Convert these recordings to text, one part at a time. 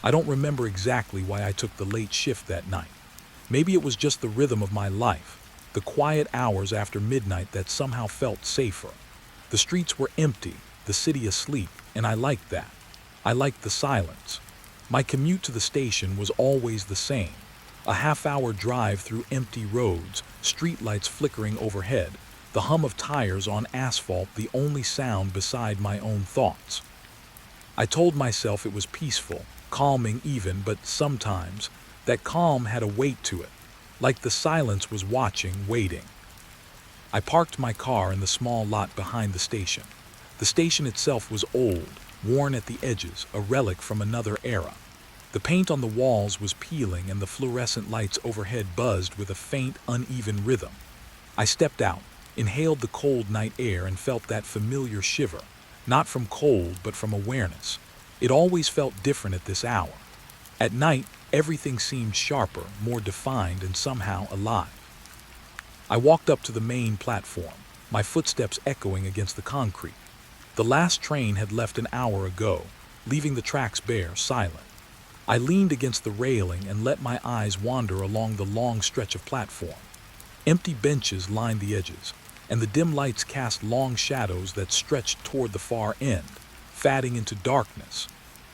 I don't remember exactly why I took the late shift that night. Maybe it was just the rhythm of my life, the quiet hours after midnight that somehow felt safer. The streets were empty, the city asleep, and I liked that. I liked the silence. My commute to the station was always the same. A half-hour drive through empty roads, streetlights flickering overhead, the hum of tires on asphalt the only sound beside my own thoughts. I told myself it was peaceful, calming even, but sometimes that calm had a weight to it, like the silence was watching, waiting. I parked my car in the small lot behind the station. The station itself was old, worn at the edges, a relic from another era. The paint on the walls was peeling and the fluorescent lights overhead buzzed with a faint, uneven rhythm. I stepped out, inhaled the cold night air and felt that familiar shiver, not from cold but from awareness. It always felt different at this hour. At night, everything seemed sharper, more defined and somehow alive. I walked up to the main platform, my footsteps echoing against the concrete. The last train had left an hour ago, leaving the tracks bare, silent. I leaned against the railing and let my eyes wander along the long stretch of platform. Empty benches lined the edges, and the dim lights cast long shadows that stretched toward the far end, fading into darkness.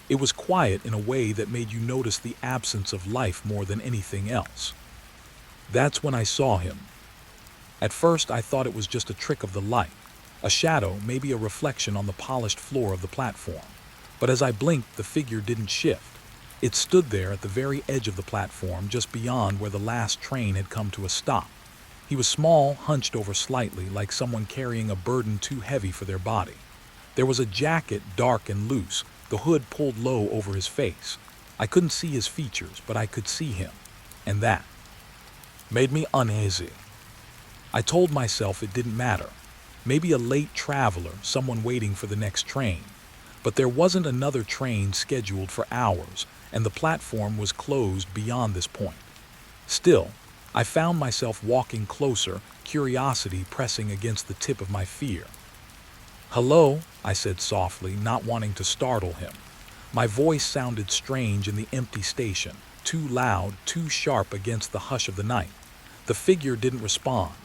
It was quiet in a way that made you notice the absence of life more than anything else. That's when I saw him. At first I thought it was just a trick of the light, a shadow, maybe a reflection on the polished floor of the platform. But as I blinked, the figure didn't shift. It stood there at the very edge of the platform, just beyond where the last train had come to a stop. He was small, hunched over slightly, like someone carrying a burden too heavy for their body. There was a jacket, dark and loose, the hood pulled low over his face. I couldn't see his features, but I could see him. And that made me uneasy. I told myself it didn't matter. Maybe a late traveler, someone waiting for the next train. But there wasn't another train scheduled for hours, and the platform was closed beyond this point. Still, I found myself walking closer, curiosity pressing against the tip of my fear. "Hello," I said softly, not wanting to startle him. My voice sounded strange in the empty station, too loud, too sharp against the hush of the night. The figure didn't respond,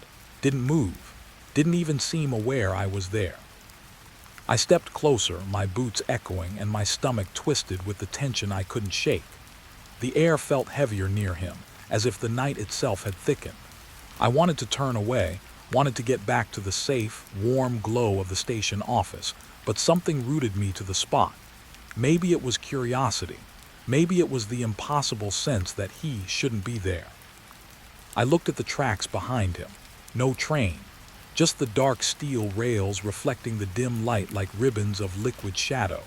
didn't move, didn't even seem aware I was there. I stepped closer, my boots echoing and my stomach twisted with the tension I couldn't shake. The air felt heavier near him, as if the night itself had thickened. I wanted to turn away, wanted to get back to the safe, warm glow of the station office, but something rooted me to the spot. Maybe it was curiosity. Maybe it was the impossible sense that he shouldn't be there. I looked at the tracks behind him. No train. Just the dark steel rails reflecting the dim light like ribbons of liquid shadow.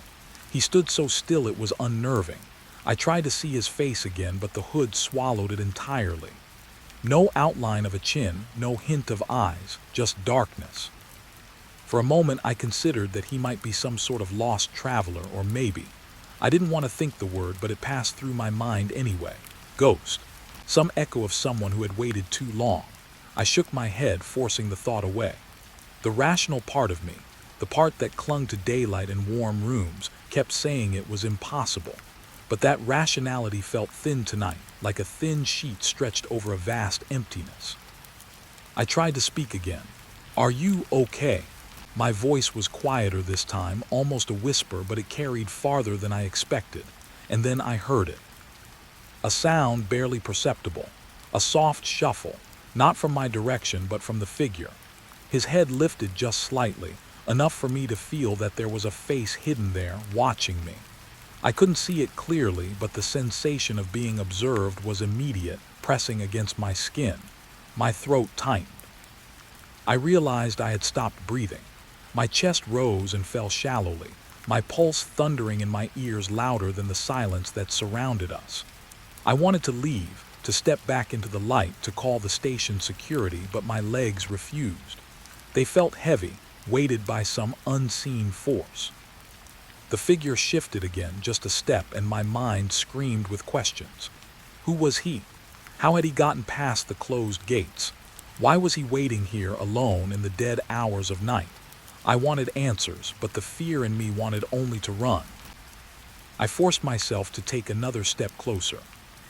He stood so still it was unnerving. I tried to see his face again, but the hood swallowed it entirely. No outline of a chin, no hint of eyes, just darkness. For a moment I considered that he might be some sort of lost traveler, or maybe. I didn't want to think the word, but it passed through my mind anyway. Ghost. Some echo of someone who had waited too long. I shook my head, forcing the thought away. The rational part of me, the part that clung to daylight and warm rooms, kept saying it was impossible. But that rationality felt thin tonight, like a thin sheet stretched over a vast emptiness. I tried to speak again. "Are you okay?" My voice was quieter this time, almost a whisper, but it carried farther than I expected. And then I heard it. A sound barely perceptible, a soft shuffle. Not from my direction, but from the figure. His head lifted just slightly, enough for me to feel that there was a face hidden there, watching me. I couldn't see it clearly, but the sensation of being observed was immediate, pressing against my skin. My throat tightened. I realized I had stopped breathing. My chest rose and fell shallowly, my pulse thundering in my ears louder than the silence that surrounded us. I wanted to leave, to step back into the light, to call the station security, but my legs refused. They felt heavy, weighted by some unseen force. The figure shifted again, just a step, and my mind screamed with questions. Who was he? How had he gotten past the closed gates? Why was he waiting here alone in the dead hours of night? I wanted answers, but the fear in me wanted only to run. I forced myself to take another step closer,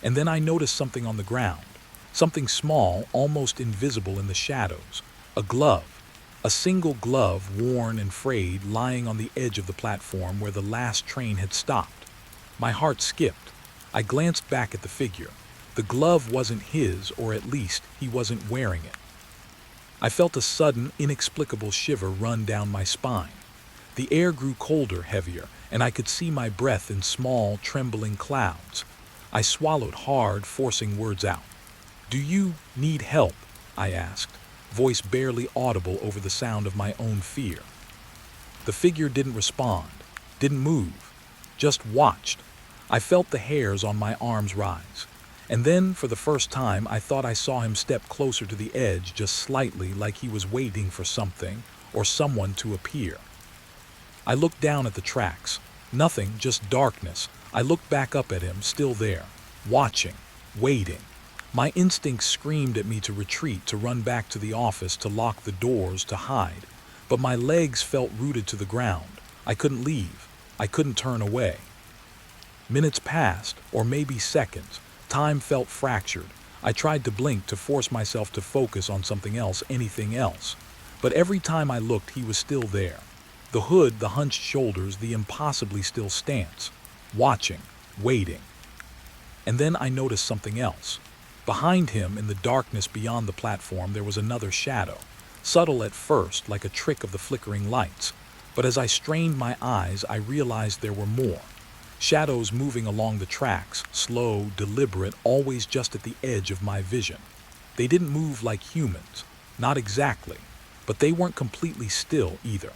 and then I noticed something on the ground, something small, almost invisible in the shadows, a glove, a single glove worn and frayed lying on the edge of the platform where the last train had stopped. My heart skipped. I glanced back at the figure. The glove wasn't his, or at least he wasn't wearing it. I felt a sudden, inexplicable shiver run down my spine. The air grew colder, heavier, and I could see my breath in small, trembling clouds. I swallowed hard, forcing words out. "Do you need help?" I asked, voice barely audible over the sound of my own fear. The figure didn't respond, didn't move, just watched. I felt the hairs on my arms rise. And then, for the first time, I thought I saw him step closer to the edge, just slightly, like he was waiting for something or someone to appear. I looked down at the tracks. Nothing, just darkness. I looked back up at him, still there, watching, waiting. My instincts screamed at me to retreat, to run back to the office, to lock the doors, to hide. But my legs felt rooted to the ground. I couldn't leave. I couldn't turn away. Minutes passed, or maybe seconds. Time felt fractured. I tried to blink, to force myself to focus on something else, anything else. But every time I looked, he was still there. The hood, the hunched shoulders, the impossibly still stance. Watching, waiting. And then I noticed something else. Behind him, in the darkness beyond the platform, there was another shadow. Subtle at first, like a trick of the flickering lights. But as I strained my eyes, I realized there were more. Shadows moving along the tracks, slow, deliberate, always just at the edge of my vision. They didn't move like humans, not exactly, but they weren't completely still either.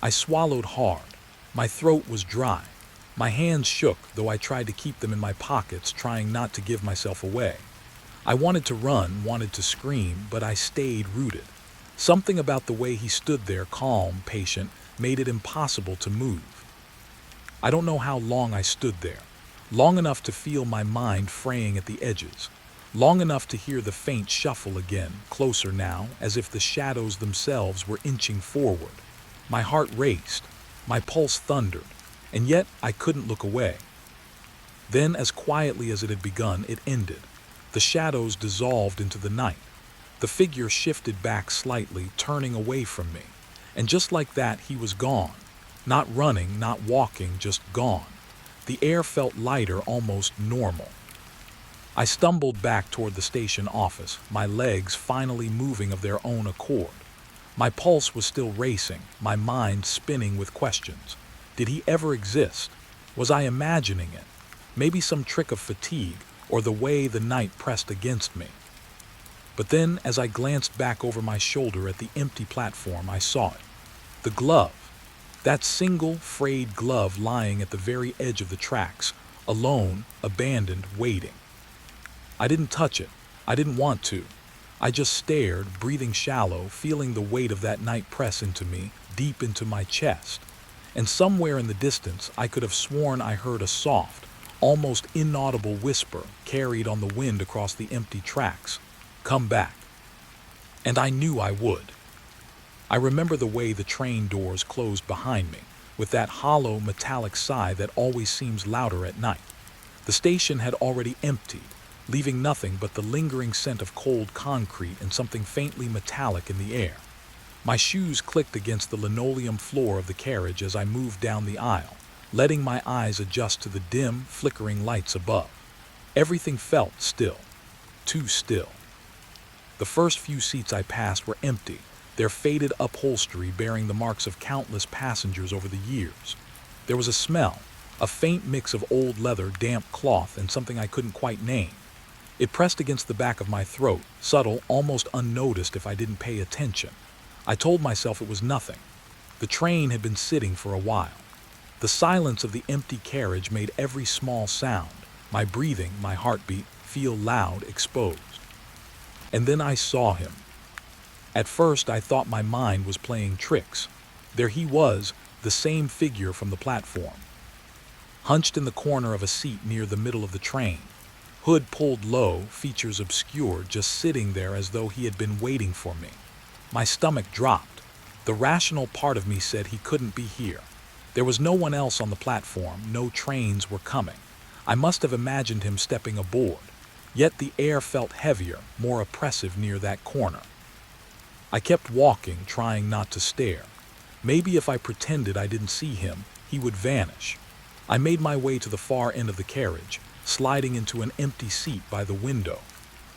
I swallowed hard. My throat was dry. My hands shook, though I tried to keep them in my pockets, trying not to give myself away. I wanted to run, wanted to scream, but I stayed rooted. Something about the way he stood there, calm, patient, made it impossible to move. I don't know how long I stood there. Long enough to feel my mind fraying at the edges. Long enough to hear the faint shuffle again, closer now, as if the shadows themselves were inching forward. My heart raced. My pulse thundered. And yet I couldn't look away. Then, as quietly as it had begun, it ended. The shadows dissolved into the night. The figure shifted back slightly, turning away from me. And just like that, he was gone. Not running, not walking, just gone. The air felt lighter, almost normal. I stumbled back toward the station office, my legs finally moving of their own accord. My pulse was still racing, my mind spinning with questions. Did he ever exist? Was I imagining it? Maybe some trick of fatigue, or the way the night pressed against me. But then, as I glanced back over my shoulder at the empty platform, I saw it. The glove. That single, frayed glove lying at the very edge of the tracks, alone, abandoned, waiting. I didn't touch it. I didn't want to. I just stared, breathing shallow, feeling the weight of that night press into me, deep into my chest. And somewhere in the distance, I could have sworn I heard a soft, almost inaudible whisper carried on the wind across the empty tracks. "Come back." And I knew I would. I remember the way the train doors closed behind me, with that hollow, metallic sigh that always seems louder at night. The station had already emptied, leaving nothing but the lingering scent of cold concrete and something faintly metallic in the air. My shoes clicked against the linoleum floor of the carriage as I moved down the aisle, letting my eyes adjust to the dim, flickering lights above. Everything felt still, too still. The first few seats I passed were empty, their faded upholstery bearing the marks of countless passengers over the years. There was a smell, a faint mix of old leather, damp cloth, and something I couldn't quite name. It pressed against the back of my throat, subtle, almost unnoticed if I didn't pay attention. I told myself it was nothing. The train had been sitting for a while. The silence of the empty carriage made every small sound, my breathing, my heartbeat, feel loud, exposed. And then I saw him. At first, I thought my mind was playing tricks. There he was, the same figure from the platform. Hunched in the corner of a seat near the middle of the train. Hood pulled low, features obscured, just sitting there as though he had been waiting for me. My stomach dropped. The rational part of me said he couldn't be here. There was no one else on the platform, no trains were coming. I must have imagined him stepping aboard. Yet the air felt heavier, more oppressive near that corner. I kept walking, trying not to stare. Maybe if I pretended I didn't see him, he would vanish. I made my way to the far end of the carriage, sliding into an empty seat by the window.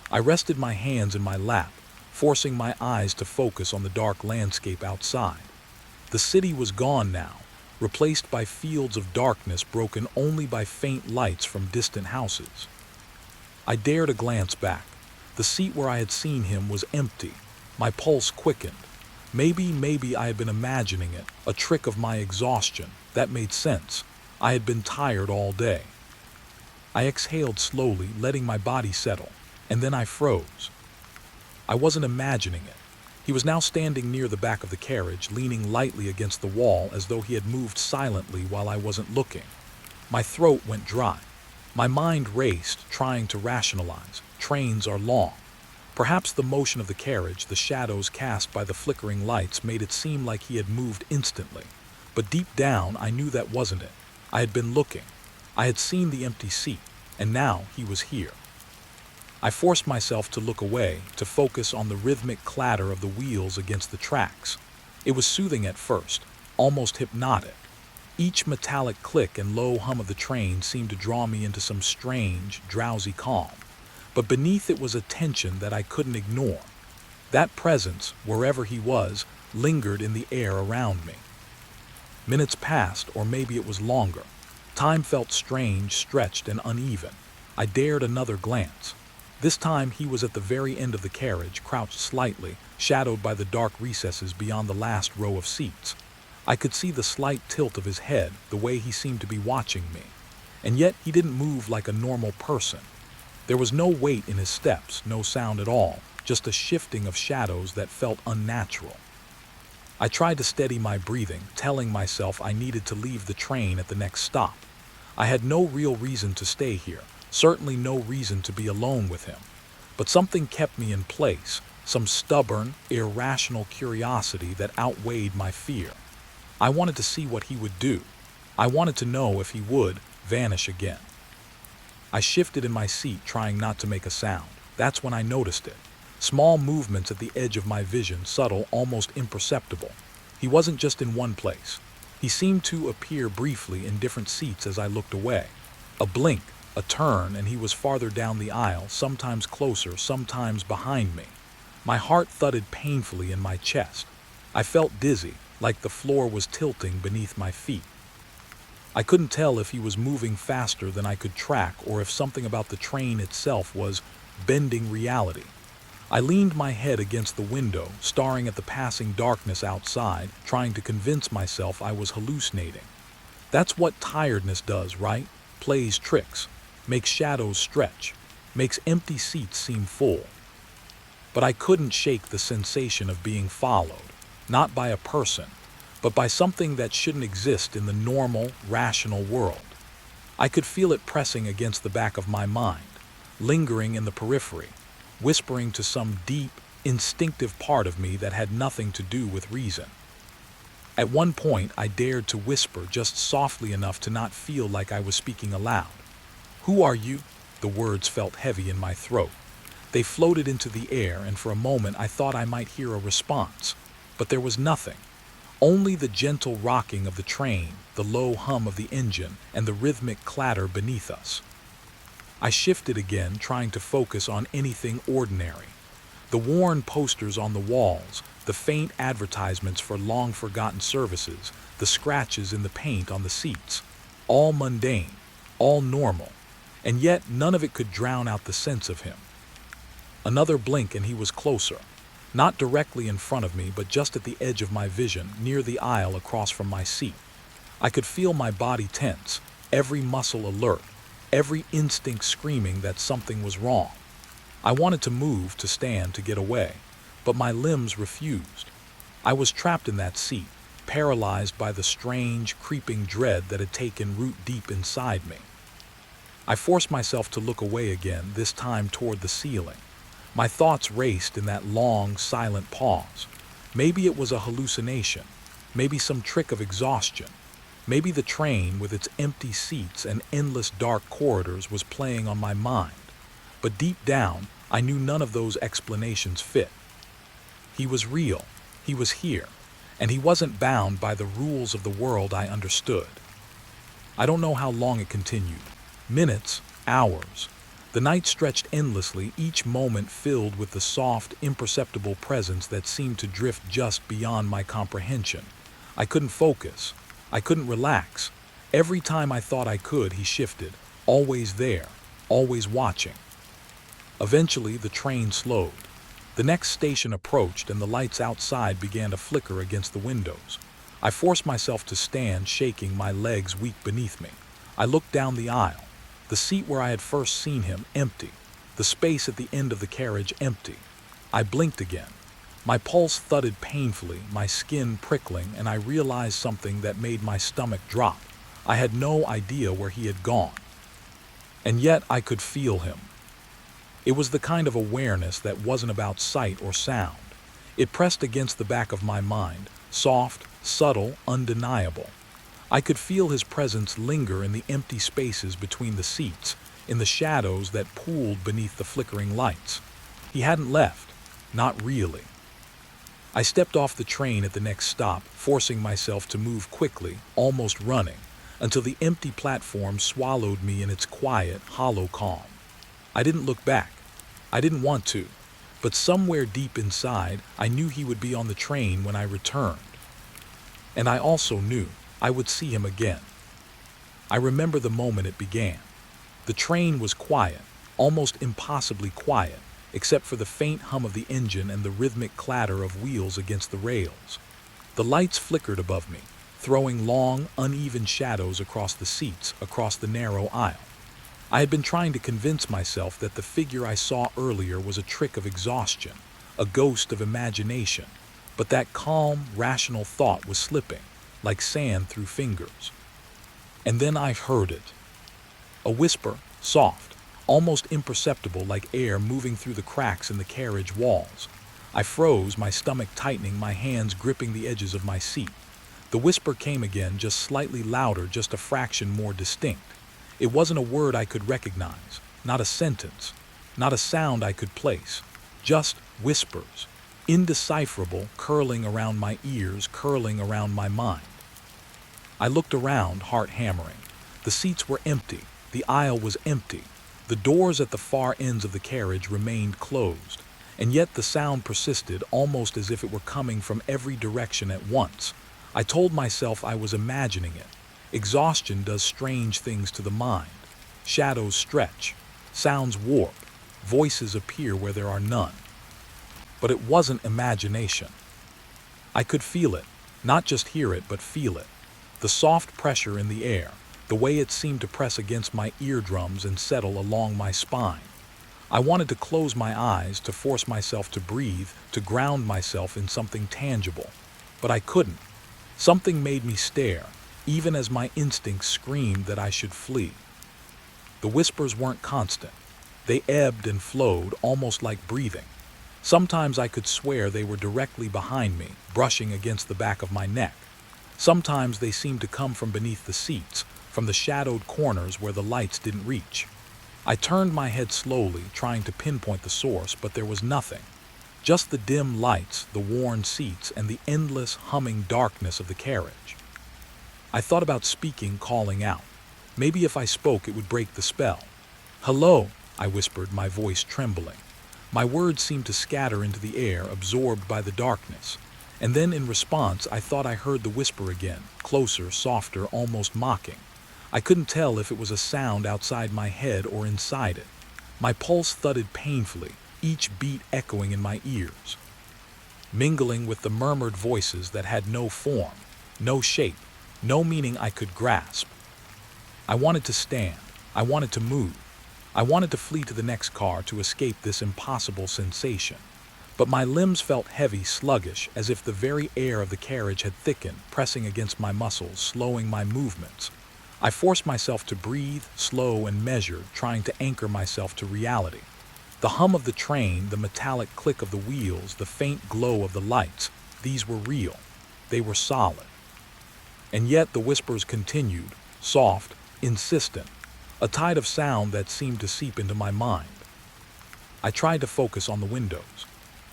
I rested my hands in my lap, forcing my eyes to focus on the dark landscape outside. The city was gone now, replaced by fields of darkness broken only by faint lights from distant houses. I dared a glance back. The seat where I had seen him was empty. My pulse quickened. Maybe I had been imagining it, a trick of my exhaustion. That made sense. I had been tired all day. I exhaled slowly, letting my body settle, and then I froze. I wasn't imagining it. He was now standing near the back of the carriage, leaning lightly against the wall as though he had moved silently while I wasn't looking. My throat went dry. My mind raced, trying to rationalize. Trains are long. Perhaps the motion of the carriage, the shadows cast by the flickering lights, made it seem like he had moved instantly. But deep down, I knew that wasn't it. I had been looking. I had seen the empty seat, and now he was here. I forced myself to look away, to focus on the rhythmic clatter of the wheels against the tracks. It was soothing at first, almost hypnotic. Each metallic click and low hum of the train seemed to draw me into some strange, drowsy calm. But beneath it was a tension that I couldn't ignore. That presence, wherever he was, lingered in the air around me. Minutes passed, or maybe it was longer. Time felt strange, stretched, and uneven. I dared another glance. This time he was at the very end of the carriage, crouched slightly, shadowed by the dark recesses beyond the last row of seats. I could see the slight tilt of his head, the way he seemed to be watching me. And yet he didn't move like a normal person. There was no weight in his steps, no sound at all, just a shifting of shadows that felt unnatural. I tried to steady my breathing, telling myself I needed to leave the train at the next stop. I had no real reason to stay here. Certainly no reason to be alone with him. But something kept me in place, some stubborn, irrational curiosity that outweighed my fear. I wanted to see what he would do. I wanted to know if he would vanish again. I shifted in my seat, trying not to make a sound. That's when I noticed it. Small movements at the edge of my vision, subtle, almost imperceptible. He wasn't just in one place. He seemed to appear briefly in different seats as I looked away. A blink, a turn, and he was farther down the aisle, sometimes closer, sometimes behind me. My heart thudded painfully in my chest. I felt dizzy, like the floor was tilting beneath my feet. I couldn't tell if he was moving faster than I could track or if something about the train itself was bending reality. I leaned my head against the window, staring at the passing darkness outside, trying to convince myself I was hallucinating. That's what tiredness does, right? Plays tricks. Makes shadows stretch, makes empty seats seem full. But I couldn't shake the sensation of being followed, not by a person, but by something that shouldn't exist in the normal, rational world. I could feel it pressing against the back of my mind, lingering in the periphery, whispering to some deep, instinctive part of me that had nothing to do with reason. At one point, I dared to whisper just softly enough to not feel like I was speaking aloud. "Who are you?" The words felt heavy in my throat. They floated into the air, and for a moment I thought I might hear a response. But there was nothing. Only the gentle rocking of the train, the low hum of the engine, and the rhythmic clatter beneath us. I shifted again, trying to focus on anything ordinary. The worn posters on the walls, the faint advertisements for long-forgotten services, the scratches in the paint on the seats. All mundane, all normal. And yet none of it could drown out the sense of him. Another blink and he was closer. Not directly in front of me, but just at the edge of my vision, near the aisle across from my seat. I could feel my body tense, every muscle alert, every instinct screaming that something was wrong. I wanted to move, to stand, to get away, but my limbs refused. I was trapped in that seat, paralyzed by the strange, creeping dread that had taken root deep inside me. I forced myself to look away again, this time toward the ceiling. My thoughts raced in that long, silent pause. Maybe it was a hallucination, maybe some trick of exhaustion. Maybe the train, with its empty seats and endless dark corridors, was playing on my mind. But deep down, I knew none of those explanations fit. He was real, he was here, and he wasn't bound by the rules of the world I understood. I don't know how long it continued. Minutes, hours. The night stretched endlessly, each moment filled with the soft, imperceptible presence that seemed to drift just beyond my comprehension. I couldn't focus. I couldn't relax. Every time I thought I could, he shifted, always there, always watching. Eventually, the train slowed. The next station approached, and the lights outside began to flicker against the windows. I forced myself to stand, shaking, my legs weak beneath me. I looked down the aisle. The seat where I had first seen him, empty. The space at the end of the carriage, empty. I blinked again. My pulse thudded painfully, my skin prickling, and I realized something that made my stomach drop. I had no idea where he had gone. And yet I could feel him. It was the kind of awareness that wasn't about sight or sound. It pressed against the back of my mind, soft, subtle, undeniable. I could feel his presence linger in the empty spaces between the seats, in the shadows that pooled beneath the flickering lights. He hadn't left, not really. I stepped off the train at the next stop, forcing myself to move quickly, almost running, until the empty platform swallowed me in its quiet, hollow calm. I didn't look back. I didn't want to, but somewhere deep inside, I knew he would be on the train when I returned. And I also knew I would see him again. I remember the moment it began. The train was quiet, almost impossibly quiet, except for the faint hum of the engine and the rhythmic clatter of wheels against the rails. The lights flickered above me, throwing long, uneven shadows across the seats, across the narrow aisle. I had been trying to convince myself that the figure I saw earlier was a trick of exhaustion, a ghost of imagination, but that calm, rational thought was slipping, like sand through fingers. And then I heard it. A whisper, soft, almost imperceptible, like air moving through the cracks in the carriage walls. I froze, my stomach tightening, my hands gripping the edges of my seat. The whisper came again, just slightly louder, just a fraction more distinct. It wasn't a word I could recognize, not a sentence, not a sound I could place, just whispers, indecipherable, curling around my ears, curling around my mind. I looked around, heart hammering. The seats were empty, the aisle was empty, the doors at the far ends of the carriage remained closed, and yet the sound persisted, almost as if it were coming from every direction at once. I told myself I was imagining it. Exhaustion does strange things to the mind. Shadows stretch, sounds warp, voices appear where there are none. But it wasn't imagination. I could feel it, not just hear it, but feel it. The soft pressure in the air, the way it seemed to press against my eardrums and settle along my spine. I wanted to close my eyes, to force myself to breathe, to ground myself in something tangible. But I couldn't. Something made me stare, even as my instincts screamed that I should flee. The whispers weren't constant. They ebbed and flowed, almost like breathing. Sometimes I could swear they were directly behind me, brushing against the back of my neck. Sometimes they seemed to come from beneath the seats, from the shadowed corners where the lights didn't reach. I turned my head slowly, trying to pinpoint the source, but there was nothing. Just the dim lights, the worn seats, and the endless, humming darkness of the carriage. I thought about speaking, calling out. Maybe if I spoke, it would break the spell. "Hello," I whispered, my voice trembling. My words seemed to scatter into the air, absorbed by the darkness. And then in response, I thought I heard the whisper again, closer, softer, almost mocking. I couldn't tell if it was a sound outside my head or inside it. My pulse thudded painfully, each beat echoing in my ears, mingling with the murmured voices that had no form, no shape, no meaning I could grasp. I wanted to stand. I wanted to move. I wanted to flee to the next car, to escape this impossible sensation. But my limbs felt heavy, sluggish, as if the very air of the carriage had thickened, pressing against my muscles, slowing my movements. I forced myself to breathe, slow and measured, trying to anchor myself to reality. The hum of the train, the metallic click of the wheels, the faint glow of the lights, these were real. They were solid. And yet the whispers continued, soft, insistent, a tide of sound that seemed to seep into my mind. I tried to focus on the windows.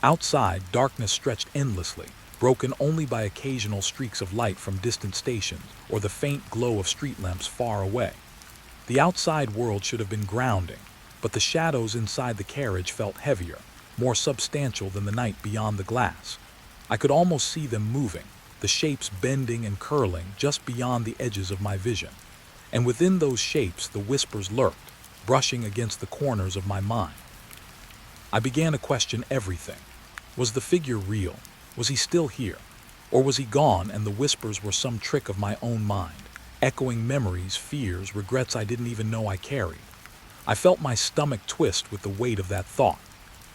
Outside, darkness stretched endlessly, broken only by occasional streaks of light from distant stations or the faint glow of street lamps far away. The outside world should have been grounding, but the shadows inside the carriage felt heavier, more substantial than the night beyond the glass. I could almost see them moving, the shapes bending and curling just beyond the edges of my vision. And within those shapes the whispers lurked, brushing against the corners of my mind. I began to question everything. Was the figure real? Was he still here? Or was he gone and the whispers were some trick of my own mind, echoing memories, fears, regrets I didn't even know I carried? I felt my stomach twist with the weight of that thought.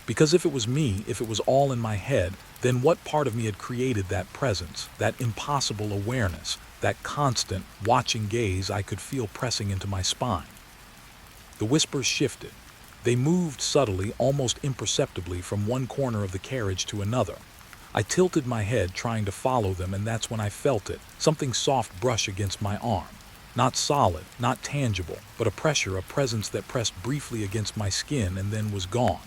Because if it was me, if it was all in my head, then what part of me had created that presence, that impossible awareness, that constant, watching gaze I could feel pressing into my spine? The whispers shifted. They moved subtly, almost imperceptibly, from one corner of the carriage to another. I tilted my head, trying to follow them, and that's when I felt it, something soft brush against my arm. Not solid, not tangible, but a pressure, a presence that pressed briefly against my skin and then was gone.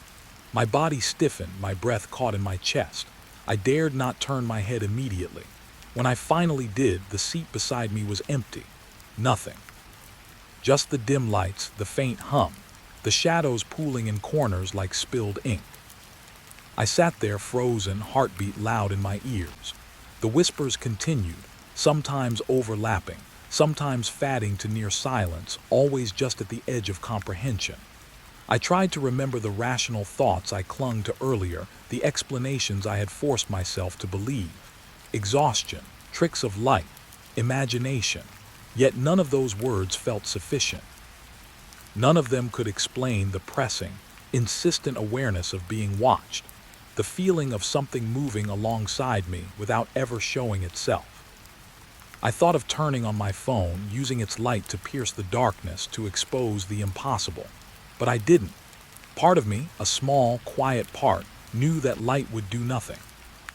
My body stiffened, my breath caught in my chest. I dared not turn my head immediately. When I finally did, the seat beside me was empty. Nothing. Just the dim lights, the faint hum, the shadows pooling in corners like spilled ink. I sat there frozen, heartbeat loud in my ears. The whispers continued, sometimes overlapping, sometimes fading to near silence, always just at the edge of comprehension. I tried to remember the rational thoughts I clung to earlier, the explanations I had forced myself to believe. Exhaustion, tricks of light, imagination. Yet none of those words felt sufficient. None of them could explain the pressing, insistent awareness of being watched, the feeling of something moving alongside me without ever showing itself. I thought of turning on my phone, using its light to pierce the darkness, to expose the impossible. But I didn't. Part of me, a small, quiet part, knew that light would do nothing.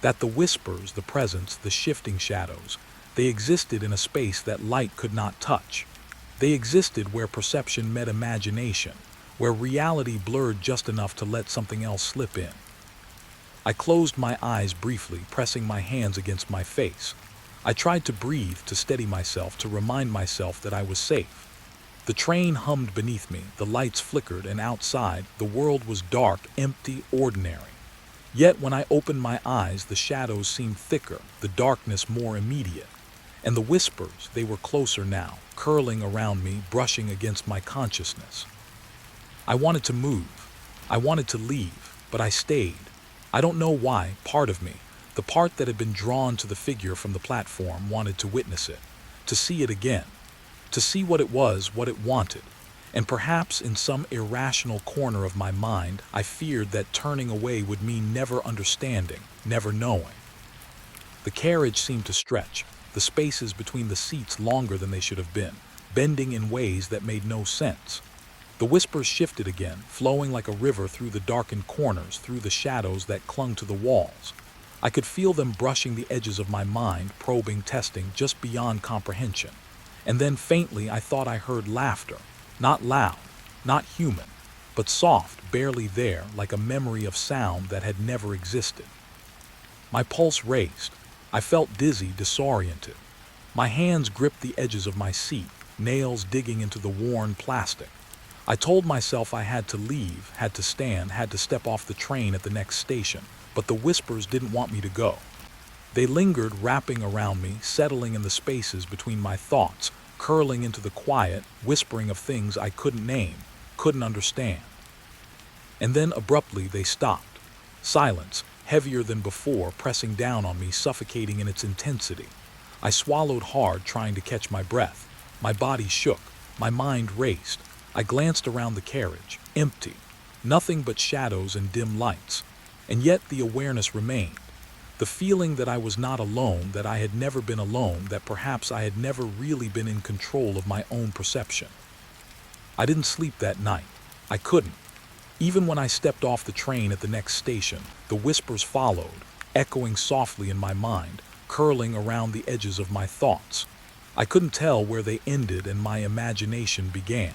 That the whispers, the presence, the shifting shadows, they existed in a space that light could not touch. They existed where perception met imagination, where reality blurred just enough to let something else slip in. I closed my eyes briefly, pressing my hands against my face. I tried to breathe, to steady myself, to remind myself that I was safe. The train hummed beneath me, the lights flickered, and outside, the world was dark, empty, ordinary. Yet when I opened my eyes, the shadows seemed thicker, the darkness more immediate. And the whispers, they were closer now, curling around me, brushing against my consciousness. I wanted to move. I wanted to leave, but I stayed. I don't know why. Part of me, the part that had been drawn to the figure from the platform, wanted to witness it, to see it again, to see what it was, what it wanted. And perhaps in some irrational corner of my mind, I feared that turning away would mean never understanding, never knowing. The carriage seemed to stretch, the spaces between the seats longer than they should have been, bending in ways that made no sense. The whispers shifted again, flowing like a river through the darkened corners, through the shadows that clung to the walls. I could feel them brushing the edges of my mind, probing, testing, just beyond comprehension. And then faintly I thought I heard laughter, not loud, not human, but soft, barely there, like a memory of sound that had never existed. My pulse raced. I felt dizzy, disoriented. My hands gripped the edges of my seat, nails digging into the worn plastic. I told myself I had to leave, had to stand, had to step off the train at the next station, but the whispers didn't want me to go. They lingered, wrapping around me, settling in the spaces between my thoughts, curling into the quiet, whispering of things I couldn't name, couldn't understand. And then abruptly they stopped. Silence, heavier than before, pressing down on me, suffocating in its intensity. I swallowed hard, trying to catch my breath. My body shook. My mind raced. I glanced around the carriage, empty. Nothing but shadows and dim lights. And yet the awareness remained. The feeling that I was not alone, that I had never been alone, that perhaps I had never really been in control of my own perception. I didn't sleep that night. I couldn't. Even when I stepped off the train at the next station, the whispers followed, echoing softly in my mind, curling around the edges of my thoughts. I couldn't tell where they ended and my imagination began,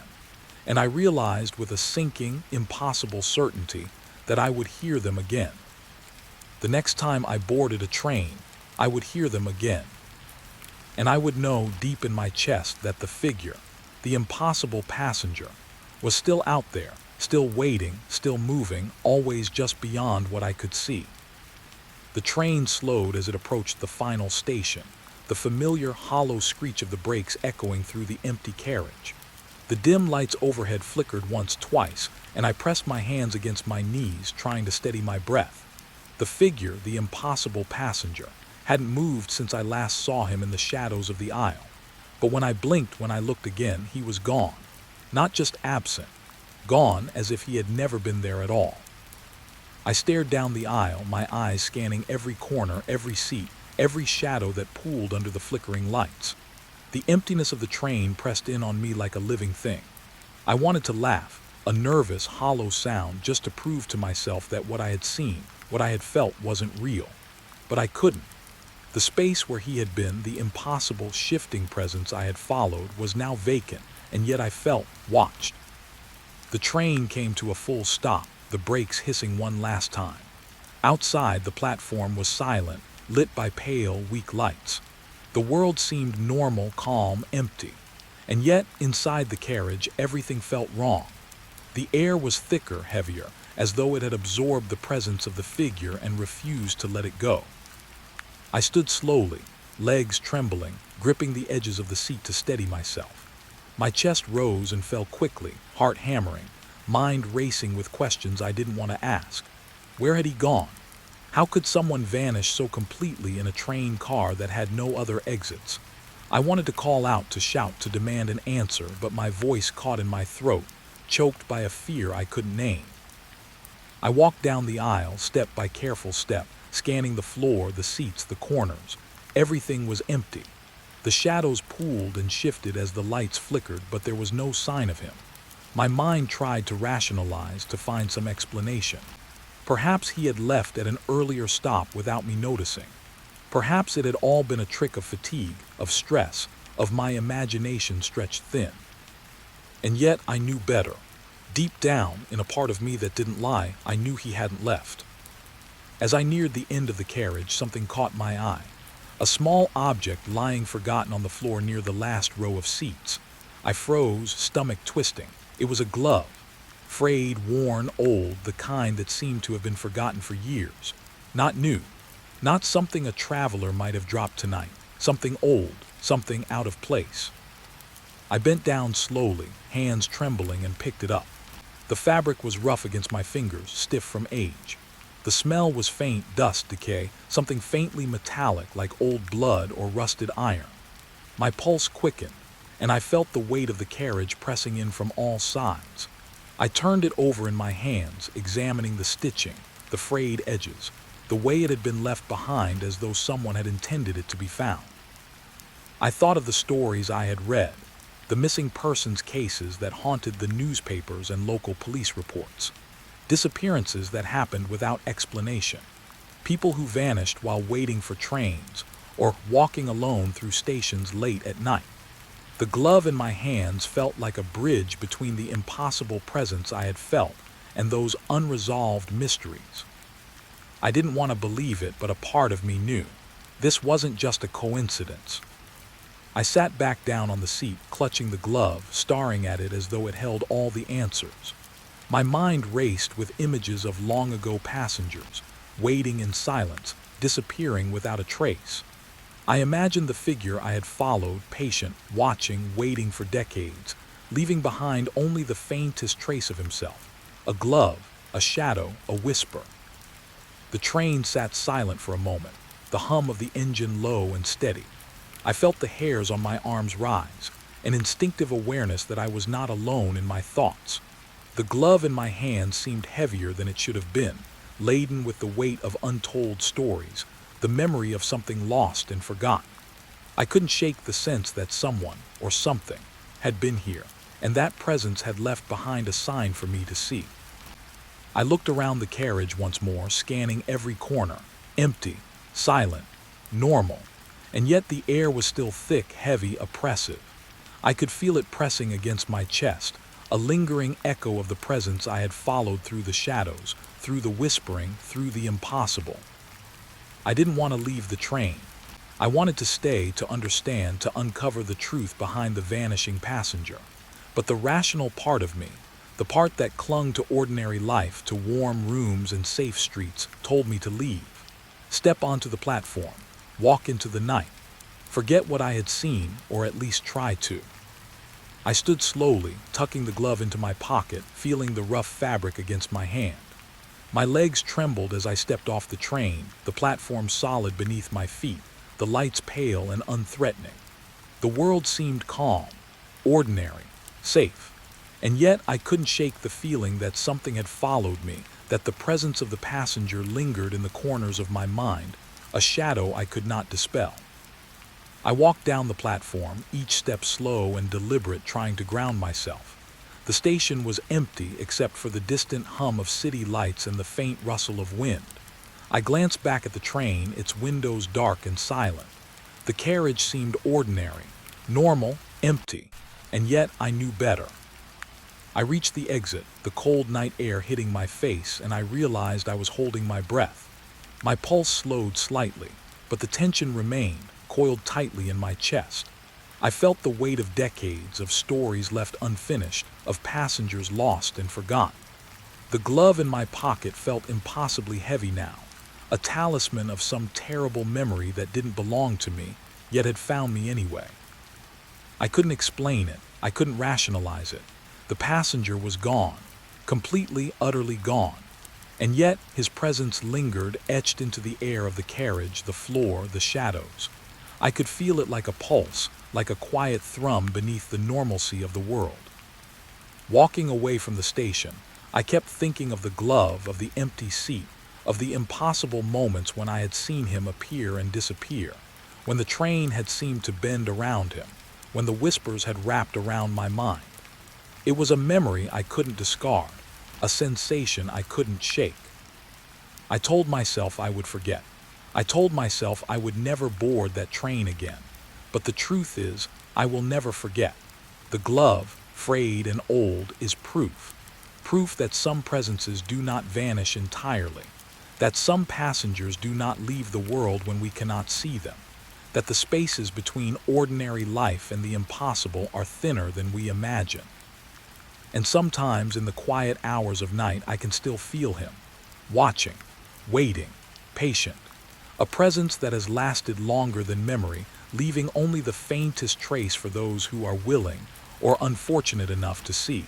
and I realized with a sinking, impossible certainty that I would hear them again. The next time I boarded a train, I would hear them again. And I would know deep in my chest that the figure, the impossible passenger, was still out there, still waiting, still moving, always just beyond what I could see. The train slowed as it approached the final station, the familiar hollow screech of the brakes echoing through the empty carriage. The dim lights overhead flickered once, twice, and I pressed my hands against my knees, trying to steady my breath. The figure, the impossible passenger, hadn't moved since I last saw him in the shadows of the aisle. But when I blinked, when I looked again, he was gone. Not just absent, gone as if he had never been there at all. I stared down the aisle, my eyes scanning every corner, every seat, every shadow that pooled under the flickering lights. The emptiness of the train pressed in on me like a living thing. I wanted to laugh, a nervous, hollow sound, just to prove to myself that what I had seen, what I had felt, wasn't real. But I couldn't. The space where he had been, the impossible, shifting presence I had followed, was now vacant, and yet I felt watched. The train came to a full stop, the brakes hissing one last time. Outside, the platform was silent, lit by pale, weak lights. The world seemed normal, calm, empty. And yet, inside the carriage, everything felt wrong. The air was thicker, heavier, as though it had absorbed the presence of the figure and refused to let it go. I stood slowly, legs trembling, gripping the edges of the seat to steady myself. My chest rose and fell quickly, heart hammering, mind racing with questions I didn't want to ask. Where had he gone? How could someone vanish so completely in a train car that had no other exits? I wanted to call out, to shout, to demand an answer, but my voice caught in my throat, choked by a fear I couldn't name. I walked down the aisle, step by careful step, scanning the floor, the seats, the corners. Everything was empty. The shadows pooled and shifted as the lights flickered, but there was no sign of him. My mind tried to rationalize, to find some explanation. Perhaps he had left at an earlier stop without me noticing. Perhaps it had all been a trick of fatigue, of stress, of my imagination stretched thin. And yet I knew better. Deep down, in a part of me that didn't lie, I knew he hadn't left. As I neared the end of the carriage, something caught my eye. A small object lying forgotten on the floor near the last row of seats. I froze, stomach twisting. It was a glove. Frayed, worn, old, the kind that seemed to have been forgotten for years. Not new. Not something a traveler might have dropped tonight. Something old, something out of place. I bent down slowly, hands trembling, and picked it up. The fabric was rough against my fingers, stiff from age. The smell was faint, dust, decay, something faintly metallic like old blood or rusted iron. My pulse quickened, and I felt the weight of the carriage pressing in from all sides. I turned it over in my hands, examining the stitching, the frayed edges, the way it had been left behind as though someone had intended it to be found. I thought of the stories I had read, the missing persons cases that haunted the newspapers and local police reports. Disappearances that happened without explanation. People who vanished while waiting for trains or walking alone through stations late at night. The glove in my hands felt like a bridge between the impossible presence I had felt and those unresolved mysteries. I didn't want to believe it, but a part of me knew. This wasn't just a coincidence. I sat back down on the seat, clutching the glove, staring at it as though it held all the answers. My mind raced with images of long-ago passengers, waiting in silence, disappearing without a trace. I imagined the figure I had followed, patient, watching, waiting for decades, leaving behind only the faintest trace of himself. A glove, a shadow, a whisper. The train sat silent for a moment, the hum of the engine low and steady. I felt the hairs on my arms rise, an instinctive awareness that I was not alone in my thoughts. The glove in my hand seemed heavier than it should have been, laden with the weight of untold stories, the memory of something lost and forgotten. I couldn't shake the sense that someone, or something, had been here, and that presence had left behind a sign for me to see. I looked around the carriage once more, scanning every corner, empty, silent, normal, and yet the air was still thick, heavy, oppressive. I could feel it pressing against my chest, a lingering echo of the presence I had followed through the shadows, through the whispering, through the impossible. I didn't want to leave the train. I wanted to stay, to understand, to uncover the truth behind the vanishing passenger. But the rational part of me, the part that clung to ordinary life, to warm rooms and safe streets, told me to leave. Step onto the platform, walk into the night, forget what I had seen, or at least try to. I stood slowly, tucking the glove into my pocket, feeling the rough fabric against my hand. My legs trembled as I stepped off the train, the platform solid beneath my feet, the lights pale and unthreatening. The world seemed calm, ordinary, safe, and yet I couldn't shake the feeling that something had followed me, that the presence of the passenger lingered in the corners of my mind, a shadow I could not dispel. I walked down the platform, each step slow and deliberate, trying to ground myself. The station was empty except for the distant hum of city lights and the faint rustle of wind. I glanced back at the train, its windows dark and silent. The carriage seemed ordinary, normal, empty, and yet I knew better. I reached the exit, the cold night air hitting my face, and I realized I was holding my breath. My pulse slowed slightly, but the tension remained, coiled tightly in my chest. I felt the weight of decades, of stories left unfinished, of passengers lost and forgotten. The glove in my pocket felt impossibly heavy now, a talisman of some terrible memory that didn't belong to me, yet had found me anyway. I couldn't explain it, I couldn't rationalize it. The passenger was gone, completely, utterly gone. And yet his presence lingered, etched into the air of the carriage, the floor, the shadows. I could feel it like a pulse, like a quiet thrum beneath the normalcy of the world. Walking away from the station, I kept thinking of the glove, of the empty seat, of the impossible moments when I had seen him appear and disappear, when the train had seemed to bend around him, when the whispers had wrapped around my mind. It was a memory I couldn't discard, a sensation I couldn't shake. I told myself I would forget. I told myself I would never board that train again. But the truth is, I will never forget. The glove, frayed and old, is proof. Proof that some presences do not vanish entirely. That some passengers do not leave the world when we cannot see them. That the spaces between ordinary life and the impossible are thinner than we imagine. And sometimes in the quiet hours of night I can still feel him, watching, waiting, patient. A presence that has lasted longer than memory, leaving only the faintest trace for those who are willing or unfortunate enough to see.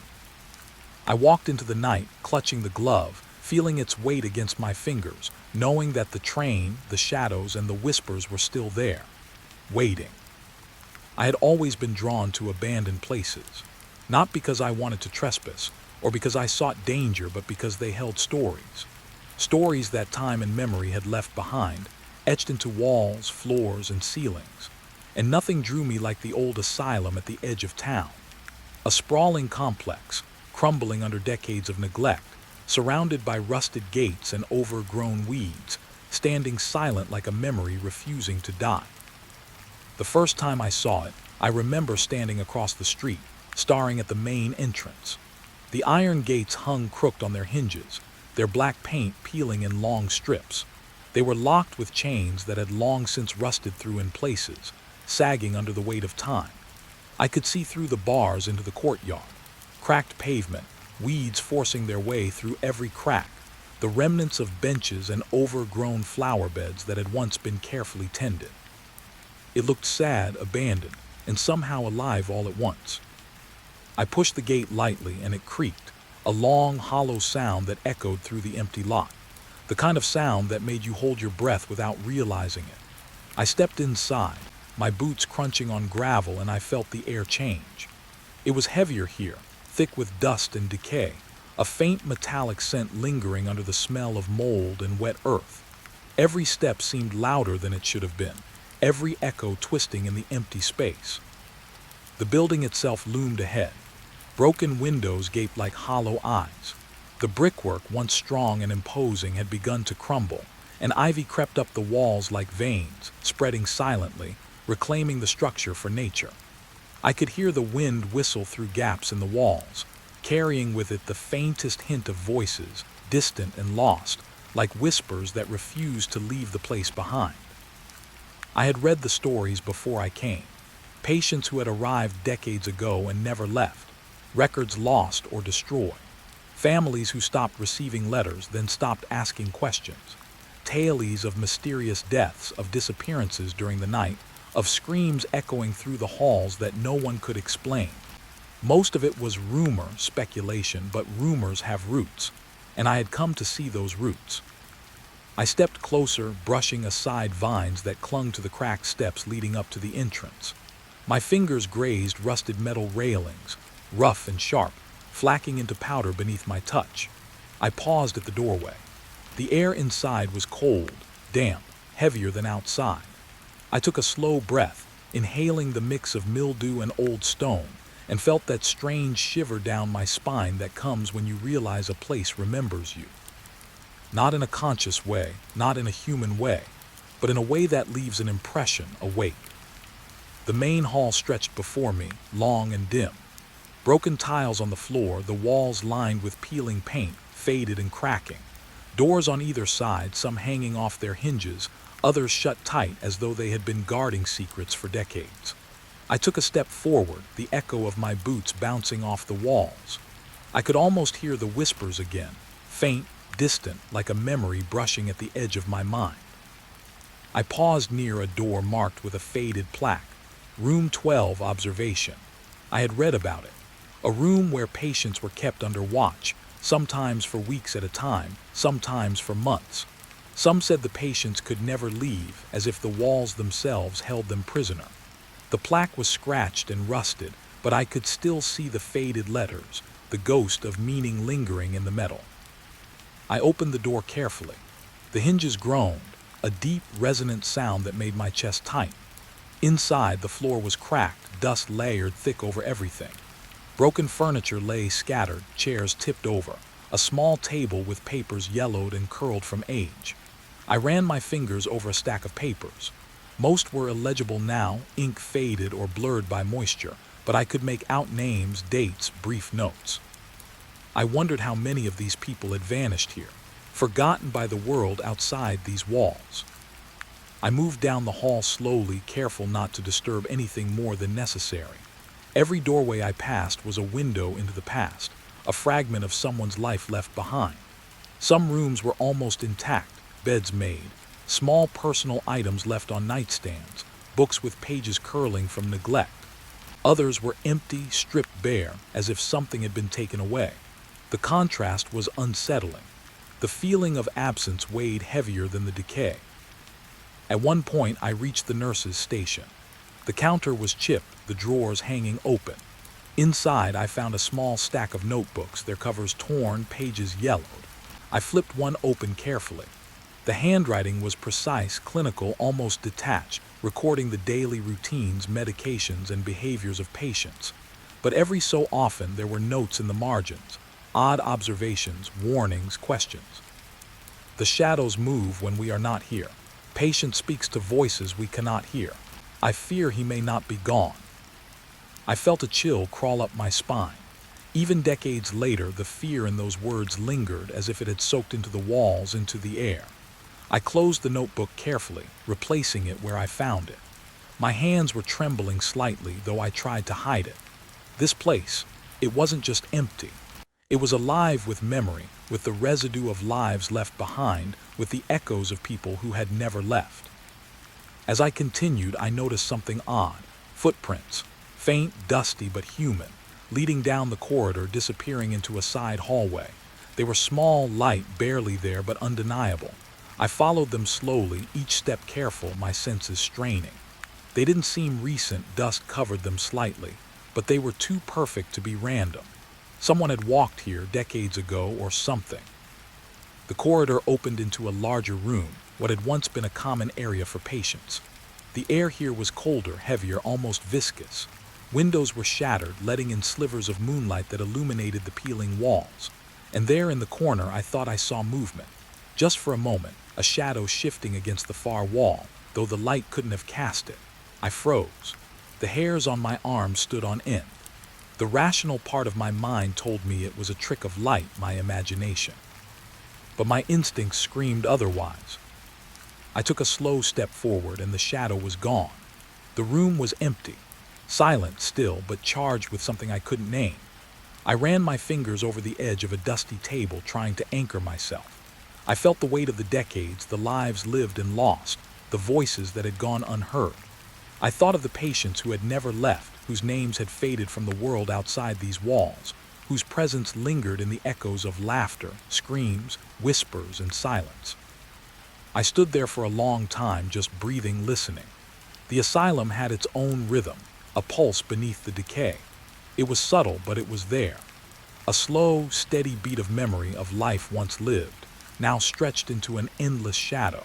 I walked into the night, clutching the glove, feeling its weight against my fingers, knowing that the train, the shadows, and the whispers were still there, waiting. I had always been drawn to abandoned places, not because I wanted to trespass or because I sought danger, but because they held stories. Stories that time and memory had left behind, etched into walls, floors, and ceilings. And nothing drew me like the old asylum at the edge of town. A sprawling complex, crumbling under decades of neglect, surrounded by rusted gates and overgrown weeds, standing silent like a memory refusing to die. The first time I saw it, I remember standing across the street, staring at the main entrance. The iron gates hung crooked on their hinges, their black paint peeling in long strips. They were locked with chains that had long since rusted through in places, sagging under the weight of time. I could see through the bars into the courtyard, cracked pavement, weeds forcing their way through every crack, the remnants of benches and overgrown flower beds that had once been carefully tended. It looked sad, abandoned, and somehow alive all at once. I pushed the gate lightly and it creaked, a long, hollow sound that echoed through the empty lot, the kind of sound that made you hold your breath without realizing it. I stepped inside, my boots crunching on gravel, and I felt the air change. It was heavier here, thick with dust and decay, a faint metallic scent lingering under the smell of mold and wet earth. Every step seemed louder than it should have been, every echo twisting in the empty space. The building itself loomed ahead. Broken windows gaped like hollow eyes. The brickwork, once strong and imposing, had begun to crumble, and ivy crept up the walls like veins, spreading silently, reclaiming the structure for nature. I could hear the wind whistle through gaps in the walls, carrying with it the faintest hint of voices, distant and lost, like whispers that refused to leave the place behind. I had read the stories before I came, patients who had arrived decades ago and never left, records lost or destroyed, families who stopped receiving letters then stopped asking questions, tales of mysterious deaths, of disappearances during the night, of screams echoing through the halls that no one could explain. Most of it was rumor, speculation, but rumors have roots, and I had come to see those roots. I stepped closer, brushing aside vines that clung to the cracked steps leading up to the entrance. My fingers grazed rusted metal railings, rough and sharp, flacking into powder beneath my touch. I paused at the doorway. The air inside was cold, damp, heavier than outside. I took a slow breath, inhaling the mix of mildew and old stone, and felt that strange shiver down my spine that comes when you realize a place remembers you. Not in a conscious way, not in a human way, but in a way that leaves an impression, a weight. The main hall stretched before me, long and dim. Broken tiles on the floor, the walls lined with peeling paint, faded and cracking. Doors on either side, some hanging off their hinges, others shut tight as though they had been guarding secrets for decades. I took a step forward, the echo of my boots bouncing off the walls. I could almost hear the whispers again, faint, distant, like a memory brushing at the edge of my mind. I paused near a door marked with a faded plaque, Room 12 Observation. I had read about it. A room where patients were kept under watch, sometimes for weeks at a time, sometimes for months. Some said the patients could never leave, as if the walls themselves held them prisoner. The plaque was scratched and rusted, but I could still see the faded letters, the ghost of meaning lingering in the metal. I opened the door carefully. The hinges groaned, a deep, resonant sound that made my chest tighten. Inside, the floor was cracked, dust layered thick over everything. Broken furniture lay scattered, chairs tipped over, a small table with papers yellowed and curled from age. I ran my fingers over a stack of papers. Most were illegible now, ink faded or blurred by moisture, but I could make out names, dates, brief notes. I wondered how many of these people had vanished here, forgotten by the world outside these walls. I moved down the hall slowly, careful not to disturb anything more than necessary. Every doorway I passed was a window into the past, a fragment of someone's life left behind. Some rooms were almost intact, beds made, small personal items left on nightstands, books with pages curling from neglect. Others were empty, stripped bare, as if something had been taken away. The contrast was unsettling. The feeling of absence weighed heavier than the decay. At one point, I reached the nurse's station. The counter was chipped, the drawers hanging open. Inside, I found a small stack of notebooks, their covers torn, pages yellowed. I flipped one open carefully. The handwriting was precise, clinical, almost detached, recording the daily routines, medications, and behaviors of patients. But every so often, there were notes in the margins, odd observations, warnings, questions. The shadows move when we are not here. Patient speaks to voices we cannot hear. I fear he may not be gone. I felt a chill crawl up my spine. Even decades later, the fear in those words lingered as if it had soaked into the walls, into the air. I closed the notebook carefully, replacing it where I found it. My hands were trembling slightly, though I tried to hide it. This place, it wasn't just empty. It was alive with memory, with the residue of lives left behind, with the echoes of people who had never left. As I continued, I noticed something odd. Footprints, faint, dusty but human, leading down the corridor, disappearing into a side hallway. They were small, light, barely there, but undeniable. I followed them slowly, each step careful, my senses straining. They didn't seem recent, dust covered them slightly, but they were too perfect to be random. Someone had walked here decades ago or something. The corridor opened into a larger room, what had once been a common area for patients. The air here was colder, heavier, almost viscous. Windows were shattered, letting in slivers of moonlight that illuminated the peeling walls. And there in the corner, I thought I saw movement. Just for a moment, a shadow shifting against the far wall, though the light couldn't have cast it. I froze. The hairs on my arms stood on end. The rational part of my mind told me it was a trick of light, my imagination. But my instincts screamed otherwise. I took a slow step forward and the shadow was gone. The room was empty, silent still, but charged with something I couldn't name. I ran my fingers over the edge of a dusty table, trying to anchor myself. I felt the weight of the decades, the lives lived and lost, the voices that had gone unheard. I thought of the patients who had never left, whose names had faded from the world outside these walls, whose presence lingered in the echoes of laughter, screams, whispers, and silence. I stood there for a long time, just breathing, listening. The asylum had its own rhythm, a pulse beneath the decay. It was subtle, but it was there. A slow, steady beat of memory of life once lived, now stretched into an endless shadow.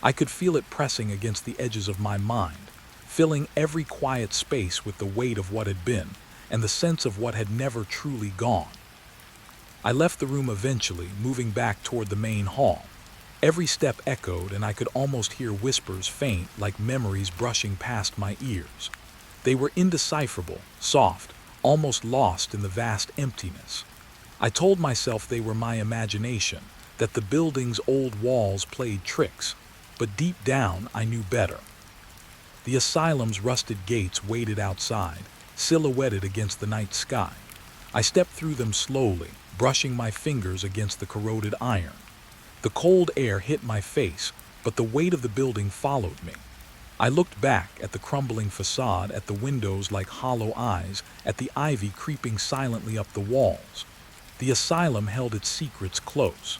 I could feel it pressing against the edges of my mind, filling every quiet space with the weight of what had been and the sense of what had never truly gone. I left the room eventually, moving back toward the main hall. Every step echoed, and I could almost hear whispers faint, like memories brushing past my ears. They were indecipherable, soft, almost lost in the vast emptiness. I told myself they were my imagination, that the building's old walls played tricks, but deep down I knew better. The asylum's rusted gates waited outside, silhouetted against the night sky. I stepped through them slowly, brushing my fingers against the corroded iron. The cold air hit my face, but the weight of the building followed me. I looked back at the crumbling facade, at the windows like hollow eyes, at the ivy creeping silently up the walls. The asylum held its secrets close.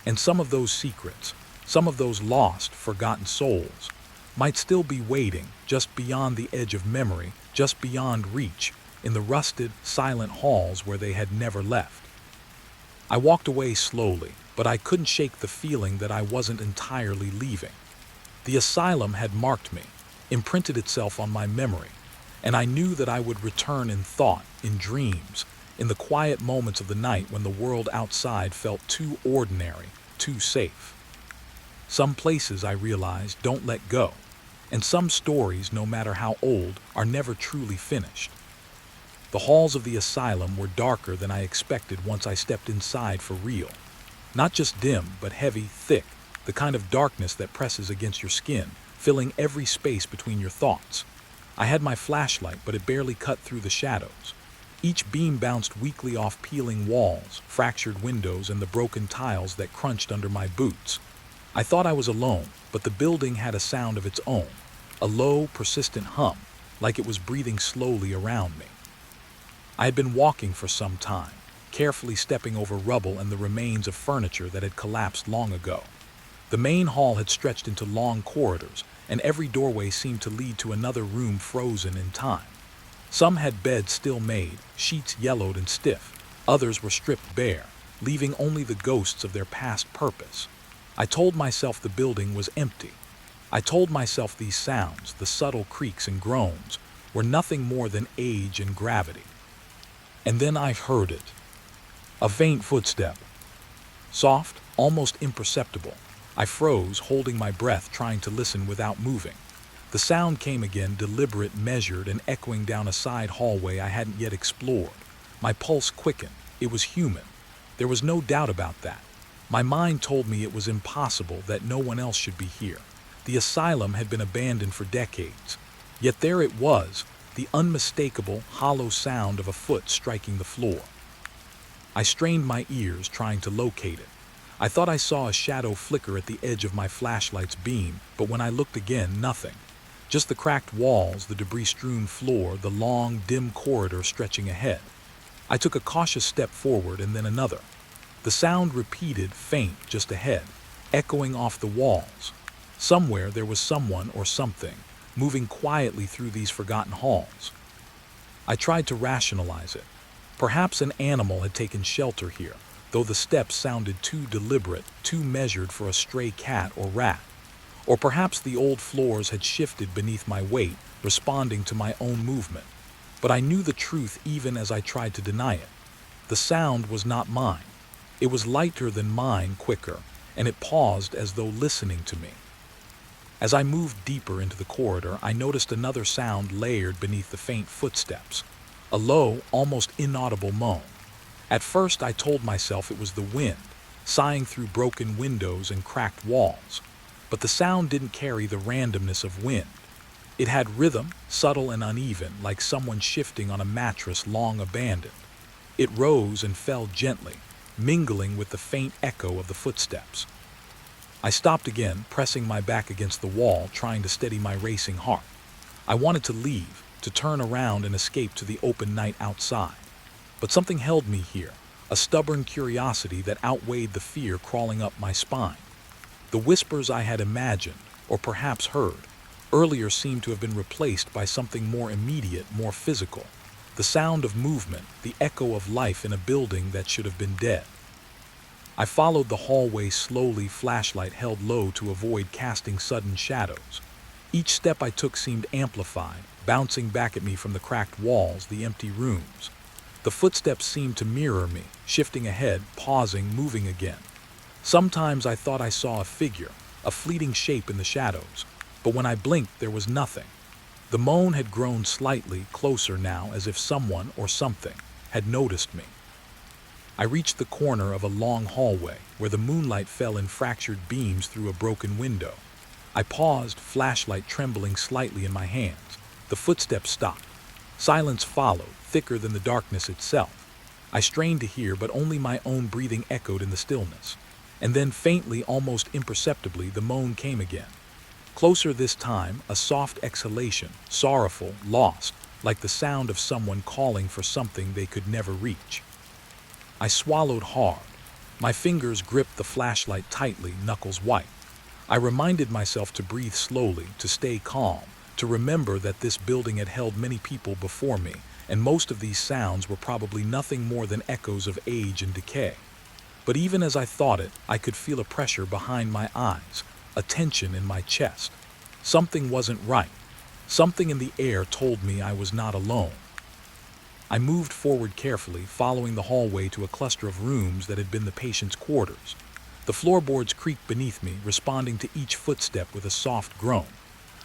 And some of those secrets, some of those lost, forgotten souls, might still be waiting just beyond the edge of memory, just beyond reach, in the rusted, silent halls where they had never left. I walked away slowly, but I couldn't shake the feeling that I wasn't entirely leaving. The asylum had marked me, imprinted itself on my memory, and I knew that I would return in thought, in dreams, in the quiet moments of the night when the world outside felt too ordinary, too safe. Some places, I realized, don't let go, and some stories, no matter how old, are never truly finished. The halls of the asylum were darker than I expected once I stepped inside for real. Not just dim, but heavy, thick, the kind of darkness that presses against your skin, filling every space between your thoughts. I had my flashlight, but it barely cut through the shadows. Each beam bounced weakly off peeling walls, fractured windows, and the broken tiles that crunched under my boots. I thought I was alone, but the building had a sound of its own, a low, persistent hum, like it was breathing slowly around me. I had been walking for some time, carefully stepping over rubble and the remains of furniture that had collapsed long ago. The main hall had stretched into long corridors, and every doorway seemed to lead to another room frozen in time. Some had beds still made, sheets yellowed and stiff. Others were stripped bare, leaving only the ghosts of their past purpose. I told myself the building was empty. I told myself these sounds, the subtle creaks and groans, were nothing more than age and gravity. And then I heard it. A faint footstep. Soft, almost imperceptible. I froze, holding my breath, trying to listen without moving. The sound came again, deliberate, measured, and echoing down a side hallway I hadn't yet explored. My pulse quickened. It was human. There was no doubt about that. My mind told me it was impossible, that no one else should be here. The asylum had been abandoned for decades. Yet there it was, the unmistakable, hollow sound of a foot striking the floor. I strained my ears, trying to locate it. I thought I saw a shadow flicker at the edge of my flashlight's beam, but when I looked again, nothing. Just the cracked walls, the debris-strewn floor, the long, dim corridor stretching ahead. I took a cautious step forward and then another. The sound repeated, faint, just ahead, echoing off the walls. Somewhere there was someone or something, moving quietly through these forgotten halls. I tried to rationalize it. Perhaps an animal had taken shelter here, though the steps sounded too deliberate, too measured for a stray cat or rat. Or perhaps the old floors had shifted beneath my weight, responding to my own movement. But I knew the truth even as I tried to deny it. The sound was not mine. It was lighter than mine, quicker, and it paused as though listening to me. As I moved deeper into the corridor, I noticed another sound layered beneath the faint footsteps, a low, almost inaudible moan. At first, I told myself it was the wind, sighing through broken windows and cracked walls. But the sound didn't carry the randomness of wind. It had rhythm, subtle and uneven, like someone shifting on a mattress long abandoned. It rose and fell gently, mingling with the faint echo of the footsteps. I stopped again, pressing my back against the wall, trying to steady my racing heart. I wanted to leave, to turn around and escape to the open night outside. But something held me here, a stubborn curiosity that outweighed the fear crawling up my spine. The whispers I had imagined, or perhaps heard, earlier seemed to have been replaced by something more immediate, more physical. The sound of movement, the echo of life in a building that should have been dead. I followed the hallway slowly, flashlight held low to avoid casting sudden shadows. Each step I took seemed amplified, bouncing back at me from the cracked walls, the empty rooms. The footsteps seemed to mirror me, shifting ahead, pausing, moving again. Sometimes I thought I saw a figure, a fleeting shape in the shadows, but when I blinked there was nothing. The moan had grown slightly closer now, as if someone or something had noticed me. I reached the corner of a long hallway where the moonlight fell in fractured beams through a broken window. I paused, flashlight trembling slightly in my hands. The footsteps stopped. Silence followed, thicker than the darkness itself. I strained to hear, but only my own breathing echoed in the stillness. And then faintly, almost imperceptibly, the moan came again. Closer this time, a soft exhalation, sorrowful, lost, like the sound of someone calling for something they could never reach. I swallowed hard. My fingers gripped the flashlight tightly, knuckles white. I reminded myself to breathe slowly, to stay calm, to remember that this building had held many people before me, and most of these sounds were probably nothing more than echoes of age and decay. But even as I thought it, I could feel a pressure behind my eyes, a tension in my chest. Something wasn't right. Something in the air told me I was not alone. I moved forward carefully, following the hallway to a cluster of rooms that had been the patient's quarters. The floorboards creaked beneath me, responding to each footstep with a soft groan.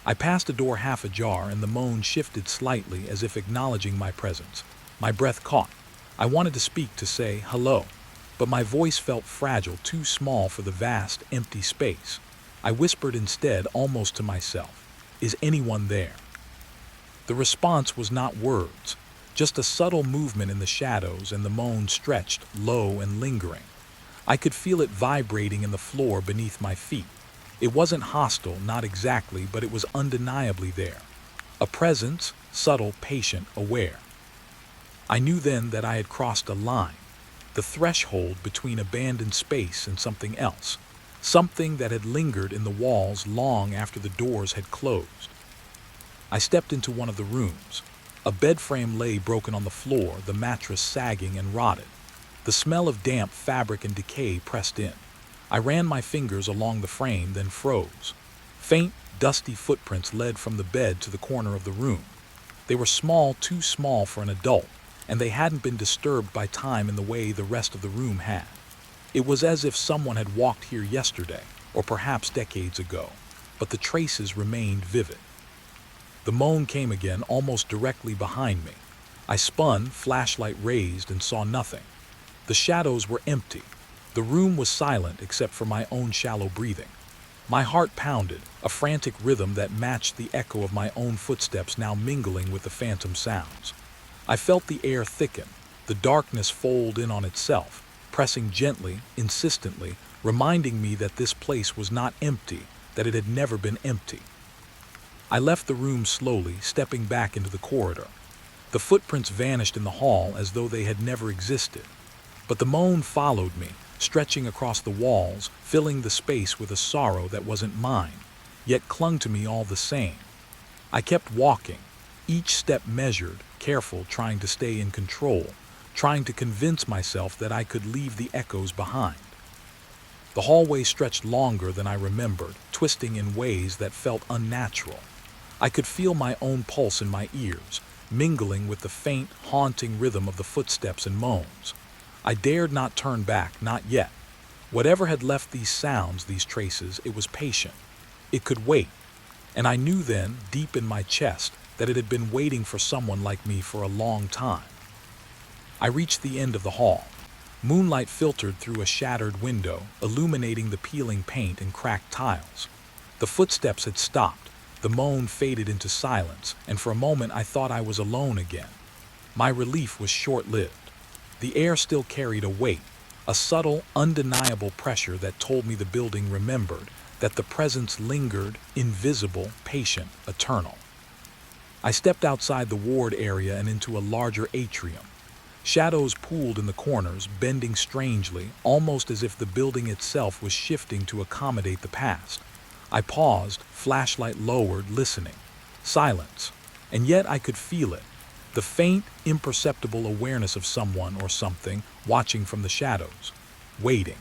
I passed a door half ajar, and the moan shifted slightly as if acknowledging my presence. My breath caught. I wanted to speak, to say hello, but my voice felt fragile, too small for the vast, empty space. I whispered instead, almost to myself, "Is anyone there?" The response was not words, just a subtle movement in the shadows, and the moan stretched, low and lingering. I could feel it vibrating in the floor beneath my feet. It wasn't hostile, not exactly, but it was undeniably there. A presence, subtle, patient, aware. I knew then that I had crossed a line, the threshold between abandoned space and something else, something that had lingered in the walls long after the doors had closed. I stepped into one of the rooms. A bed frame lay broken on the floor, the mattress sagging and rotted. The smell of damp fabric and decay pressed in. I ran my fingers along the frame, then froze. Faint, dusty footprints led from the bed to the corner of the room. They were small, too small for an adult, and they hadn't been disturbed by time in the way the rest of the room had. It was as if someone had walked here yesterday, or perhaps decades ago, but the traces remained vivid. The moan came again, almost directly behind me. I spun, flashlight raised, and saw nothing. The shadows were empty. The room was silent except for my own shallow breathing. My heart pounded, a frantic rhythm that matched the echo of my own footsteps now mingling with the phantom sounds. I felt the air thicken, the darkness fold in on itself, pressing gently, insistently, reminding me that this place was not empty, that it had never been empty. I left the room slowly, stepping back into the corridor. The footprints vanished in the hall as though they had never existed. But the moan followed me, stretching across the walls, filling the space with a sorrow that wasn't mine, yet clung to me all the same. I kept walking, each step measured, careful, trying to stay in control, trying to convince myself that I could leave the echoes behind. The hallway stretched longer than I remembered, twisting in ways that felt unnatural. I could feel my own pulse in my ears, mingling with the faint, haunting rhythm of the footsteps and moans. I dared not turn back, not yet. Whatever had left these sounds, these traces, it was patient. It could wait. And I knew then, deep in my chest, that it had been waiting for someone like me for a long time. I reached the end of the hall. Moonlight filtered through a shattered window, illuminating the peeling paint and cracked tiles. The footsteps had stopped, the moan faded into silence, and for a moment I thought I was alone again. My relief was short-lived. The air still carried a weight, a subtle, undeniable pressure that told me the building remembered, that the presence lingered, invisible, patient, eternal. I stepped outside the ward area and into a larger atrium. Shadows pooled in the corners, bending strangely, almost as if the building itself was shifting to accommodate the past. I paused, flashlight lowered, listening. Silence. And yet I could feel it. The faint, imperceptible awareness of someone or something watching from the shadows. Waiting.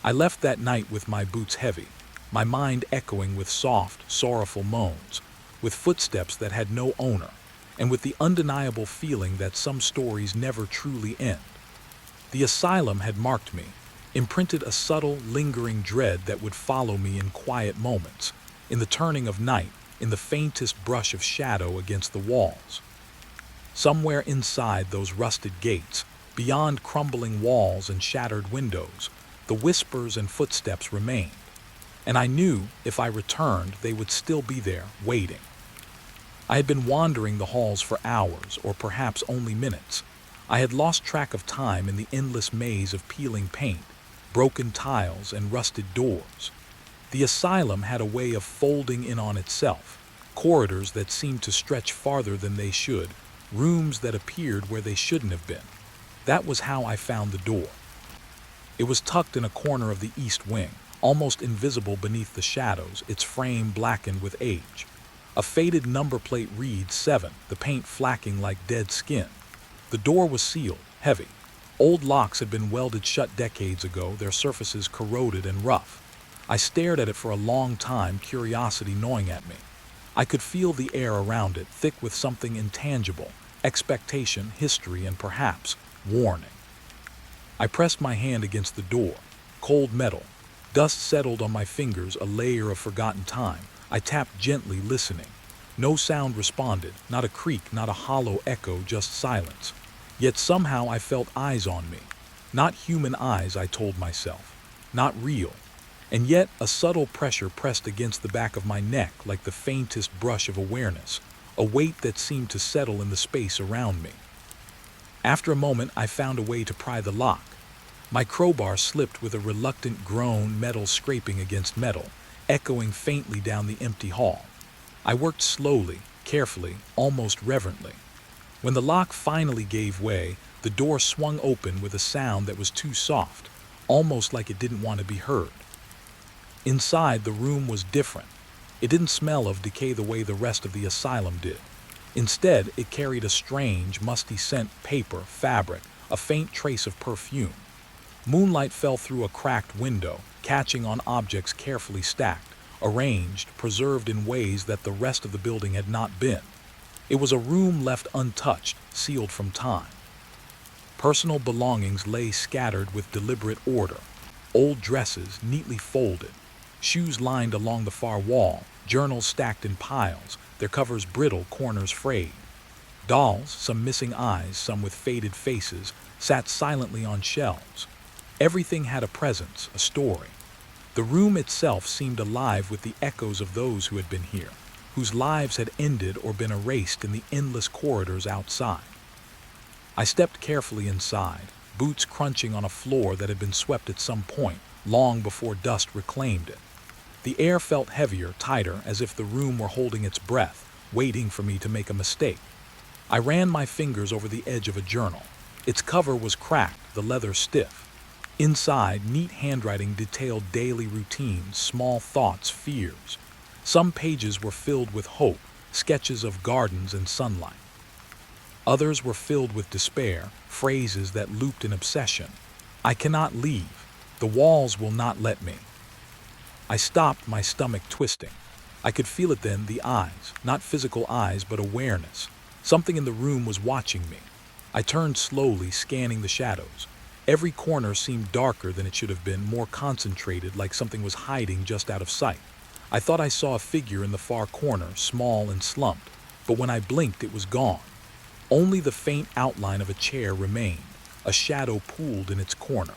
I left that night with my boots heavy, my mind echoing with soft, sorrowful moans, with footsteps that had no owner, and with the undeniable feeling that some stories never truly end. The asylum had marked me, imprinted a subtle, lingering dread that would follow me in quiet moments, in the turning of night, in the faintest brush of shadow against the walls. Somewhere inside those rusted gates, beyond crumbling walls and shattered windows, the whispers and footsteps remained. And I knew, if I returned, they would still be there, waiting. I had been wandering the halls for hours, or perhaps only minutes. I had lost track of time in the endless maze of peeling paint, broken tiles, and rusted doors. The asylum had a way of folding in on itself, corridors that seemed to stretch farther than they should, rooms that appeared where they shouldn't have been. That was how I found the door. It was tucked in a corner of the east wing, almost invisible beneath the shadows, its frame blackened with age. A faded number plate reads 7, the paint flacking like dead skin. The door was sealed, heavy. Old locks had been welded shut decades ago, their surfaces corroded and rough. I stared at it for a long time, curiosity gnawing at me. I could feel the air around it, thick with something intangible, expectation, history, and perhaps warning. I pressed my hand against the door. Cold metal. Dust settled on my fingers, a layer of forgotten time. I tapped gently, listening. No sound responded, not a creak, not a hollow echo, just silence. Yet somehow I felt eyes on me. Not human eyes, I told myself. Not real. And yet a subtle pressure pressed against the back of my neck like the faintest brush of awareness, a weight that seemed to settle in the space around me. After a moment, I found a way to pry the lock. My crowbar slipped with a reluctant groan, metal scraping against metal, echoing faintly down the empty hall. I worked slowly, carefully, almost reverently. When the lock finally gave way, the door swung open with a sound that was too soft, almost like it didn't want to be heard. Inside, the room was different. It didn't smell of decay the way the rest of the asylum did. Instead, it carried a strange, musty scent, paper, fabric, a faint trace of perfume. Moonlight fell through a cracked window, catching on objects carefully stacked, arranged, preserved in ways that the rest of the building had not been. It was a room left untouched, sealed from time. Personal belongings lay scattered with deliberate order. Old dresses, neatly folded. Shoes lined along the far wall, journals stacked in piles, their covers brittle, corners frayed. Dolls, some missing eyes, some with faded faces, sat silently on shelves. Everything had a presence, a story. The room itself seemed alive with the echoes of those who had been here, whose lives had ended or been erased in the endless corridors outside. I stepped carefully inside, boots crunching on a floor that had been swept at some point, long before dust reclaimed it. The air felt heavier, tighter, as if the room were holding its breath, waiting for me to make a mistake. I ran my fingers over the edge of a journal. Its cover was cracked, the leather stiff. Inside, neat handwriting detailed daily routines, small thoughts, fears. Some pages were filled with hope, sketches of gardens and sunlight. Others were filled with despair, phrases that looped in obsession. I cannot leave. The walls will not let me. I stopped, my stomach twisting. I could feel it then, the eyes, not physical eyes, but awareness. Something in the room was watching me. I turned slowly, scanning the shadows. Every corner seemed darker than it should have been, more concentrated, like something was hiding just out of sight. I thought I saw a figure in the far corner, small and slumped, but when I blinked it was gone. Only the faint outline of a chair remained, a shadow pooled in its corner.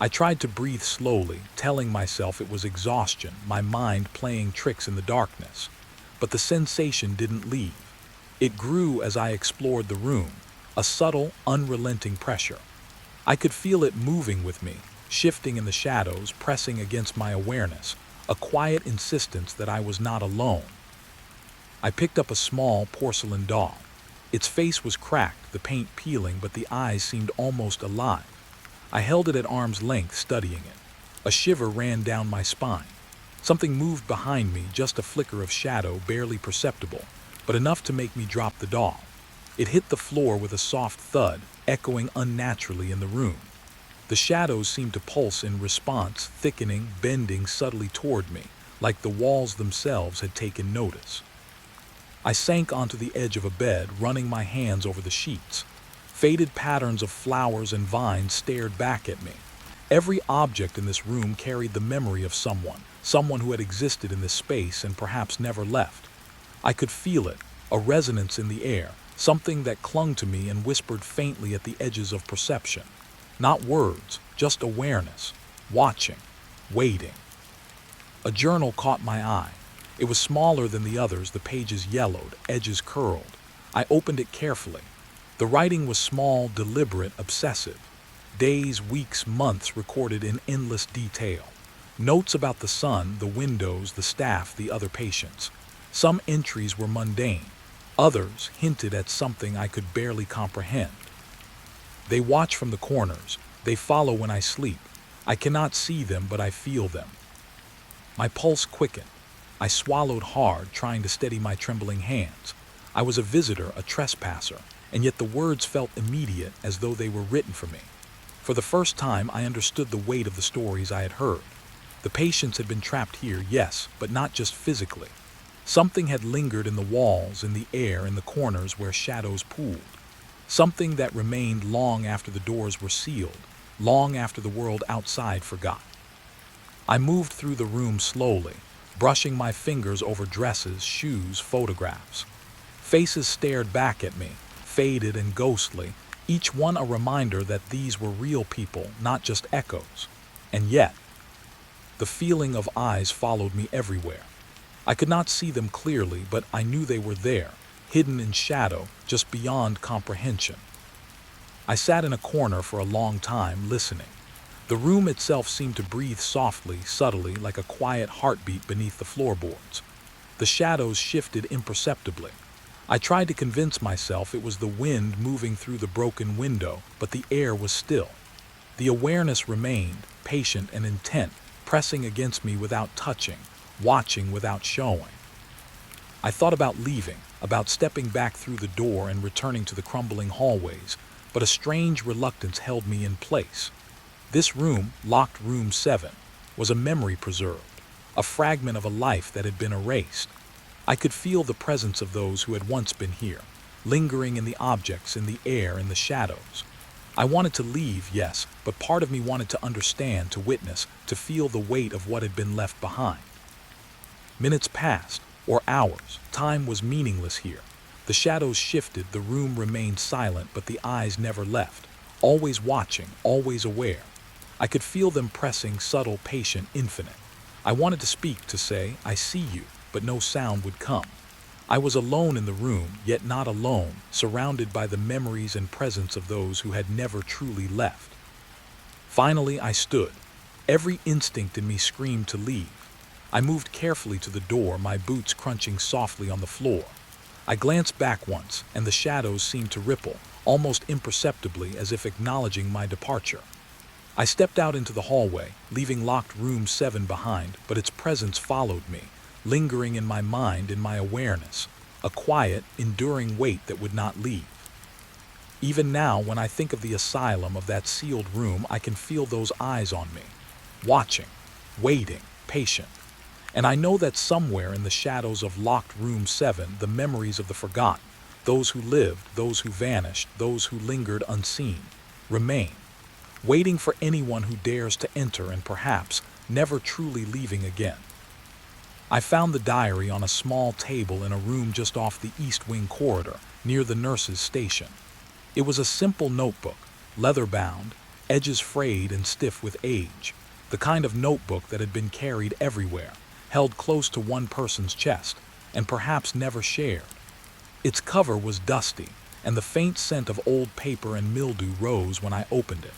I tried to breathe slowly, telling myself it was exhaustion, my mind playing tricks in the darkness. But the sensation didn't leave. It grew as I explored the room, a subtle, unrelenting pressure. I could feel it moving with me, shifting in the shadows, pressing against my awareness, a quiet insistence that I was not alone. I picked up a small porcelain doll. Its face was cracked, the paint peeling, but the eyes seemed almost alive. I held it at arm's length, studying it. A shiver ran down my spine. Something moved behind me, just a flicker of shadow, barely perceptible, but enough to make me drop the doll. It hit the floor with a soft thud, echoing unnaturally in the room. The shadows seemed to pulse in response, thickening, bending subtly toward me, like the walls themselves had taken notice. I sank onto the edge of a bed, running my hands over the sheets. Faded patterns of flowers and vines stared back at me. Every object in this room carried the memory of someone who had existed in this space and perhaps never left. I could feel it, a resonance in the air, something that clung to me and whispered faintly at the edges of perception. Not words, just awareness, watching, waiting. A journal caught my eye. It was smaller than the others, the pages yellowed, edges curled. I opened it carefully. The writing was small, deliberate, obsessive. Days, weeks, months recorded in endless detail. Notes about the sun, the windows, the staff, the other patients. Some entries were mundane. Others hinted at something I could barely comprehend. They watch from the corners. They follow when I sleep. I cannot see them, but I feel them. My pulse quickened. I swallowed hard, trying to steady my trembling hands. I was a visitor, a trespasser, and yet the words felt immediate, as though they were written for me. For the first time, I understood the weight of the stories I had heard. The patients had been trapped here, yes, but not just physically. Something had lingered in the walls, in the air, in the corners where shadows pooled. Something that remained long after the doors were sealed, long after the world outside forgot. I moved through the room slowly, brushing my fingers over dresses, shoes, photographs. Faces stared back at me, faded and ghostly, each one a reminder that these were real people, not just echoes. And yet, the feeling of eyes followed me everywhere. I could not see them clearly, but I knew they were there, hidden in shadow, just beyond comprehension. I sat in a corner for a long time, listening. The room itself seemed to breathe softly, subtly, like a quiet heartbeat beneath the floorboards. The shadows shifted imperceptibly. I tried to convince myself it was the wind moving through the broken window, but the air was still. The awareness remained, patient and intent, pressing against me without touching, watching without showing. I thought about leaving, about stepping back through the door and returning to the crumbling hallways, but a strange reluctance held me in place. This room, locked room 7, was a memory preserved, a fragment of a life that had been erased. I could feel the presence of those who had once been here, lingering in the objects, in the air, in the shadows. I wanted to leave, yes, but part of me wanted to understand, to witness, to feel the weight of what had been left behind. Minutes passed, or hours. Time was meaningless here. The shadows shifted, the room remained silent, but the eyes never left, always watching, always aware. I could feel them pressing, subtle, patient, infinite. I wanted to speak, to say, "I see you," but no sound would come. I was alone in the room, yet not alone, surrounded by the memories and presence of those who had never truly left. Finally, I stood. Every instinct in me screamed to leave. I moved carefully to the door, my boots crunching softly on the floor. I glanced back once, and the shadows seemed to ripple, almost imperceptibly, as if acknowledging my departure. I stepped out into the hallway, leaving locked room 7 behind, but its presence followed me, lingering in my mind, in my awareness, a quiet, enduring weight that would not leave. Even now, when I think of the asylum, of that sealed room, I can feel those eyes on me, watching, waiting, patient. And I know that somewhere in the shadows of locked room 7, the memories of the forgotten, those who lived, those who vanished, those who lingered unseen, remain. waiting for anyone who dares to enter and perhaps never truly leaving again. I found the diary on a small table in a room just off the East Wing corridor, near the nurse's station. It was a simple notebook, leather-bound, edges frayed and stiff with age, the kind of notebook that had been carried everywhere, held close to one person's chest, and perhaps never shared. Its cover was dusty, and the faint scent of old paper and mildew rose when I opened it.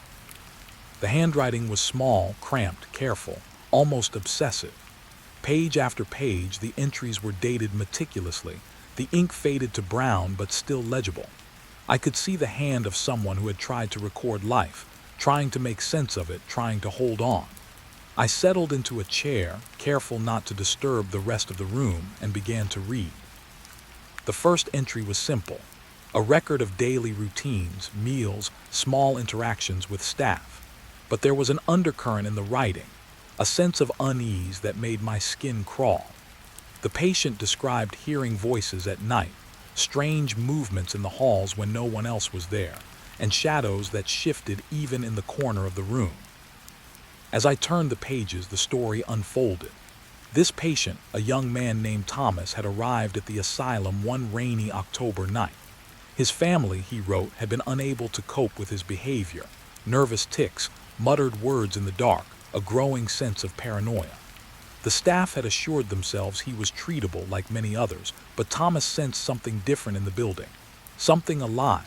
The handwriting was small, cramped, careful, almost obsessive. Page after page, the entries were dated meticulously, the ink faded to brown but still legible. I could see the hand of someone who had tried to record life, trying to make sense of it, trying to hold on. I settled into a chair, careful not to disturb the rest of the room, and began to read. The first entry was simple, a record of daily routines, meals, small interactions with staff. But there was an undercurrent in the writing, a sense of unease that made my skin crawl. The patient described hearing voices at night, strange movements in the halls when no one else was there, and shadows that shifted even in the corner of the room. As I turned the pages, the story unfolded. This patient, a young man named Thomas, had arrived at the asylum one rainy October night. His family, he wrote, had been unable to cope with his behavior, nervous tics, muttered words in the dark, a growing sense of paranoia. The staff had assured themselves he was treatable like many others, but Thomas sensed something different in the building, something alive,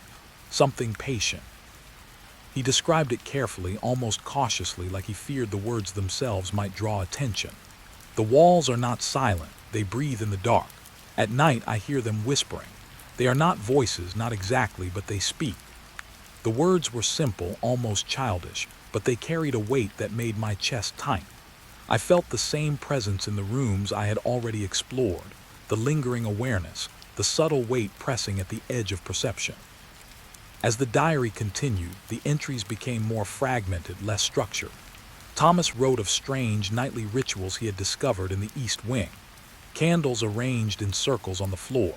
something patient. He described it carefully, almost cautiously, like he feared the words themselves might draw attention. The walls are not silent, they breathe in the dark. At night I hear them whispering. They are not voices, not exactly, but they speak. The words were simple, almost childish, but they carried a weight that made my chest tight. I felt the same presence in the rooms I had already explored, the lingering awareness, the subtle weight pressing at the edge of perception. As the diary continued, the entries became more fragmented, less structured. Thomas wrote of strange nightly rituals he had discovered in the East Wing. Candles arranged in circles on the floor.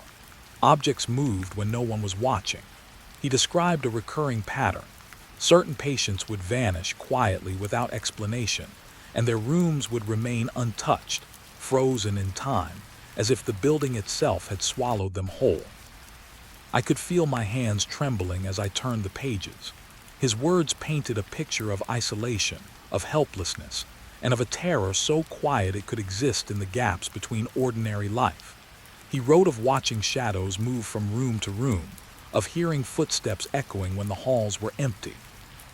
Objects moved when no one was watching. He described a recurring pattern. Certain patients would vanish quietly without explanation, and their rooms would remain untouched, frozen in time, as if the building itself had swallowed them whole. I could feel my hands trembling as I turned the pages. His words painted a picture of isolation, of helplessness, and of a terror so quiet it could exist in the gaps between ordinary life. He wrote of watching shadows move from room to room, of hearing footsteps echoing when the halls were empty,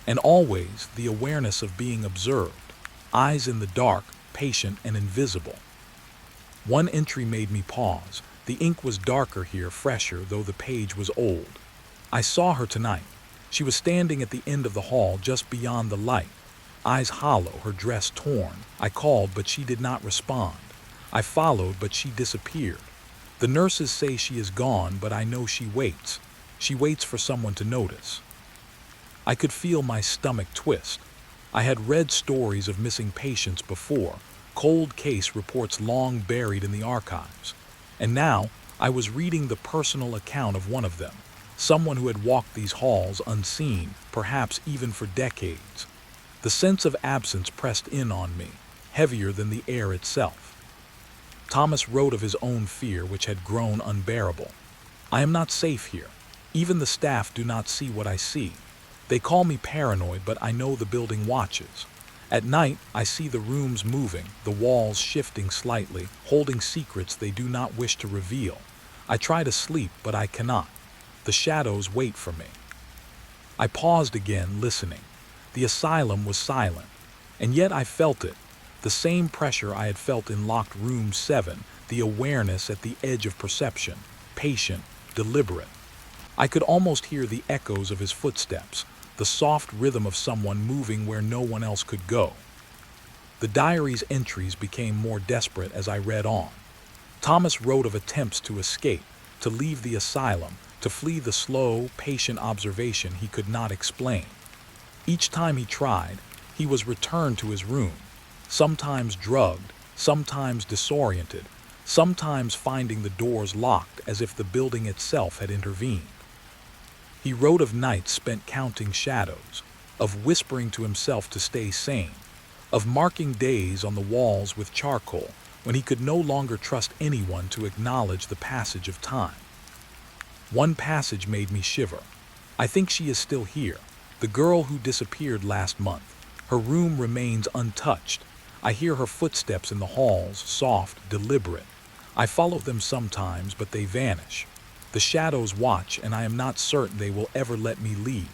and always the awareness of being observed, eyes in the dark, patient and invisible. One entry made me pause. The ink was darker here, fresher, though the page was old. I saw her tonight. She was standing at the end of the hall, just beyond the light, eyes hollow, her dress torn. I called, but she did not respond. I followed, but she disappeared. The nurses say she is gone, but I know she waits. She waits for someone to notice. I could feel my stomach twist. I had read stories of missing patients before, cold case reports long buried in the archives. And now I was reading the personal account of one of them, someone who had walked these halls unseen, perhaps even for decades. The sense of absence pressed in on me, heavier than the air itself. Thomas wrote of his own fear, which had grown unbearable. I am not safe here. Even the staff do not see what I see. They call me paranoid, but I know the building watches. At night, I see the rooms moving, the walls shifting slightly, holding secrets they do not wish to reveal. I try to sleep, but I cannot. The shadows wait for me. I paused again, listening. The asylum was silent, and yet I felt it. The same pressure I had felt in locked room 7, the awareness at the edge of perception, patient, deliberate. I could almost hear the echoes of his footsteps, the soft rhythm of someone moving where no one else could go. The diary's entries became more desperate as I read on. Thomas wrote of attempts to escape, to leave the asylum, to flee the slow, patient observation he could not explain. Each time he tried, he was returned to his room, sometimes drugged, sometimes disoriented, sometimes finding the doors locked as if the building itself had intervened. He wrote of nights spent counting shadows, of whispering to himself to stay sane, of marking days on the walls with charcoal when he could no longer trust anyone to acknowledge the passage of time. One passage made me shiver. I think she is still here, the girl who disappeared last month. Her room remains untouched. I hear her footsteps in the halls, soft, deliberate. I follow them sometimes, but they vanish. The shadows watch, and I am not certain they will ever let me leave.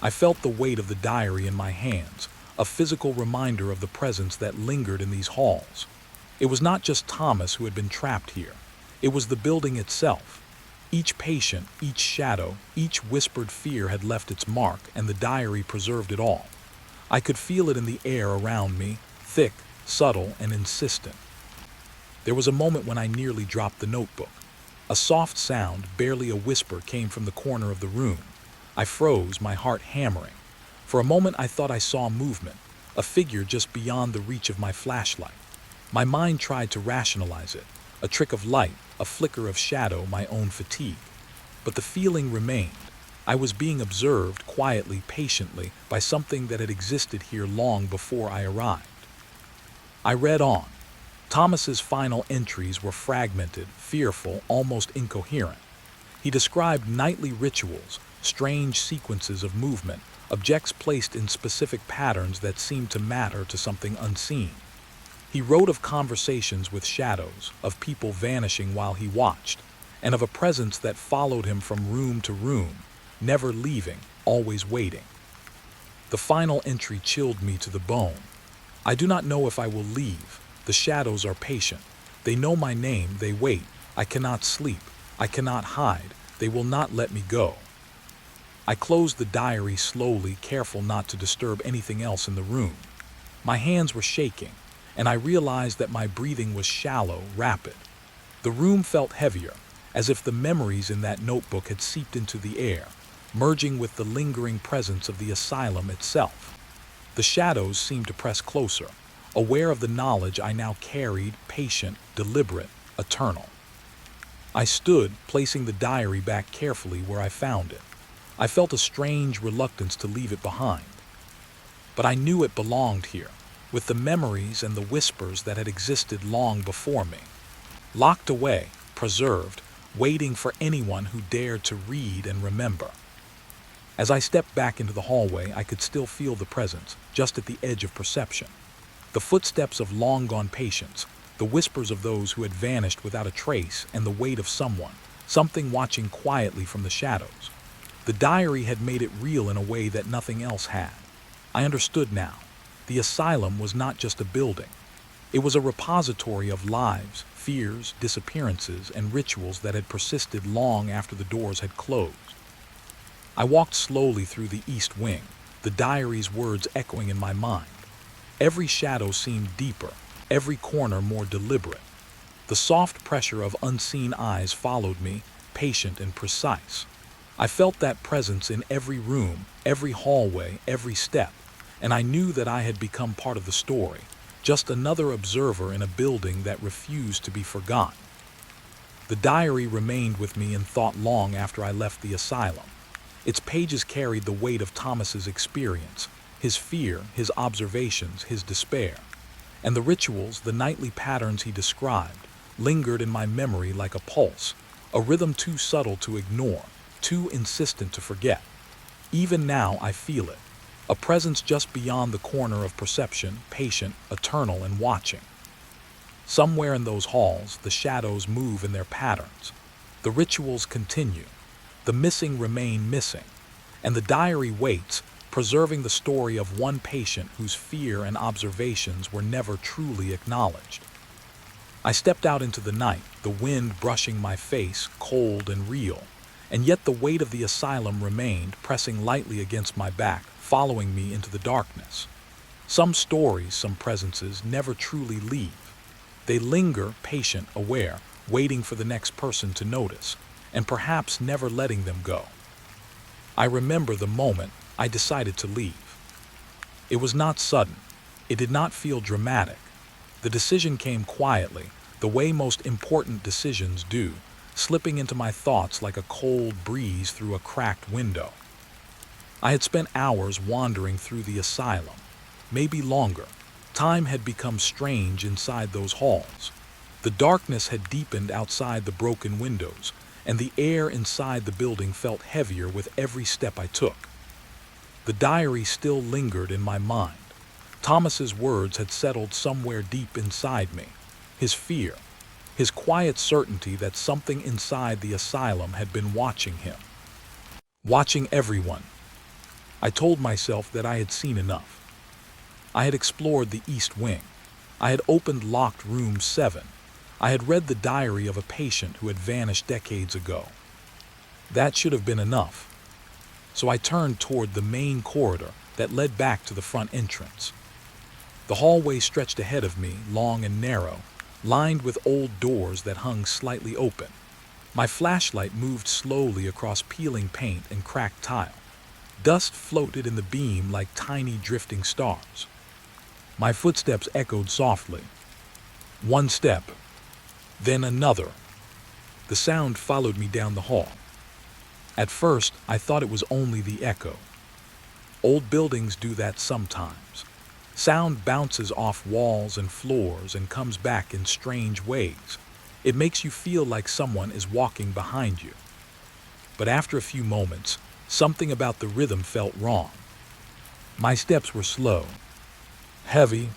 I felt the weight of the diary in my hands, a physical reminder of the presence that lingered in these halls. It was not just Thomas who had been trapped here. It was the building itself. Each patient, each shadow, each whispered fear had left its mark, and the diary preserved it all. I could feel it in the air around me, thick, subtle, and insistent. There was a moment when I nearly dropped the notebook. A soft sound, barely a whisper, came from the corner of the room. I froze, my heart hammering. For a moment I thought I saw movement, a figure just beyond the reach of my flashlight. My mind tried to rationalize it, a trick of light, a flicker of shadow, my own fatigue. But the feeling remained. I was being observed quietly, patiently, by something that had existed here long before I arrived. I read on. Thomas's final entries were fragmented, fearful, almost incoherent. He described nightly rituals, strange sequences of movement, objects placed in specific patterns that seemed to matter to something unseen. He wrote of conversations with shadows, of people vanishing while he watched, and of a presence that followed him from room to room, never leaving, always waiting. The final entry chilled me to the bone. I do not know if I will leave. The shadows are patient. They know my name, they wait. I cannot sleep. I cannot hide. They will not let me go. I closed the diary slowly, careful not to disturb anything else in the room. My hands were shaking, and I realized that my breathing was shallow, rapid. The room felt heavier, as if the memories in that notebook had seeped into the air, merging with the lingering presence of the asylum itself. The shadows seemed to press closer, aware of the knowledge I now carried, patient, deliberate, eternal. I stood, placing the diary back carefully where I found it. I felt a strange reluctance to leave it behind. But I knew it belonged here, with the memories and the whispers that had existed long before me. Locked away, preserved, waiting for anyone who dared to read and remember. As I stepped back into the hallway, I could still feel the presence, just at the edge of perception. The footsteps of long-gone patients, the whispers of those who had vanished without a trace, and the weight of something watching quietly from the shadows. The diary had made it real in a way that nothing else had. I understood now. The asylum was not just a building. It was a repository of lives, fears, disappearances, and rituals that had persisted long after the doors had closed. I walked slowly through the east wing, the diary's words echoing in my mind. Every shadow seemed deeper, every corner more deliberate. The soft pressure of unseen eyes followed me, patient and precise. I felt that presence in every room, every hallway, every step, and I knew that I had become part of the story, just another observer in a building that refused to be forgotten. The diary remained with me in thought long after I left the asylum. Its pages carried the weight of Thomas's experience, his fear, his observations, his despair. And the rituals, the nightly patterns he described, lingered in my memory like a pulse, a rhythm too subtle to ignore, too insistent to forget. Even now I feel it, a presence just beyond the corner of perception, patient, eternal, and watching. Somewhere in those halls, the shadows move in their patterns. The rituals continue. The missing remain missing. And the diary waits, preserving the story of one patient whose fear and observations were never truly acknowledged. I stepped out into the night, the wind brushing my face, cold and real, and yet the weight of the asylum remained, pressing lightly against my back, following me into the darkness. Some stories, some presences never truly leave. They linger, patient, aware, waiting for the next person to notice, and perhaps never letting them go. I remember the moment I decided to leave. It was not sudden. It did not feel dramatic. The decision came quietly, the way most important decisions do, slipping into my thoughts like a cold breeze through a cracked window. I had spent hours wandering through the asylum, maybe longer. Time had become strange inside those halls. The darkness had deepened outside the broken windows, and the air inside the building felt heavier with every step I took. The diary still lingered in my mind. Thomas's words had settled somewhere deep inside me. His fear, his quiet certainty that something inside the asylum had been watching him, watching everyone. I told myself that I had seen enough. I had explored the East Wing. I had opened locked room 7. I had read the diary of a patient who had vanished decades ago. That should have been enough. So I turned toward the main corridor that led back to the front entrance. The hallway stretched ahead of me, long and narrow, lined with old doors that hung slightly open. My flashlight moved slowly across peeling paint and cracked tile. Dust floated in the beam like tiny drifting stars. My footsteps echoed softly. One step, then another. The sound followed me down the hall. At first, I thought it was only the echo. Old buildings do that sometimes. Sound bounces off walls and floors and comes back in strange ways. It makes you feel like someone is walking behind you. But after a few moments, something about the rhythm felt wrong. My steps were slow, heavy,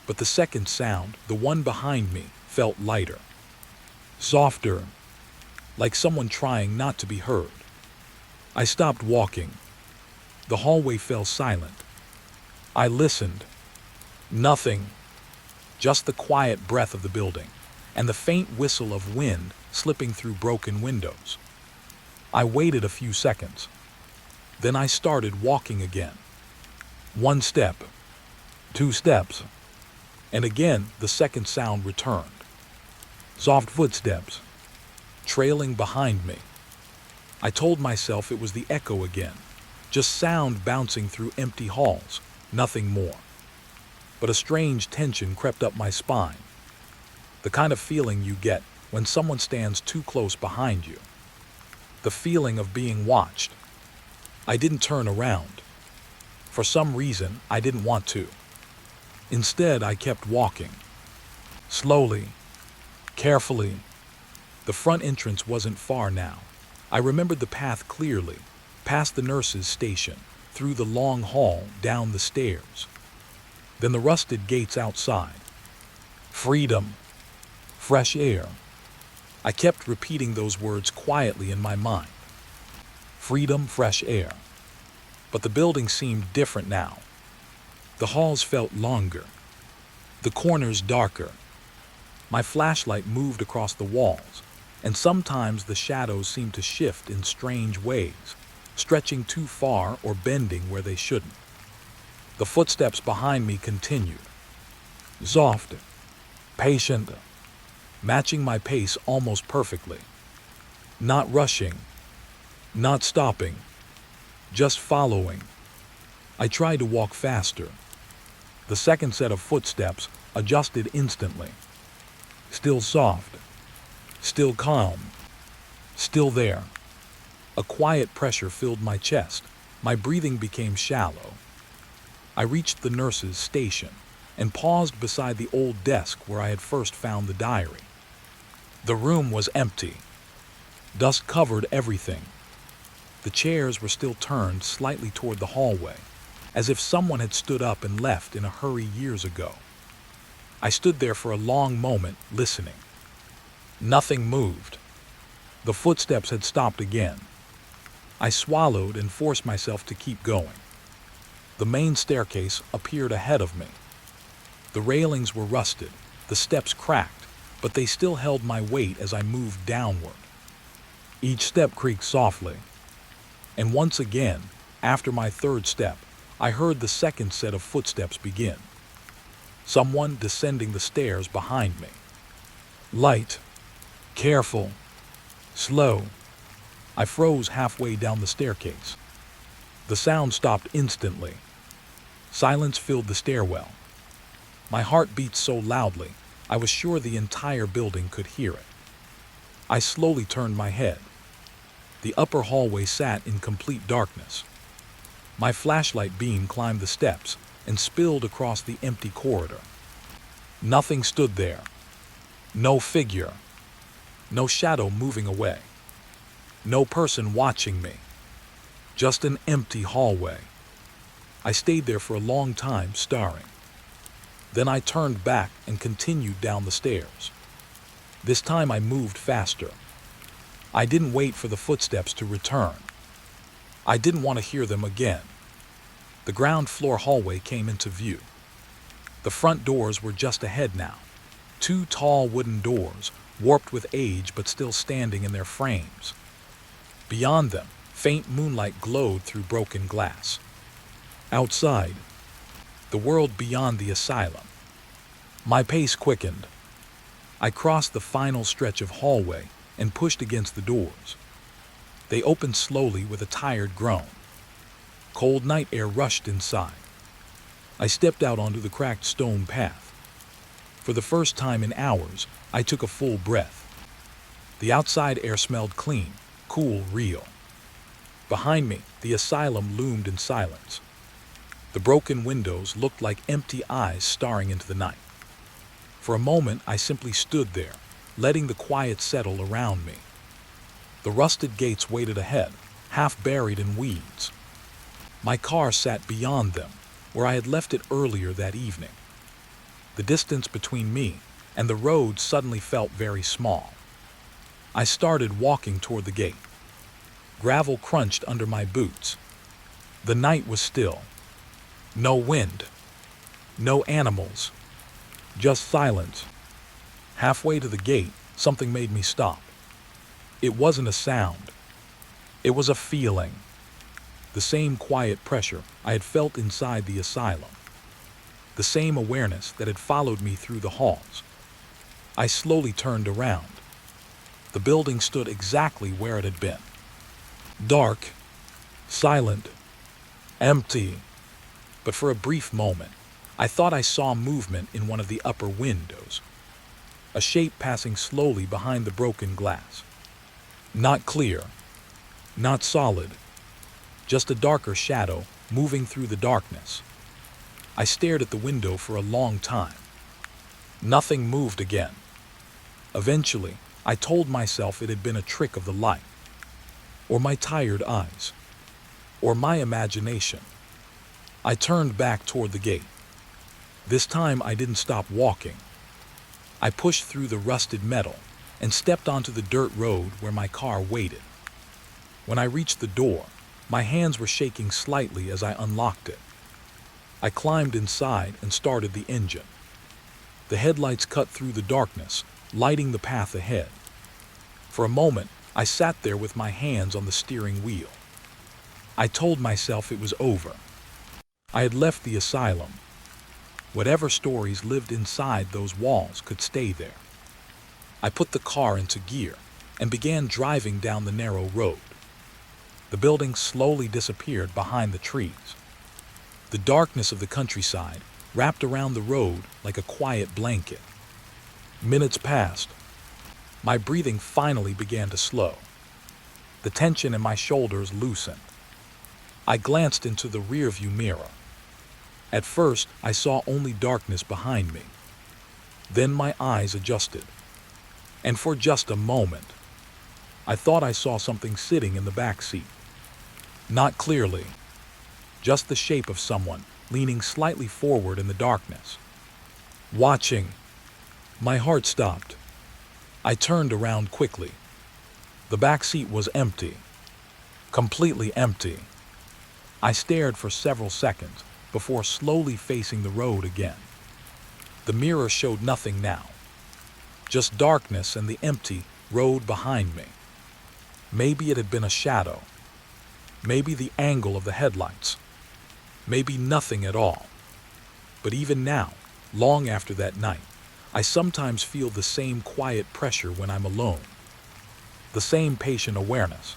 but the second sound, the one behind me, felt lighter, softer, like someone trying not to be heard. I stopped walking. The hallway fell silent. I listened. Nothing. Just the quiet breath of the building and the faint whistle of wind slipping through broken windows. I waited a few seconds. Then I started walking again. 1 step, 2 steps, and again the second sound returned. Soft footsteps, trailing behind me. I told myself it was the echo again, just sound bouncing through empty halls, nothing more. But a strange tension crept up my spine, the kind of feeling you get when someone stands too close behind you. The feeling of being watched. I didn't turn around. For some reason, I didn't want to. Instead, I kept walking. Slowly, carefully. The front entrance wasn't far now. I remembered the path clearly, past the nurse's station, through the long hall, down the stairs. Then the rusted gates outside. Freedom. Fresh air. I kept repeating those words quietly in my mind. Freedom, fresh air. But the building seemed different now. The halls felt longer, the corners darker. My flashlight moved across the walls, and sometimes the shadows seemed to shift in strange ways, stretching too far or bending where they shouldn't. The footsteps behind me continued. Soft, patient, matching my pace almost perfectly. Not rushing, not stopping, just following. I tried to walk faster. The second set of footsteps adjusted instantly. Still soft, still calm, still there. A quiet pressure filled my chest. My breathing became shallow. I reached the nurse's station and paused beside the old desk where I had first found the diary. The room was empty. Dust covered everything. The chairs were still turned slightly toward the hallway, as if someone had stood up and left in a hurry years ago. I stood there for a long moment, listening. Nothing moved. The footsteps had stopped again. I swallowed and forced myself to keep going. The main staircase appeared ahead of me. The railings were rusted, the steps cracked, but they still held my weight as I moved downward. Each step creaked softly. And once again, after my third step, I heard the second set of footsteps begin. Someone descending the stairs behind me. Light, careful, slow. I froze halfway down the staircase. The sound stopped instantly. Silence filled the stairwell. My heart beat so loudly, I was sure the entire building could hear it. I slowly turned my head. The upper hallway sat in complete darkness. My flashlight beam climbed the steps and spilled across the empty corridor. Nothing stood there. No figure. No shadow moving away. No person watching me. Just an empty hallway. I stayed there for a long time, staring. Then I turned back and continued down the stairs. This time I moved faster. I didn't wait for the footsteps to return. I didn't want to hear them again. The ground floor hallway came into view. The front doors were just ahead now. Two tall wooden doors, warped with age but still standing in their frames. Beyond them, faint moonlight glowed through broken glass. Outside, the world beyond the asylum. My pace quickened. I crossed the final stretch of hallway and pushed against the doors. They opened slowly with a tired groan. Cold night air rushed inside. I stepped out onto the cracked stone path. For the first time in hours, I took a full breath. The outside air smelled clean, cool, real. Behind me, the asylum loomed in silence. The broken windows looked like empty eyes staring into the night. For a moment, I simply stood there, letting the quiet settle around me. The rusted gates waited ahead, half buried in weeds. My car sat beyond them, where I had left it earlier that evening. The distance between me and the road suddenly felt very small. I started walking toward the gate. Gravel crunched under my boots. The night was still. No wind. No animals. Just silence. Halfway to the gate, something made me stop. It wasn't a sound. It was a feeling. The same quiet pressure I had felt inside the asylum. The same awareness that had followed me through the halls. I slowly turned around. The building stood exactly where it had been. Dark, silent, empty. But for a brief moment, I thought I saw movement in one of the upper windows. A shape passing slowly behind the broken glass. Not clear, not solid, just a darker shadow moving through the darkness. I stared at the window for a long time. Nothing moved again. Eventually, I told myself it had been a trick of the light, or my tired eyes, or my imagination. I turned back toward the gate. This time I didn't stop walking. I pushed through the rusted metal and stepped onto the dirt road where my car waited. When I reached the door, my hands were shaking slightly as I unlocked it. I climbed inside and started the engine. The headlights cut through the darkness, lighting the path ahead. For a moment, I sat there with my hands on the steering wheel. I told myself it was over. I had left the asylum. Whatever stories lived inside those walls could stay there. I put the car into gear and began driving down the narrow road. The building slowly disappeared behind the trees. The darkness of the countryside wrapped around the road like a quiet blanket. Minutes passed. My breathing finally began to slow. The tension in my shoulders loosened. I glanced into the rearview mirror. At first, I saw only darkness behind me. Then my eyes adjusted. And for just a moment, I thought I saw something sitting in the back seat. Not clearly, just the shape of someone leaning slightly forward in the darkness. Watching. My heart stopped. I turned around quickly. The back seat was empty. Completely empty. I stared for several seconds before slowly facing the road again. The mirror showed nothing now. Just darkness and the empty road behind me. Maybe it had been a shadow. Maybe the angle of the headlights. Maybe nothing at all. But even now, long after that night, I sometimes feel the same quiet pressure when I'm alone. The same patient awareness.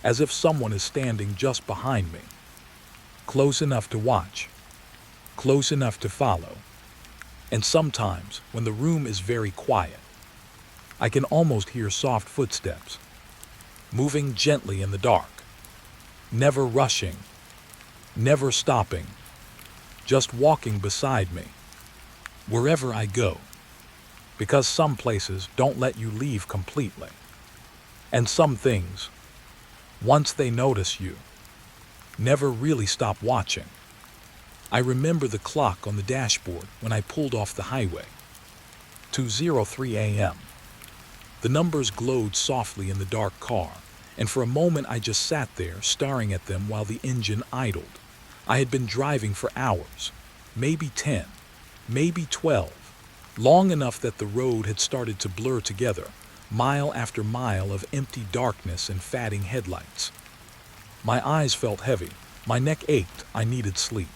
As if someone is standing just behind me. Close enough to watch. Close enough to follow. And sometimes, when the room is very quiet, I can almost hear soft footsteps, moving gently in the dark, never rushing, never stopping, just walking beside me, wherever I go, because some places don't let you leave completely. And some things, once they notice you, never really stop watching. I remember the clock on the dashboard when I pulled off the highway. 2:03 a.m. The numbers glowed softly in the dark car, and for a moment I just sat there staring at them while the engine idled. I had been driving for hours, maybe 10, maybe 12, long enough that the road had started to blur together, mile after mile of empty darkness and fading headlights. My eyes felt heavy, my neck ached, I needed sleep.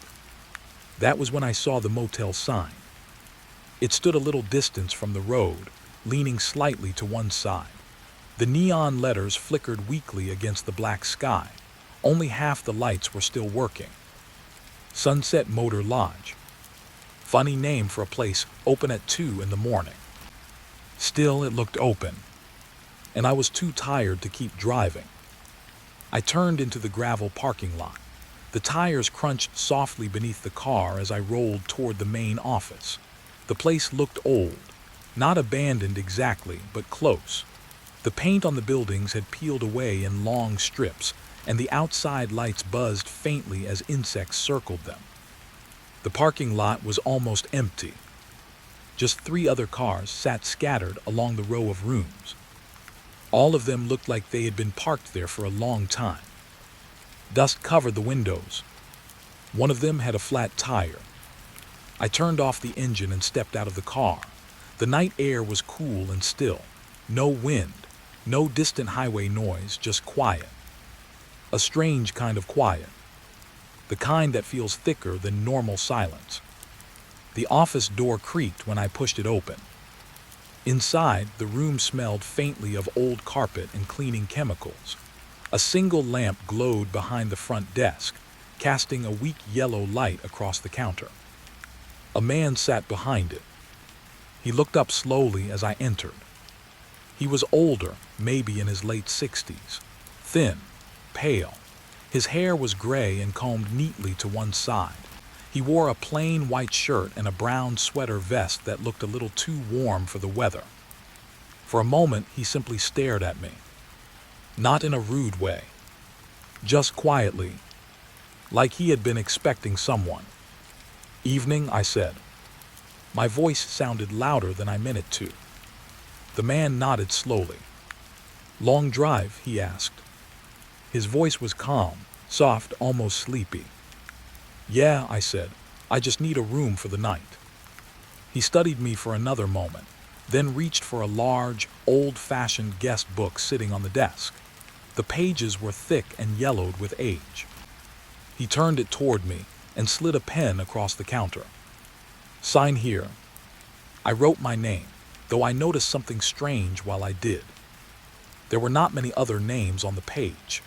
That was when I saw the motel sign. It stood a little distance from the road, leaning slightly to one side. The neon letters flickered weakly against the black sky. Only half the lights were still working. Sunset Motor Lodge. Funny name for a place open at 2 in the morning. Still, it looked open, and I was too tired to keep driving. I turned into the gravel parking lot. The tires crunched softly beneath the car as I rolled toward the main office. The place looked old, not abandoned exactly, but close. The paint on the buildings had peeled away in long strips, and the outside lights buzzed faintly as insects circled them. The parking lot was almost empty. Just 3 other cars sat scattered along the row of rooms. All of them looked like they had been parked there for a long time. Dust covered the windows. One of them had a flat tire. I turned off the engine and stepped out of the car. The night air was cool and still. No wind, no distant highway noise, just quiet. A strange kind of quiet. The kind that feels thicker than normal silence. The office door creaked when I pushed it open. Inside, the room smelled faintly of old carpet and cleaning chemicals. A single lamp glowed behind the front desk, casting a weak yellow light across the counter. A man sat behind it. He looked up slowly as I entered. He was older, maybe in his late 60s. Thin, pale. His hair was gray and combed neatly to one side. He wore a plain white shirt and a brown sweater vest that looked a little too warm for the weather. For a moment, he simply stared at me. Not in a rude way. Just quietly, like he had been expecting someone. "Evening," I said. My voice sounded louder than I meant it to. The man nodded slowly. "Long drive?" he asked. His voice was calm, soft, almost sleepy. "Yeah," I said. "I just need a room for the night." He studied me for another moment, then reached for a large, old-fashioned guest book sitting on the desk. The pages were thick and yellowed with age. He turned it toward me and slid a pen across the counter. "Sign here." I wrote my name, though I noticed something strange while I did. There were not many other names on the page.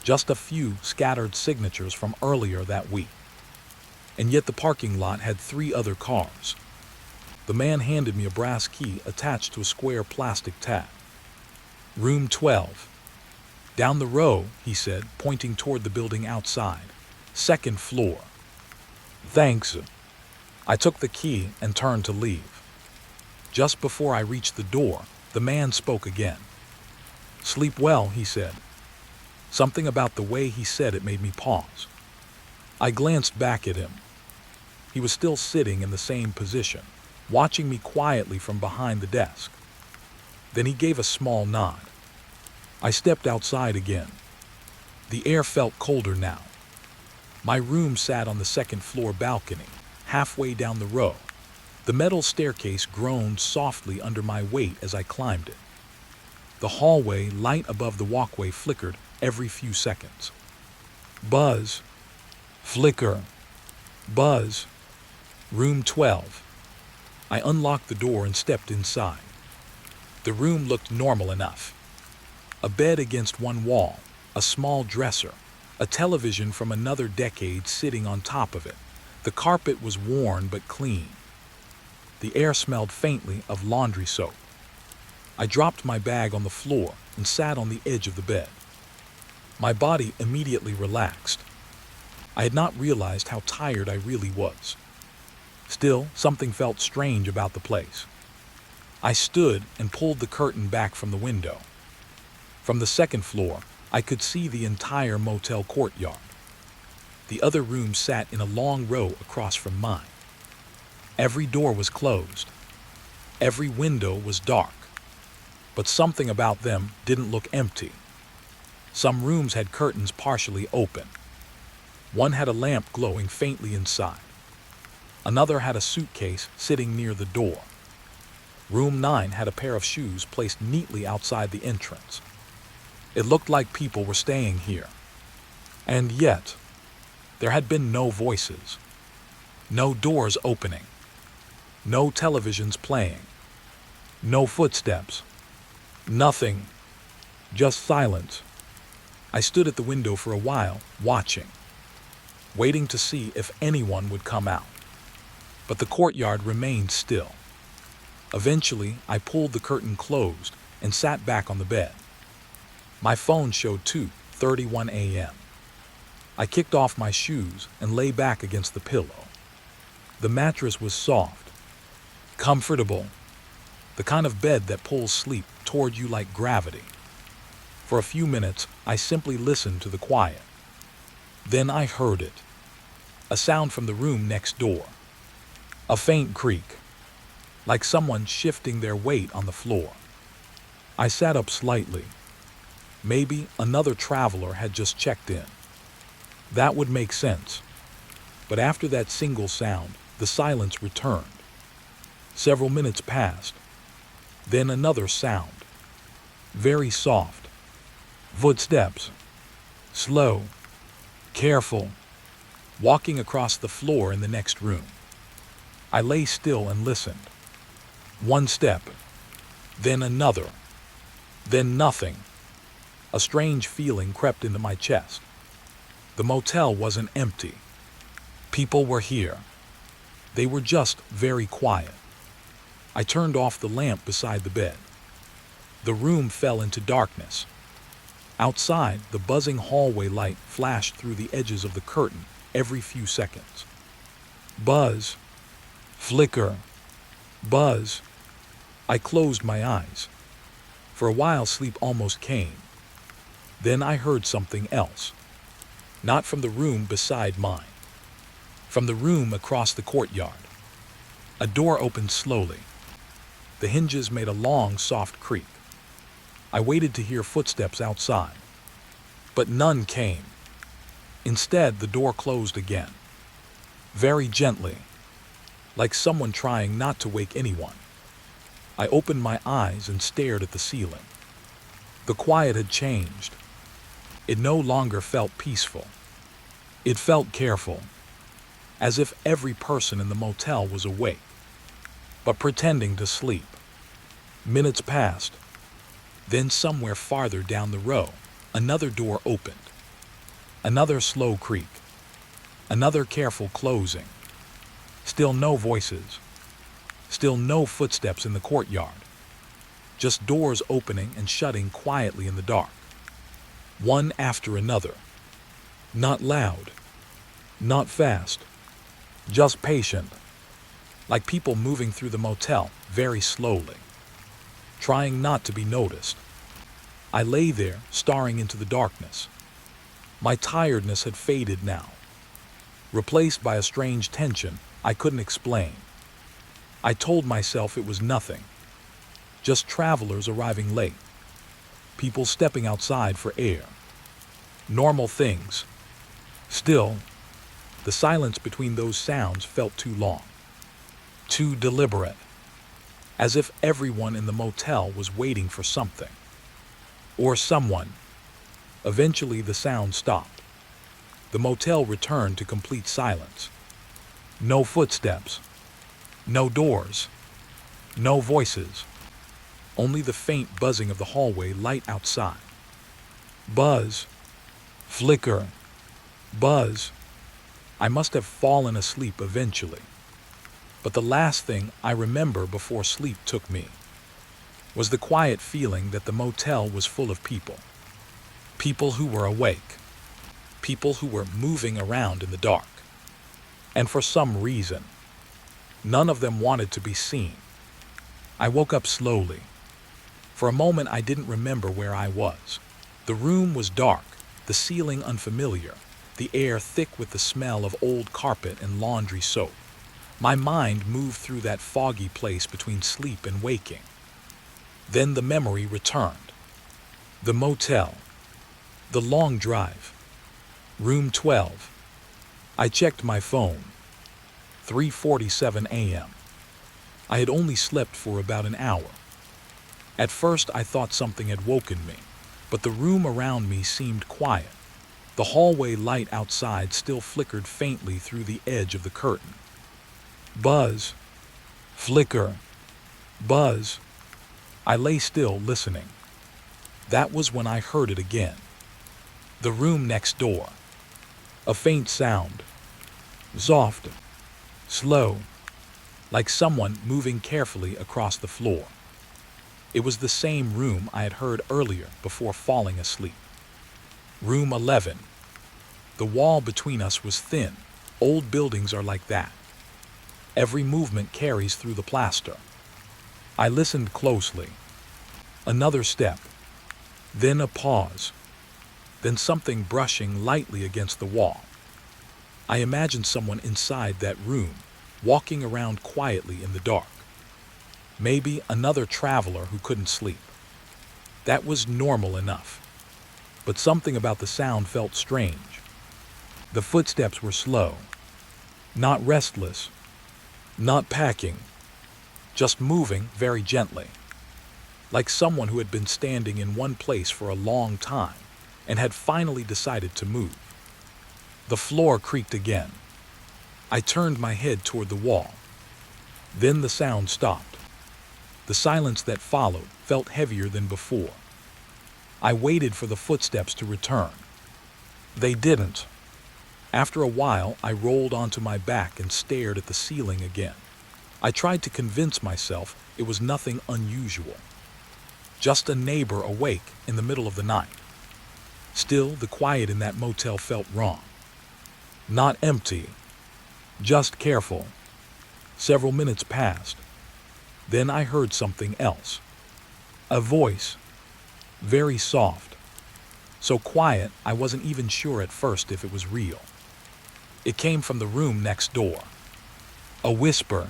Just a few scattered signatures from earlier that week. And yet the parking lot had 3 other cars. The man handed me a brass key attached to a square plastic tab. "Room 12. Down the row," he said, pointing toward the building outside. "2nd floor." "Thanks." I took the key and turned to leave. Just before I reached the door, the man spoke again. "Sleep well," he said. Something about the way he said it made me pause. I glanced back at him. He was still sitting in the same position, watching me quietly from behind the desk. Then he gave a small nod. I stepped outside again. The air felt colder now. My room sat on the 2nd floor balcony, halfway down the row. The metal staircase groaned softly under my weight as I climbed it. The hallway, light above the walkway, flickered every few seconds. Buzz. Flicker. Buzz. Room 12. I unlocked the door and stepped inside. The room looked normal enough. A bed against one wall, a small dresser, a television from another decade sitting on top of it. The carpet was worn but clean. The air smelled faintly of laundry soap. I dropped my bag on the floor and sat on the edge of the bed. My body immediately relaxed. I had not realized how tired I really was. Still, something felt strange about the place. I stood and pulled the curtain back from the window. From the second floor, I could see the entire motel courtyard. The other rooms sat in a long row across from mine. Every door was closed. Every window was dark. But something about them didn't look empty. Some rooms had curtains partially open. One had a lamp glowing faintly inside. Another had a suitcase sitting near the door. Room 9 had a pair of shoes placed neatly outside the entrance. It looked like people were staying here. And yet, there had been no voices, no doors opening, no televisions playing, no footsteps, nothing, just silence. I stood at the window for a while, watching, waiting to see if anyone would come out. But the courtyard remained still. Eventually, I pulled the curtain closed and sat back on the bed. My phone showed 2:31 a.m. I kicked off my shoes and lay back against the pillow. The mattress was soft, comfortable, the kind of bed that pulls sleep toward you like gravity. For a few minutes, I simply listened to the quiet. Then I heard it. A sound from the room next door. A faint creak, like someone shifting their weight on the floor. I sat up slightly. Maybe another traveler had just checked in. That would make sense. But after that single sound, the silence returned. Several minutes passed. Then another sound. Very soft. Footsteps. Slow. Careful. Walking across the floor in the next room. I lay still and listened. One step. Then another. Then nothing. A strange feeling crept into my chest. The motel wasn't empty. People were here. They were just very quiet. I turned off the lamp beside the bed. The room fell into darkness. Outside, the buzzing hallway light flashed through the edges of the curtain every few seconds. Buzz. Flicker. Buzz. I closed my eyes. For a while, sleep almost came. Then I heard something else. Not from the room beside mine. From the room across the courtyard. A door opened slowly. The hinges made a long, soft creak. I waited to hear footsteps outside. But none came. Instead, the door closed again. Very gently. Like someone trying not to wake anyone. I opened my eyes and stared at the ceiling. The quiet had changed. It no longer felt peaceful. It felt careful, as if every person in the motel was awake, but pretending to sleep. Minutes passed. Then somewhere farther down the row, another door opened. Another slow creak. Another careful closing. Still no voices. Still no footsteps in the courtyard. Just doors opening and shutting quietly in the dark. One after another. Not loud. Not fast. Just patient. Like people moving through the motel very slowly. Trying not to be noticed. I lay there, staring into the darkness. My tiredness had faded now. Replaced by a strange tension I couldn't explain. I told myself it was nothing. Just travelers arriving late. People stepping outside for air. Normal things. Still, the silence between those sounds felt too long. Too deliberate. As if everyone in the motel was waiting for something. Or someone. Eventually the sound stopped. The motel returned to complete silence. No footsteps. No doors. No voices. Only the faint buzzing of the hallway light outside. Buzz. Flicker. Buzz. I must have fallen asleep eventually. But the last thing I remember before sleep took me was the quiet feeling that the motel was full of people. People who were awake. people who were moving around in the dark. And for some reason, none of them wanted to be seen. I woke up slowly. For a moment, I didn't remember where I was. The room was dark, the ceiling unfamiliar, the air thick with the smell of old carpet and laundry soap. My mind moved through that foggy place between sleep and waking. Then the memory returned. The motel. The long drive. Room 12. I checked my phone. 3:47 a.m. I had only slept for about an hour. At first I thought something had woken me, but the room around me seemed quiet. The hallway light outside still flickered faintly through the edge of the curtain. Buzz. Flicker. Buzz. I lay still, listening. That was when I heard it again. The room next door. A faint sound. Soft. Slow. Like someone moving carefully across the floor. It was the same room I had heard earlier before falling asleep. Room 11. The wall between us was thin. Old buildings are like that. Every movement carries through the plaster. I listened closely. Another step. Then a pause. Then something brushing lightly against the wall. I imagined someone inside that room, walking around quietly in the dark. Maybe another traveler who couldn't sleep. That was normal enough. But something about the sound felt strange. The footsteps were slow. Not restless. Not packing. Just moving very gently. Like someone who had been standing in one place for a long time and had finally decided to move. The floor creaked again. I turned my head toward the wall. Then the sound stopped. The silence that followed felt heavier than before. I waited for the footsteps to return. They didn't. After a while, I rolled onto my back and stared at the ceiling again. I tried to convince myself it was nothing unusual. Just a neighbor awake in the middle of the night. Still, the quiet in that motel felt wrong. Not empty, just careful. Several minutes passed. Then I heard something else. A voice. Very soft. So quiet, I wasn't even sure at first if it was real. It came from the room next door. A whisper.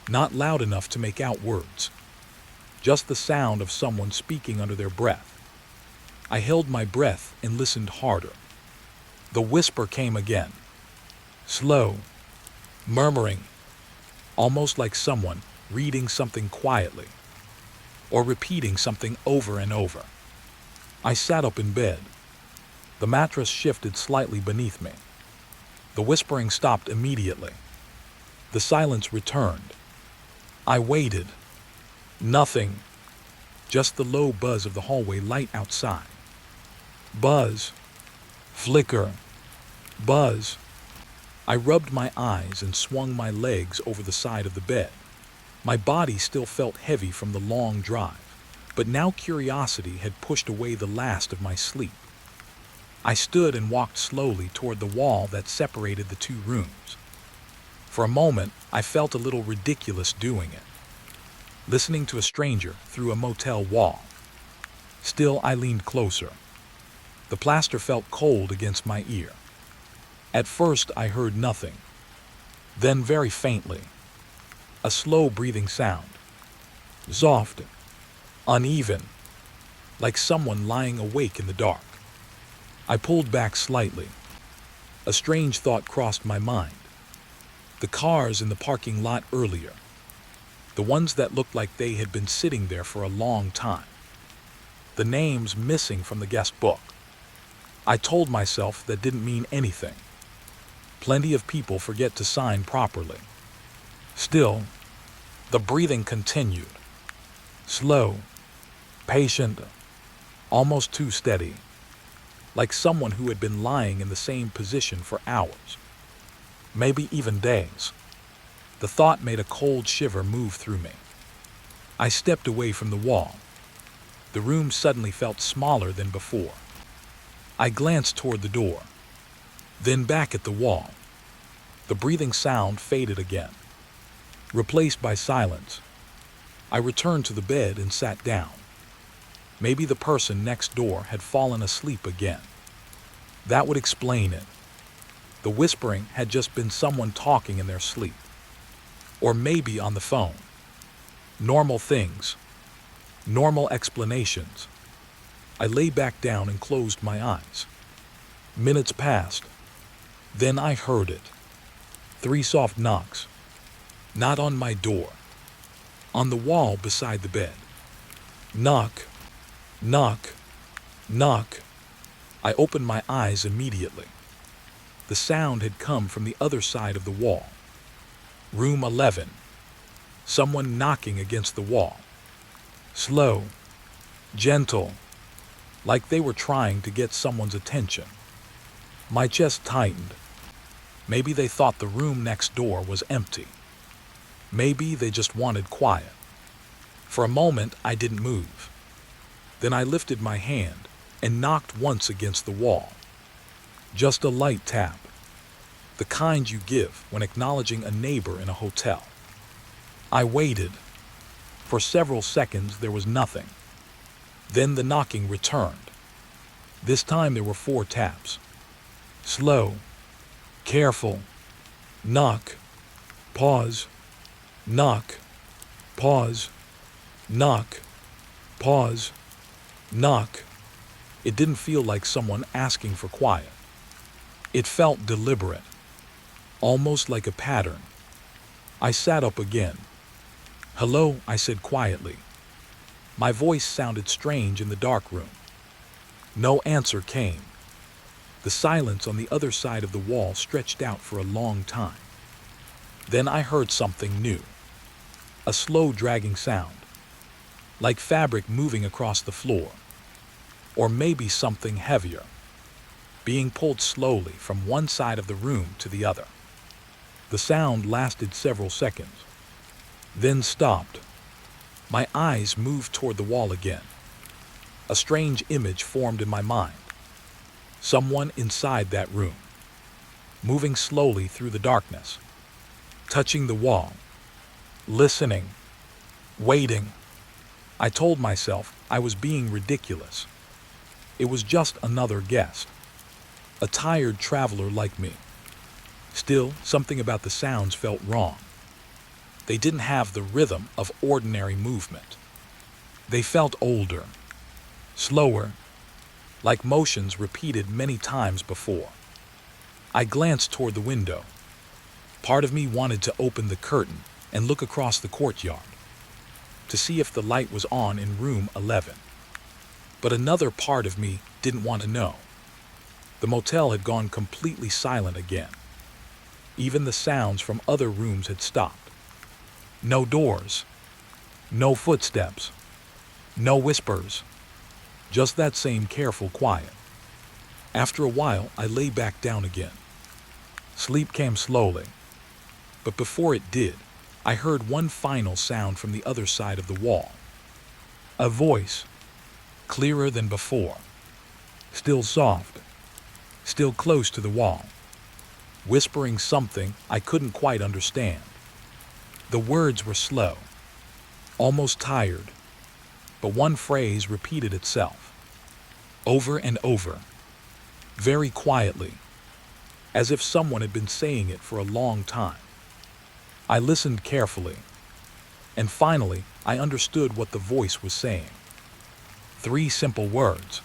Not loud enough to make out words. Just the sound of someone speaking under their breath. I held my breath and listened harder. The whisper came again. Slow. Murmuring. Almost like someone reading something quietly. Or repeating something over and over. I sat up in bed. The mattress shifted slightly beneath me. The whispering stopped immediately. The silence returned. I waited. Nothing. Just the low buzz of the hallway light outside. Buzz. Flicker. Buzz. I rubbed my eyes and swung my legs over the side of the bed. My body still felt heavy from the long drive, but now curiosity had pushed away the last of my sleep. I stood and walked slowly toward the wall that separated the two rooms. For a moment, I felt a little ridiculous doing it. Listening to a stranger through a motel wall. Still, I leaned closer. The plaster felt cold against my ear. At first, I heard nothing. Then very faintly, a slow breathing sound. Soft, uneven, like someone lying awake in the dark. I pulled back slightly. A strange thought crossed my mind. The cars in the parking lot earlier. The ones that looked like they had been sitting there for a long time. The names missing from the guest book. I told myself that didn't mean anything. Plenty of people forget to sign properly. Still, the breathing continued. Slow, patient, almost too steady. Like someone who had been lying in the same position for hours. Maybe even days. The thought made a cold shiver move through me. I stepped away from the wall. The room suddenly felt smaller than before. I glanced toward the door. Then back at the wall. The breathing sound faded again, replaced by silence. I returned to the bed and sat down. Maybe the person next door had fallen asleep again. That would explain it. The whispering had just been someone talking in their sleep. Or maybe on the phone. Normal things. Normal explanations. I lay back down and closed my eyes. Minutes passed. Then I heard it. 3 soft knocks. Not on my door. On the wall beside the bed. Knock. Knock. Knock. I opened my eyes immediately. The sound had come from the other side of the wall. Room 11. Someone knocking against the wall. Slow. Gentle. Like they were trying to get someone's attention. My chest tightened. Maybe they thought the room next door was empty. Maybe they just wanted quiet. For a moment, I didn't move. Then I lifted my hand and knocked once against the wall. Just a light tap. The kind you give when acknowledging a neighbor in a hotel. I waited. For several seconds, there was nothing. Then the knocking returned. This time there were 4 taps. Slow. Careful. Knock. Pause. Knock. Pause. Knock. Pause. Knock. It didn't feel like someone asking for quiet. It felt deliberate. Almost like a pattern. I sat up again. Hello, I said quietly. My voice sounded strange in the dark room. No answer came. The silence on the other side of the wall stretched out for a long time. Then I heard something new. A slow dragging sound. Like fabric moving across the floor. Or maybe something heavier. Being pulled slowly from one side of the room to the other. The sound lasted several seconds. Then stopped. My eyes moved toward the wall again. A strange image formed in my mind. Someone inside that room. Moving slowly through the darkness. Touching the wall. Listening. Waiting. I told myself I was being ridiculous. It was just another guest. A tired traveler like me. Still, something about the sounds felt wrong. They didn't have the rhythm of ordinary movement. They felt older, slower, like motions repeated many times before. I glanced toward the window. Part of me wanted to open the curtain and look across the courtyard, to see if the light was on in room 11. But another part of me didn't want to know. The motel had gone completely silent again. Even the sounds from other rooms had stopped. No doors. No footsteps. No whispers. Just that same careful quiet. After a while, I lay back down again. Sleep came slowly. But before it did, I heard one final sound from the other side of the wall. A voice, clearer than before. Still soft. Still close to the wall. Whispering something I couldn't quite understand. The words were slow, almost tired, but one phrase repeated itself, over and over, very quietly, as if someone had been saying it for a long time. I listened carefully, and finally I understood what the voice was saying. 3 simple words.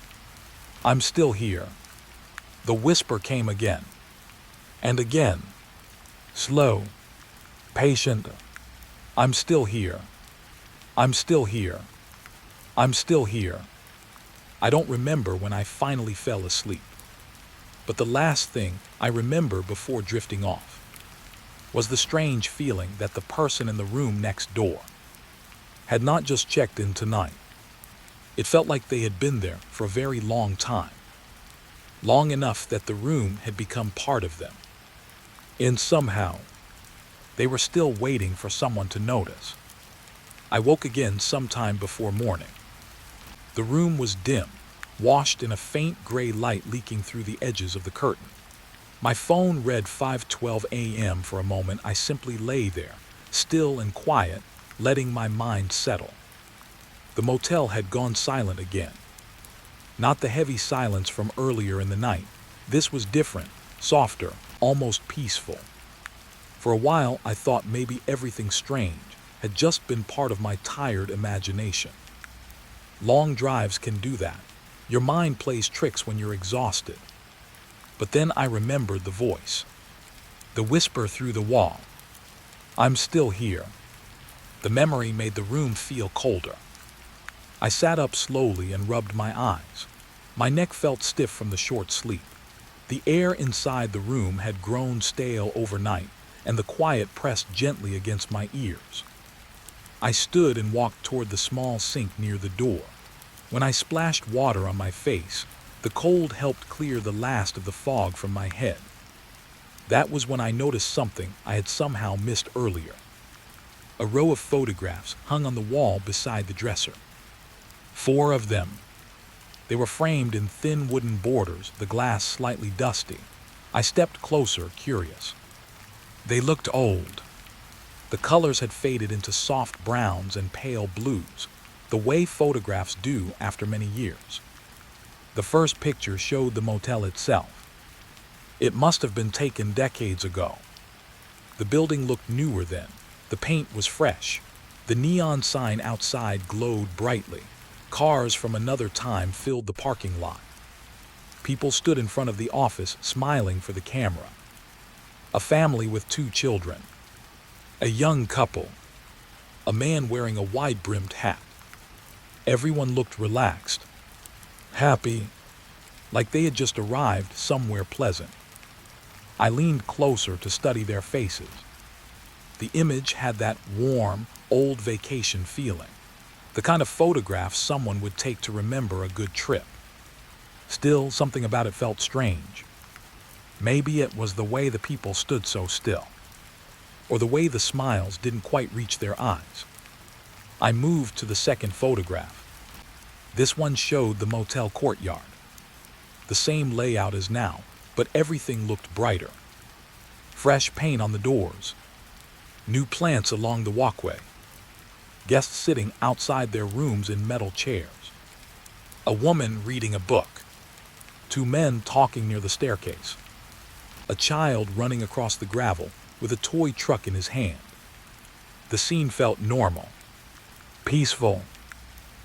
I'm still here. The whisper came again. And again. Slow. Patient. I'm still here. I'm still here. I'm still here. I don't remember when I finally fell asleep. But the last thing I remember before drifting off was the strange feeling that the person in the room next door had not just checked in tonight. It felt like they had been there for a very long time. Long enough that the room had become part of them. And somehow, they were still waiting for someone to notice. I woke again sometime before morning. The room was dim, washed in a faint gray light leaking through the edges of the curtain. My phone read 5:12 a.m. For a moment. I simply lay there, still and quiet, letting my mind settle. The motel had gone silent again. Not the heavy silence from earlier in the night. This was different, softer, almost peaceful. For a while, I thought maybe everything strange had just been part of my tired imagination. Long drives can do that. Your mind plays tricks when you're exhausted. But then I remembered the voice. The whisper through the wall. I'm still here. The memory made the room feel colder. I sat up slowly and rubbed my eyes. My neck felt stiff from the short sleep. The air inside the room had grown stale overnight, and the quiet pressed gently against my ears. I stood and walked toward the small sink near the door. When I splashed water on my face, the cold helped clear the last of the fog from my head. That was when I noticed something I had somehow missed earlier. A row of photographs hung on the wall beside the dresser. 4 of them. They were framed in thin wooden borders, the glass slightly dusty. I stepped closer, curious. They looked old. The colors had faded into soft browns and pale blues, the way photographs do after many years. The first picture showed the motel itself. It must have been taken decades ago. The building looked newer then. The paint was fresh. The neon sign outside glowed brightly. Cars from another time filled the parking lot. People stood in front of the office, smiling for the camera. A family with 2 children. A young couple. A man wearing a wide-brimmed hat. Everyone looked relaxed, happy, like they had just arrived somewhere pleasant. I leaned closer to study their faces. The image had that warm, old vacation feeling, the kind of photograph someone would take to remember a good trip. Still, something about it felt strange. Maybe it was the way the people stood so still, or the way the smiles didn't quite reach their eyes. I moved to the second photograph. This one showed the motel courtyard. The same layout as now, but everything looked brighter. Fresh paint on the doors. New plants along the walkway. Guests sitting outside their rooms in metal chairs. A woman reading a book. 2 men talking near the staircase. A child running across the gravel with a toy truck in his hand. The scene felt normal, peaceful,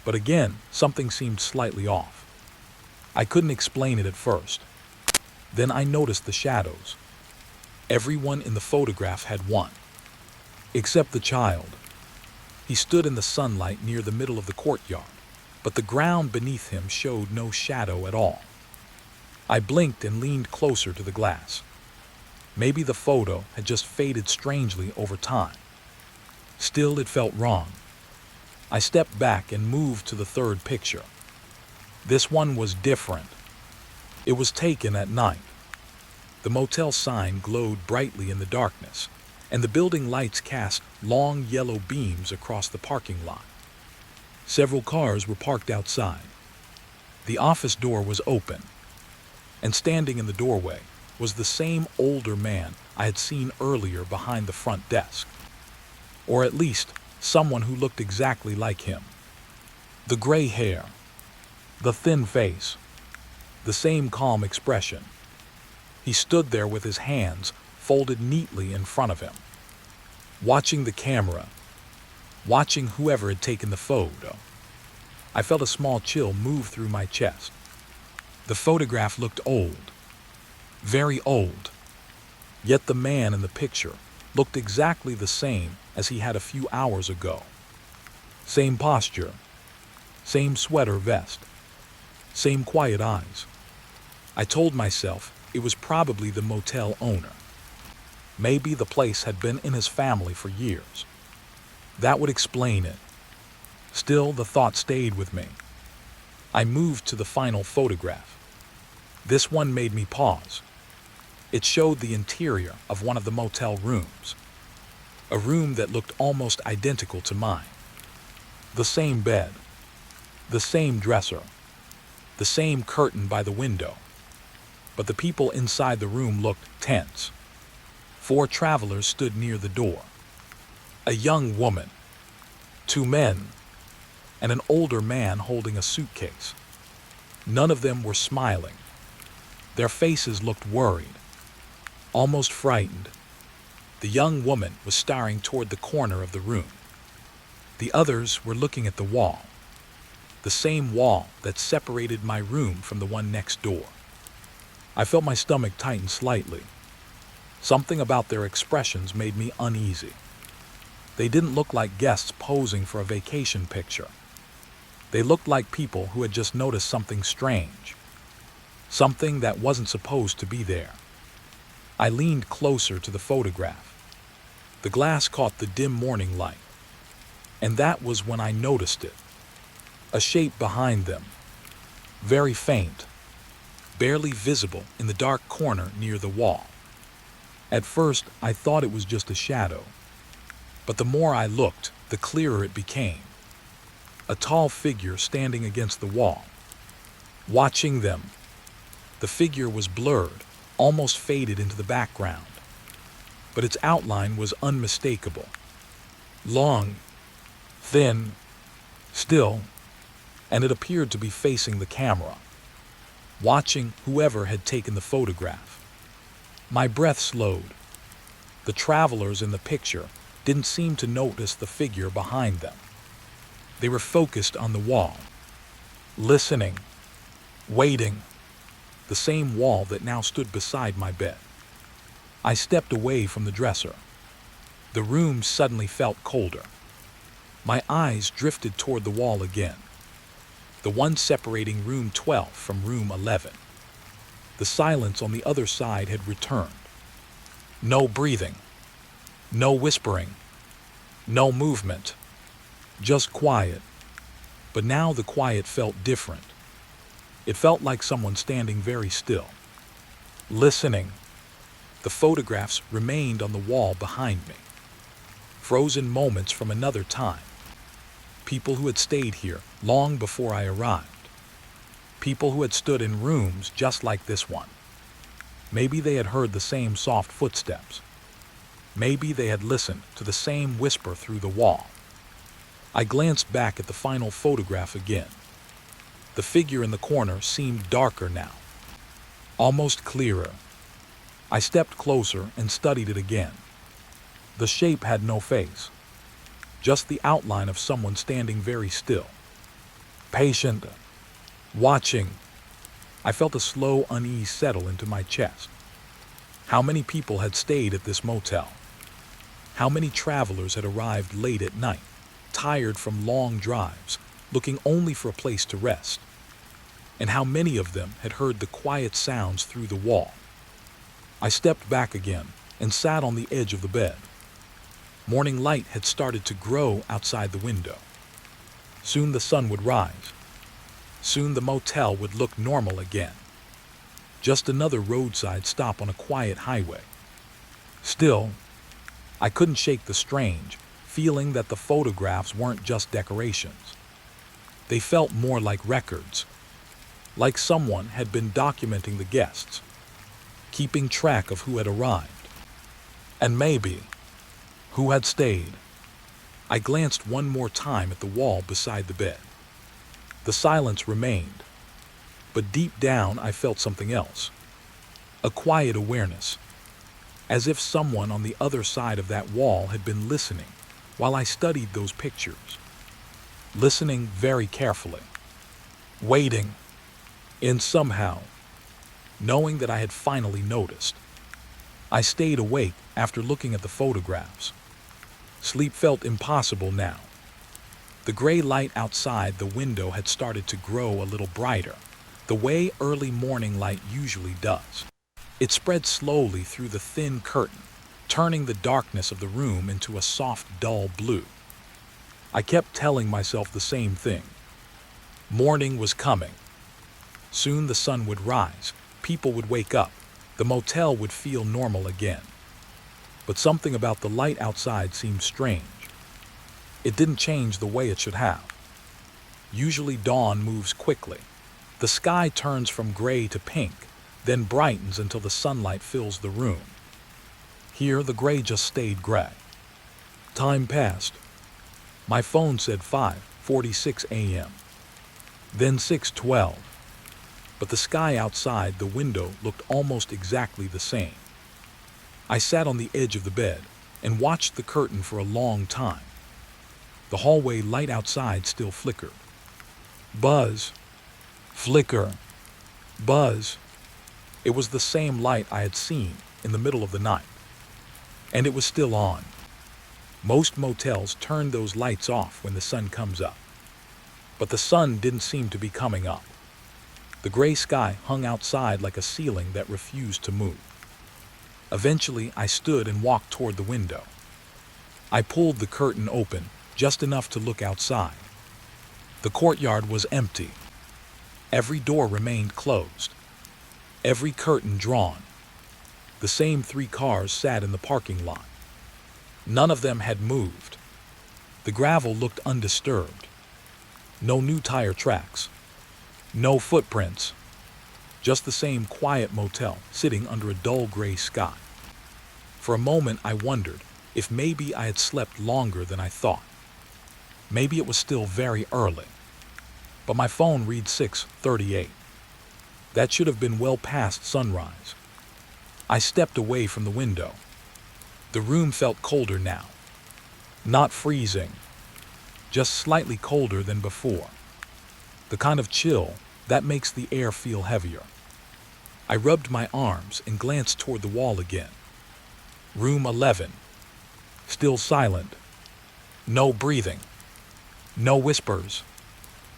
but again, something seemed slightly off. I couldn't explain it at first. Then I noticed the shadows. Everyone in the photograph had one, except the child. He stood in the sunlight near the middle of the courtyard, but the ground beneath him showed no shadow at all. I blinked and leaned closer to the glass. Maybe the photo had just faded strangely over time. Still, it felt wrong. I stepped back and moved to the third picture. This one was different. It was taken at night. The motel sign glowed brightly in the darkness, and the building lights cast long yellow beams across the parking lot. Several cars were parked outside. The office door was open, and standing in the doorway was the same older man I had seen earlier behind the front desk. Or at least, someone who looked exactly like him. The gray hair, the thin face, the same calm expression. He stood there with his hands folded neatly in front of him, watching the camera, watching whoever had taken the photo. I felt a small chill move through my chest. The photograph looked old, very old, yet the man in the picture looked exactly the same as he had a few hours ago. Same posture, same sweater vest, same quiet eyes. I told myself it was probably the motel owner. Maybe the place had been in his family for years. That would explain it. Still, the thought stayed with me. I moved to the final photograph. This one made me pause. It showed the interior of one of the motel rooms. A room that looked almost identical to mine. The same bed, the same dresser, the same curtain by the window. but the people inside the room looked tense. 4 travelers stood near the door. A young woman, 2 men, and an older man holding a suitcase. None of them were smiling. Their faces looked worried, almost frightened. The young woman was staring toward the corner of the room. The others were looking at the wall, the same wall that separated my room from the one next door. I felt my stomach tighten slightly. Something about their expressions made me uneasy. They didn't look like guests posing for a vacation picture. They looked like people who had just noticed something strange, something that wasn't supposed to be there. I leaned closer to the photograph. The glass caught the dim morning light, and that was when I noticed it. A shape behind them, very faint, barely visible in the dark corner near the wall. At first, I thought it was just a shadow, but the more I looked, the clearer it became. A tall figure standing against the wall, watching them. The figure was blurred, almost faded into the background, but its outline was unmistakable. Long, thin, still, and it appeared to be facing the camera, watching whoever had taken the photograph. My breath slowed. The travelers in the picture didn't seem to notice the figure behind them. They were focused on the wall, listening, waiting, the same wall that now stood beside my bed. I stepped away from the dresser. The room suddenly felt colder. My eyes drifted toward the wall again, the one separating room 12 from room 11. The silence on the other side had returned. No breathing, no whispering, no movement, just quiet. But now the quiet felt different. It felt like someone standing very still, listening. The photographs remained on the wall behind me, frozen moments from another time. People who had stayed here long before I arrived. People who had stood in rooms just like this one. Maybe they had heard the same soft footsteps. Maybe they had listened to the same whisper through the wall. I glanced back at the final photograph again. The figure in the corner seemed darker now, almost clearer. I stepped closer and studied it again. The shape had no face, just the outline of someone standing very still, patient, watching. I felt a slow unease settle into my chest. How many people had stayed at this motel? How many travelers had arrived late at night, tired from long drives, looking only for a place to rest? And how many of them had heard the quiet sounds through the wall? I stepped back again and sat on the edge of the bed. Morning light had started to grow outside the window. Soon the sun would rise. Soon the motel would look normal again. Just another roadside stop on a quiet highway. Still, I couldn't shake the strange feeling that the photographs weren't just decorations. They felt more like records, like someone had been documenting the guests, keeping track of who had arrived, and maybe who had stayed. I glanced one more time at the wall beside the bed. The silence remained, but deep down I felt something else. A quiet awareness, as if someone on the other side of that wall had been listening while I studied those pictures. Listening very carefully, waiting, and somehow, knowing that I had finally noticed. I stayed awake after looking at the photographs. Sleep felt impossible now. The gray light outside the window had started to grow a little brighter, the way early morning light usually does. It spread slowly through the thin curtain, turning the darkness of the room into a soft, dull blue. I kept telling myself the same thing. Morning was coming. Soon the sun would rise, people would wake up, the motel would feel normal again. But something about the light outside seemed strange. It didn't change the way it should have. Usually dawn moves quickly. The sky turns from gray to pink, then brightens until the sunlight fills the room. Here, the gray just stayed gray. Time passed. My phone said 5:46 a.m., then 6:12, but the sky outside the window looked almost exactly the same. I sat on the edge of the bed and watched the curtain for a long time. The hallway light outside still flickered. Buzz. Flicker. Buzz. It was the same light I had seen in the middle of the night. And it was still on. Most motels turn those lights off when the sun comes up. But the sun didn't seem to be coming up. The gray sky hung outside like a ceiling that refused to move. Eventually, I stood and walked toward the window. I pulled the curtain open just enough to look outside. The courtyard was empty. Every door remained closed. Every curtain drawn. The same 3 cars sat in the parking lot. None of them had moved. The gravel looked undisturbed. No new tire tracks. No footprints. Just the same quiet motel sitting under a dull gray sky. For a moment I wondered if maybe I had slept longer than I thought. Maybe it was still very early. But my phone read 6:38. That should have been well past sunrise. I stepped away from the window. The room felt colder now. Not freezing, just slightly colder than before. The kind of chill that makes the air feel heavier. I rubbed my arms and glanced toward the wall again. Room 11. Still silent. No breathing. No whispers.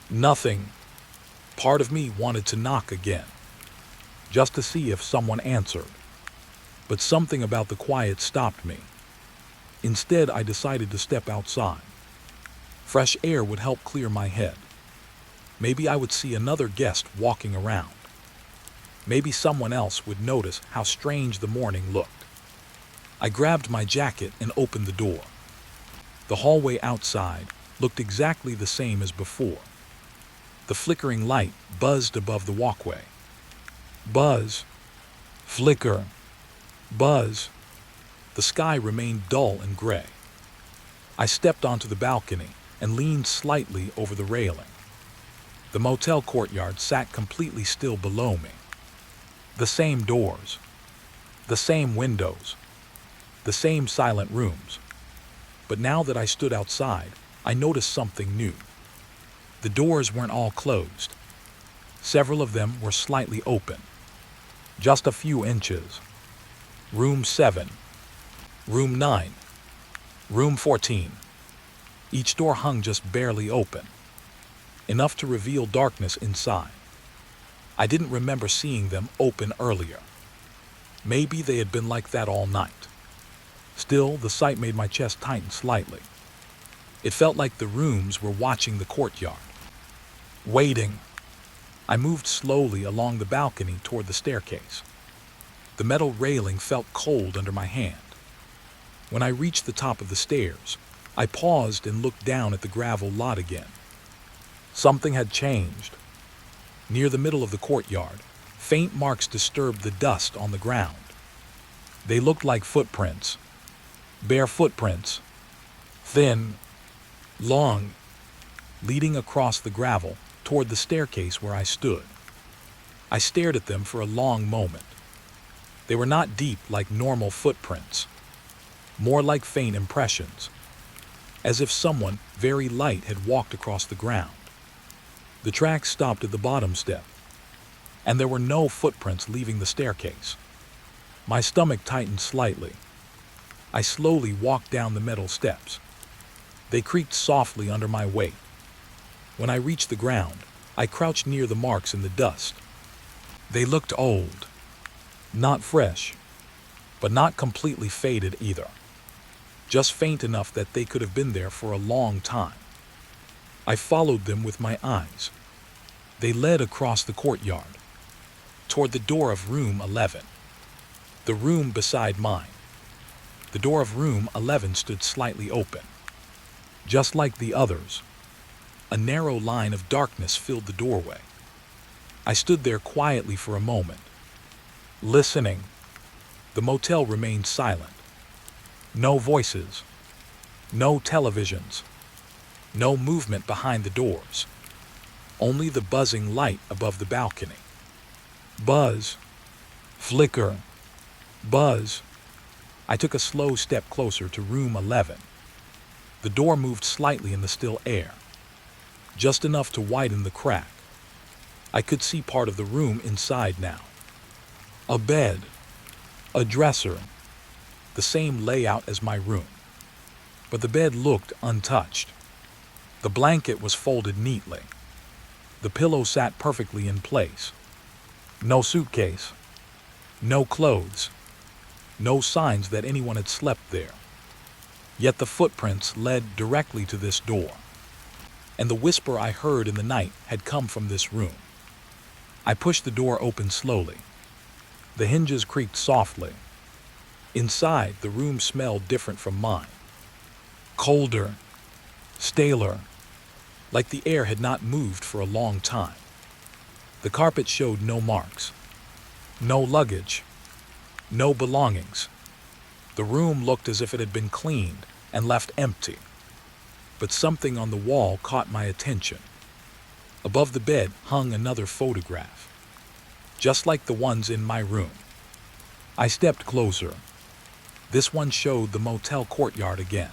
Nothing. Part of me wanted to knock again, just to see if someone answered. But something about the quiet stopped me. Instead, I decided to step outside. Fresh air would help clear my head. Maybe I would see another guest walking around. Maybe someone else would notice how strange the morning looked. I grabbed my jacket and opened the door. The hallway outside looked exactly the same as before. The flickering light buzzed above the walkway. Buzz. Flicker. Buzz. The sky remained dull and gray. I stepped onto the balcony and leaned slightly over the railing. The motel courtyard sat completely still below me. The same doors. The same windows. The same silent rooms. But now that I stood outside, I noticed something new. The doors weren't all closed. Several of them were slightly open. Just a few inches. Room 7. Room 9. Room 14. Each door hung just barely open, enough to reveal darkness inside. I didn't remember seeing them open earlier. Maybe they had been like that all night. Still, the sight made my chest tighten slightly. It felt like the rooms were watching the courtyard. Waiting. I moved slowly along the balcony toward the staircase. The metal railing felt cold under my hand. When I reached the top of the stairs, I paused and looked down at the gravel lot again. Something had changed. Near the middle of the courtyard, faint marks disturbed the dust on the ground. They looked like footprints. Bare footprints. Thin. Long. Leading across the gravel toward the staircase where I stood. I stared at them for a long moment. They were not deep like normal footprints. More like faint impressions. As if someone very light had walked across the ground. The tracks stopped at the bottom step, and there were no footprints leaving the staircase. My stomach tightened slightly. I slowly walked down the metal steps. They creaked softly under my weight. When I reached the ground, I crouched near the marks in the dust. They looked old. Not fresh, but not completely faded either. Just faint enough that they could have been there for a long time. I followed them with my eyes. They led across the courtyard, toward the door of room 11. The room beside mine. The door of room 11 stood slightly open. Just like the others, a narrow line of darkness filled the doorway. I stood there quietly for a moment, listening. The motel remained silent. No voices, no televisions, no movement behind the doors. Only the buzzing light above the balcony. Buzz, flicker, buzz. I took a slow step closer to room 11. The door moved slightly in the still air, just enough to widen the crack. I could see part of the room inside now. A bed, a dresser, the same layout as my room. But the bed looked untouched. The blanket was folded neatly. The pillow sat perfectly in place. No suitcase, no clothes, no signs that anyone had slept there. Yet the footprints led directly to this door, and the whisper I heard in the night had come from this room. I pushed the door open slowly. The hinges creaked softly. Inside, the room smelled different from mine. Colder, staler, like the air had not moved for a long time. The carpet showed no marks, no luggage, no belongings. The room looked as if it had been cleaned and left empty. But something on the wall caught my attention. Above the bed hung another photograph, just like the ones in my room. I stepped closer. This one showed the motel courtyard again.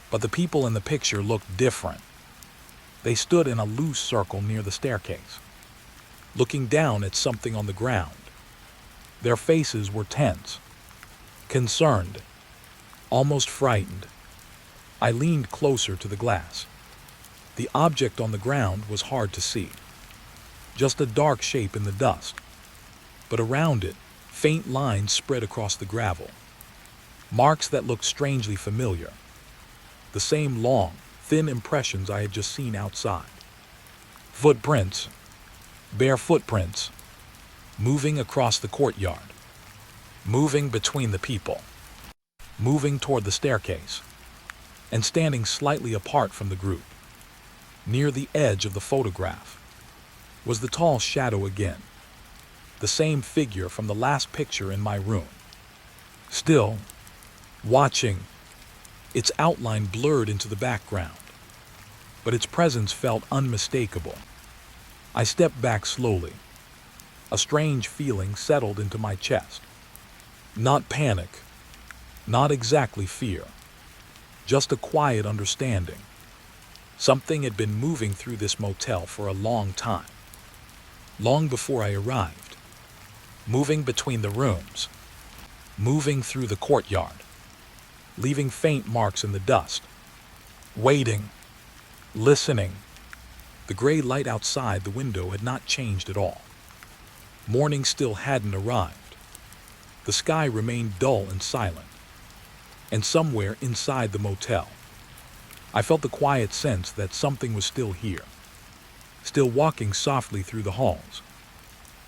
But the people in the picture looked different. They stood in a loose circle near the staircase, looking down at something on the ground. Their faces were tense, concerned, almost frightened. I leaned closer to the glass. The object on the ground was hard to see, just a dark shape in the dust. But around it, faint lines spread across the gravel, marks that looked strangely familiar. The same long, thin impressions I had just seen outside. Footprints, bare footprints, moving across the courtyard, moving between the people, moving toward the staircase, and standing slightly apart from the group. Near the edge of the photograph was the tall shadow again, the same figure from the last picture in my room. Still, watching, its outline blurred into the background, but its presence felt unmistakable. I stepped back slowly. A strange feeling settled into my chest. Not panic, not exactly fear, just a quiet understanding. Something had been moving through this motel for a long time, long before I arrived, moving between the rooms, moving through the courtyard, leaving faint marks in the dust, waiting, listening. The gray light outside the window had not changed at all. Morning still hadn't arrived. The sky remained dull and silent. And somewhere inside the motel, I felt the quiet sense that something was still here, still walking softly through the halls,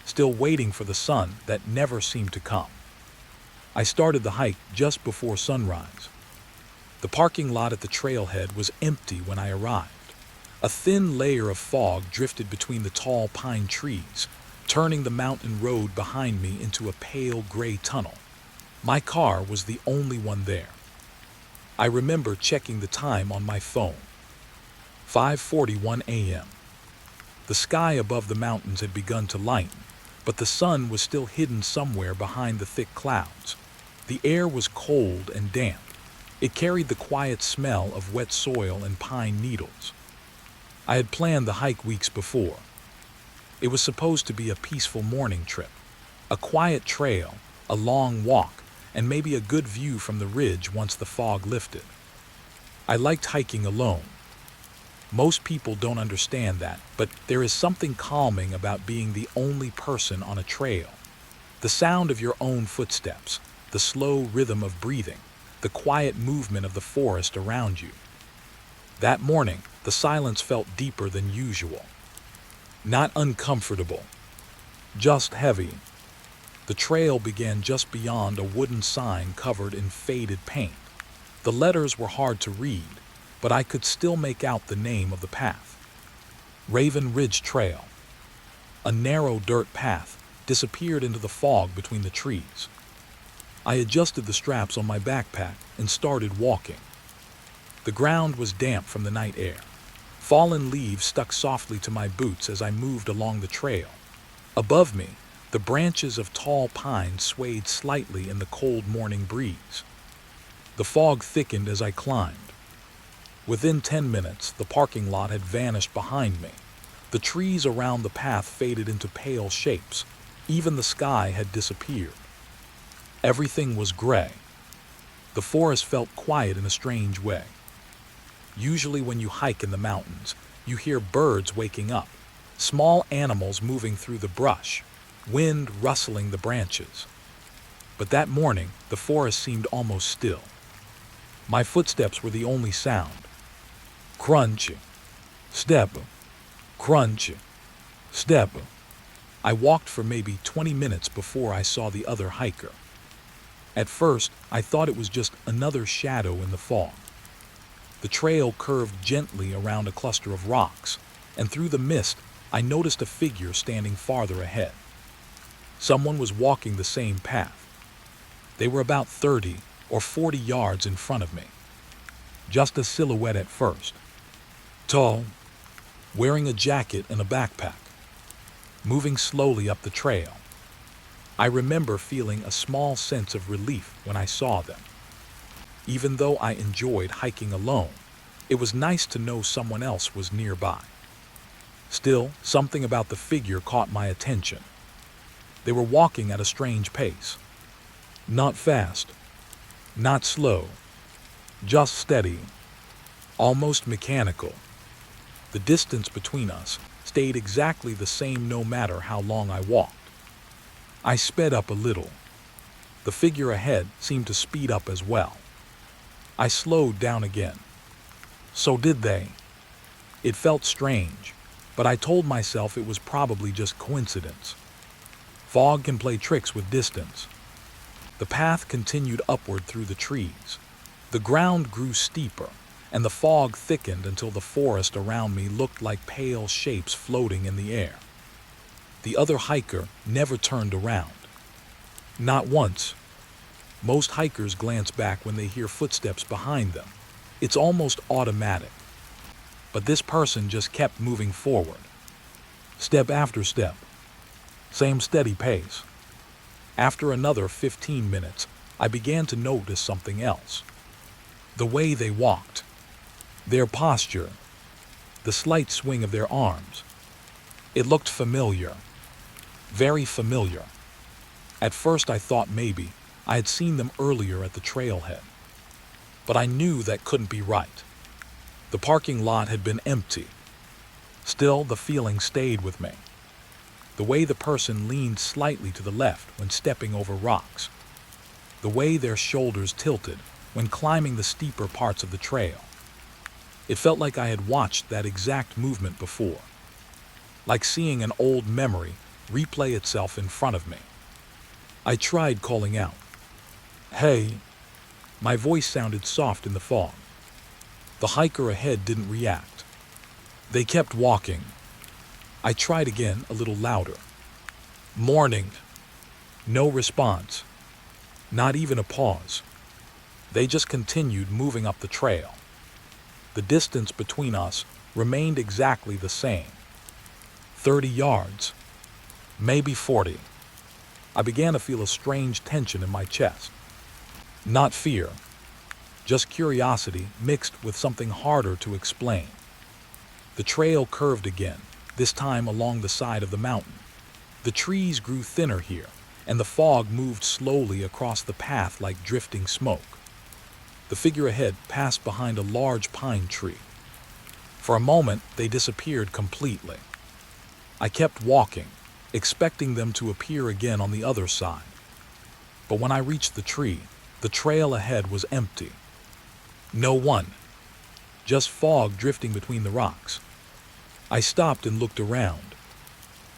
still waiting for the sun that never seemed to come. I started the hike just before sunrise. The parking lot at the trailhead was empty when I arrived. A thin layer of fog drifted between the tall pine trees, turning the mountain road behind me into a pale gray tunnel. My car was the only one there. I remember checking the time on my phone. 5:41 a.m. The sky above the mountains had begun to lighten, but the sun was still hidden somewhere behind the thick clouds. The air was cold and damp. It carried the quiet smell of wet soil and pine needles. I had planned the hike weeks before. It was supposed to be a peaceful morning trip, a quiet trail, a long walk, and maybe a good view from the ridge once the fog lifted. I liked hiking alone. Most people don't understand that, but there is something calming about being the only person on a trail. The sound of your own footsteps, the slow rhythm of breathing, the quiet movement of the forest around you. That morning, the silence felt deeper than usual. Not uncomfortable, just heavy. The trail began just beyond a wooden sign covered in faded paint. The letters were hard to read, but I could still make out the name of the path. Raven Ridge Trail. A narrow dirt path disappeared into the fog between the trees. I adjusted the straps on my backpack and started walking. The ground was damp from the night air. Fallen leaves stuck softly to my boots as I moved along the trail. Above me, the branches of tall pines swayed slightly in the cold morning breeze. The fog thickened as I climbed. Within 10 minutes, the parking lot had vanished behind me. The trees around the path faded into pale shapes. Even the sky had disappeared. Everything was gray. The forest felt quiet in a strange way. Usually when you hike in the mountains, you hear birds waking up, small animals moving through the brush, wind rustling the branches. But that morning, the forest seemed almost still. My footsteps were the only sound. Crunch, step, crunch, step. I walked for maybe 20 minutes before I saw the other hiker. At first, I thought it was just another shadow in the fog. The trail curved gently around a cluster of rocks, and through the mist, I noticed a figure standing farther ahead. Someone was walking the same path. They were about 30 or 40 yards in front of me. Just a silhouette at first. Tall, wearing a jacket and a backpack, moving slowly up the trail. I remember feeling a small sense of relief when I saw them. Even though I enjoyed hiking alone, it was nice to know someone else was nearby. Still, something about the figure caught my attention. They were walking at a strange pace. Not fast, not slow, just steady, almost mechanical. The distance between us stayed exactly the same no matter how long I walked. I sped up a little. The figure ahead seemed to speed up as well. I slowed down again. So did they. It felt strange, but I told myself it was probably just coincidence. Fog can play tricks with distance. The path continued upward through the trees. The ground grew steeper, and the fog thickened until the forest around me looked like pale shapes floating in the air. The other hiker never turned around. Not once. Most hikers glance back when they hear footsteps behind them. It's almost automatic. But this person just kept moving forward. Step after step. Same steady pace. After another 15 minutes, I began to notice something else. The way they walked. Their posture. The slight swing of their arms. It looked familiar. Very familiar. At first I thought maybe I had seen them earlier at the trailhead. But I knew that couldn't be right. The parking lot had been empty. Still, the feeling stayed with me. The way the person leaned slightly to the left when stepping over rocks. The way their shoulders tilted when climbing the steeper parts of the trail. It felt like I had watched that exact movement before. Like seeing an old memory replay itself in front of me. I tried calling out. Hey. My voice sounded soft in the fog. The hiker ahead didn't react. They kept walking. I tried again, a little louder. Morning. No response. Not even a pause. They just continued moving up the trail. The distance between us remained exactly the same. 30 yards. Maybe 40. I began to feel a strange tension in my chest. Not fear, just curiosity mixed with something harder to explain. The trail curved again, this time along the side of the mountain. The trees grew thinner here, and the fog moved slowly across the path like drifting smoke. The figure ahead passed behind a large pine tree. For a moment, they disappeared completely. I kept walking, expecting them to appear again on the other side. But when I reached the tree, the trail ahead was empty. No one. Just fog drifting between the rocks. I stopped and looked around.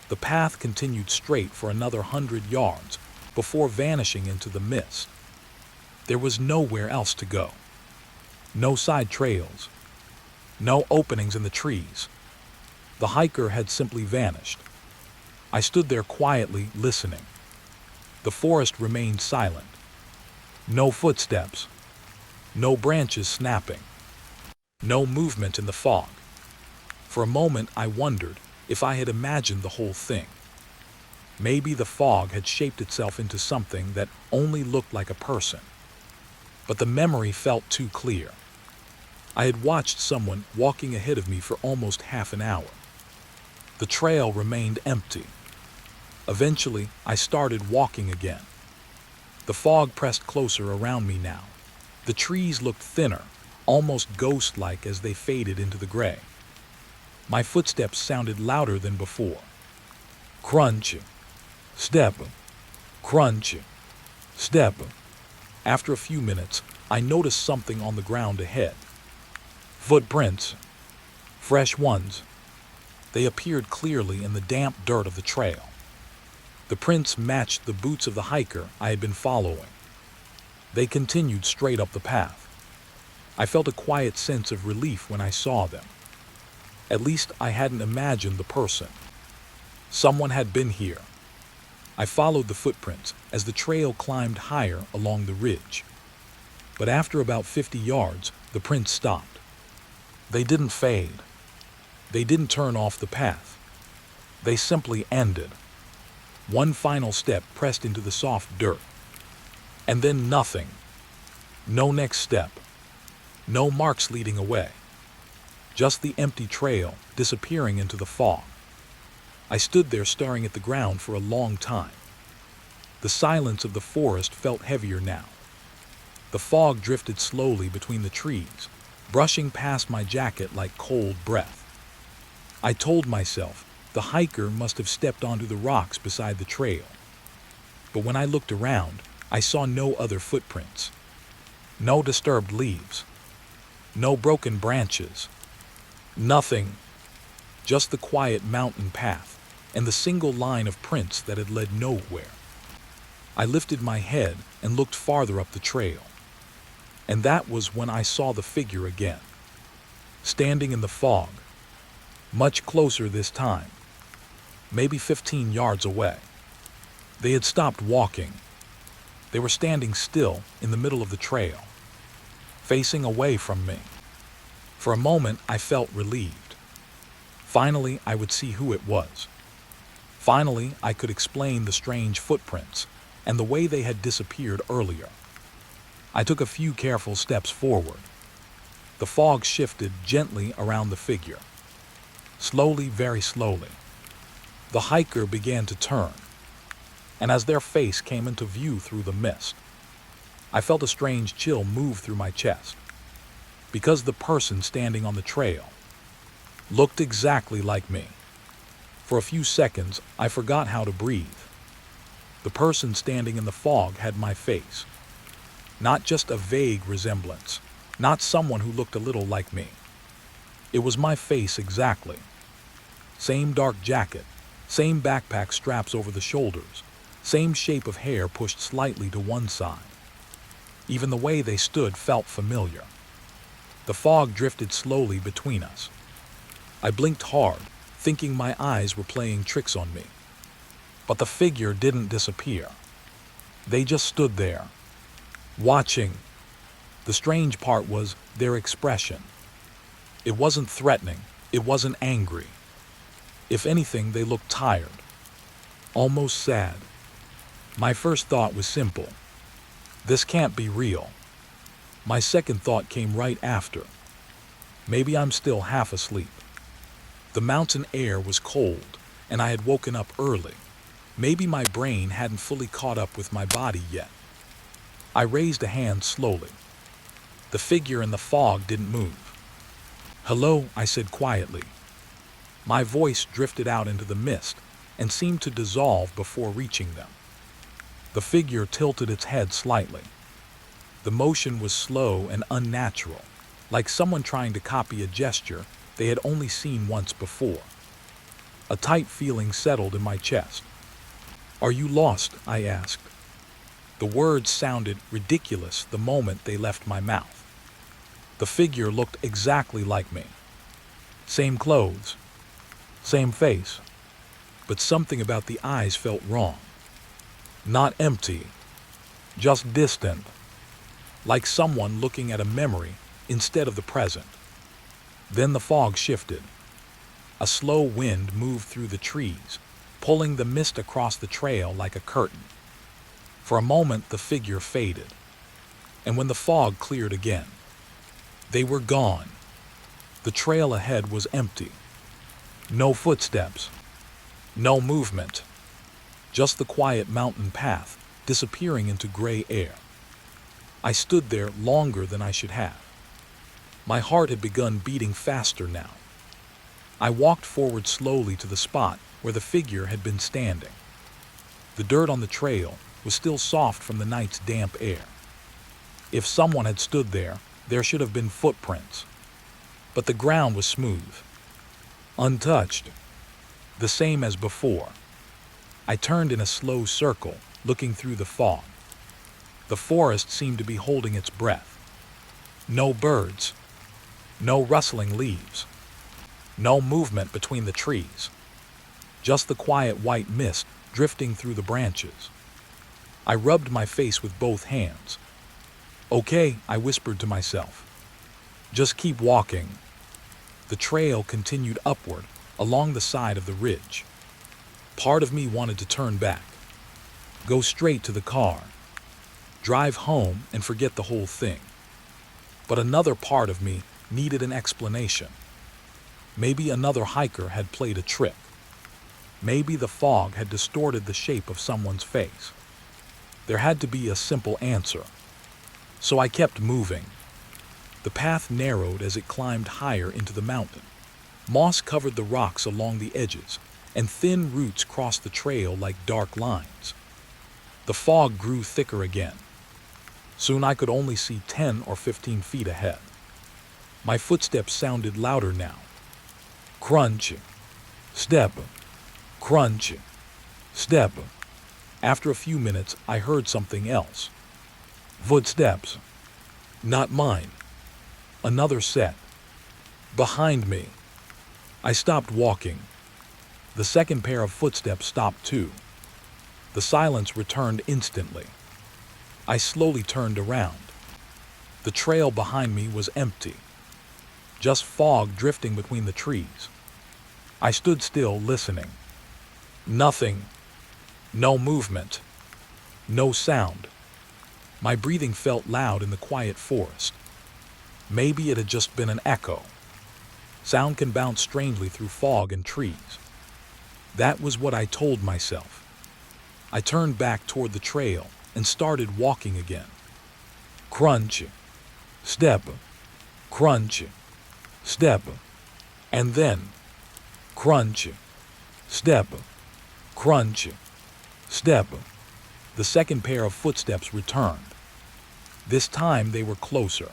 The path continued straight for another 100 yards before vanishing into the mist. There was nowhere else to go. No side trails. No openings in the trees. The hiker had simply vanished. I stood there quietly, listening. The forest remained silent. No footsteps. No branches snapping. No movement in the fog. For a moment I wondered if I had imagined the whole thing. Maybe the fog had shaped itself into something that only looked like a person. But the memory felt too clear. I had watched someone walking ahead of me for almost half an hour. The trail remained empty. Eventually, I started walking again. The fog pressed closer around me now. The trees looked thinner, almost ghost-like as they faded into the gray. My footsteps sounded louder than before. Crunch, step, crunch, step. After a few minutes, I noticed something on the ground ahead. Footprints. Fresh ones. They appeared clearly in the damp dirt of the trail. The prints matched the boots of the hiker I had been following. They continued straight up the path. I felt a quiet sense of relief when I saw them. At least I hadn't imagined the person. Someone had been here. I followed the footprints as the trail climbed higher along the ridge. But after about 50 yards, the prints stopped. They didn't fade. They didn't turn off the path. They simply ended. One final step pressed into the soft dirt. And then nothing. No next step. No marks leading away. Just the empty trail disappearing into the fog. I stood there staring at the ground for a long time. The silence of the forest felt heavier now. The fog drifted slowly between the trees, brushing past my jacket like cold breath. I told myself the hiker must have stepped onto the rocks beside the trail. But when I looked around, I saw no other footprints. No disturbed leaves. No broken branches. Nothing. Just the quiet mountain path and the single line of prints that had led nowhere. I lifted my head and looked farther up the trail. And that was when I saw the figure again. Standing in the fog. Much closer this time. Maybe 15 yards away. They had stopped walking. They were standing still in the middle of the trail, facing away from me. For a moment, I felt relieved. Finally, I would see who it was. Finally, I could explain the strange footprints and the way they had disappeared earlier. I took a few careful steps forward. The fog shifted gently around the figure. Slowly, very slowly. The hiker began to turn, and as their face came into view through the mist, I felt a strange chill move through my chest. Because the person standing on the trail looked exactly like me. For a few seconds, I forgot how to breathe. The person standing in the fog had my face. Not just a vague resemblance, not someone who looked a little like me. It was my face exactly. Same dark jacket, same backpack straps over the shoulders, same shape of hair pushed slightly to one side. Even the way they stood felt familiar. The fog drifted slowly between us. I blinked hard, thinking my eyes were playing tricks on me. But the figure didn't disappear. They just stood there, watching. The strange part was their expression. It wasn't threatening, it wasn't angry. If anything, they looked tired, almost sad. My first thought was simple. This can't be real. My second thought came right after. Maybe I'm still half asleep. The mountain air was cold, and I had woken up early. Maybe my brain hadn't fully caught up with my body yet. I raised a hand slowly. The figure in the fog didn't move. "Hello," I said quietly. My voice drifted out into the mist and seemed to dissolve before reaching them. The figure tilted its head slightly. The motion was slow and unnatural, like someone trying to copy a gesture they had only seen once before. A tight feeling settled in my chest. "Are you lost?" I asked. The words sounded ridiculous the moment they left my mouth. The figure looked exactly like me. Same clothes, same face, but something about the eyes felt wrong. Not empty, just distant, like someone looking at a memory instead of the present. Then the fog shifted. A slow wind moved through the trees, pulling the mist across the trail like a curtain. For a moment, the figure faded, and when the fog cleared again, they were gone. The trail ahead was empty. No footsteps, no movement, just the quiet mountain path disappearing into gray air. I stood there longer than I should have. My heart had begun beating faster now. I walked forward slowly to the spot where the figure had been standing. The dirt on the trail was still soft from the night's damp air. If someone had stood there, there should have been footprints. But the ground was smooth, untouched, the same as before. I turned in a slow circle, looking through the fog. The forest seemed to be holding its breath. No birds, no rustling leaves, no movement between the trees. Just the quiet white mist drifting through the branches. I rubbed my face with both hands. "Okay," I whispered to myself. "Just keep walking." The trail continued upward, along the side of the ridge. Part of me wanted to turn back, go straight to the car, drive home and forget the whole thing. But another part of me needed an explanation. Maybe another hiker had played a trick. Maybe the fog had distorted the shape of someone's face. There had to be a simple answer. So I kept moving. The path narrowed as it climbed higher into the mountain. Moss covered the rocks along the edges, and thin roots crossed the trail like dark lines. The fog grew thicker again. Soon I could only see 10 or 15 feet ahead. My footsteps sounded louder now. Crunch, step, crunch, step. After a few minutes, I heard something else. Footsteps. Not mine. Another set. Behind me. I stopped walking. The second pair of footsteps stopped too. The silence returned instantly. I slowly turned around. The trail behind me was empty. Just fog drifting between the trees. I stood still, listening. Nothing. No movement. No sound. My breathing felt loud in the quiet forest. Maybe it had just been an echo. Sound can bounce strangely through fog and trees. That was what I told myself. I turned back toward the trail and started walking again. Crunch, step, crunch, step, and then crunch, step, crunch, step. The second pair of footsteps returned. This time they were closer,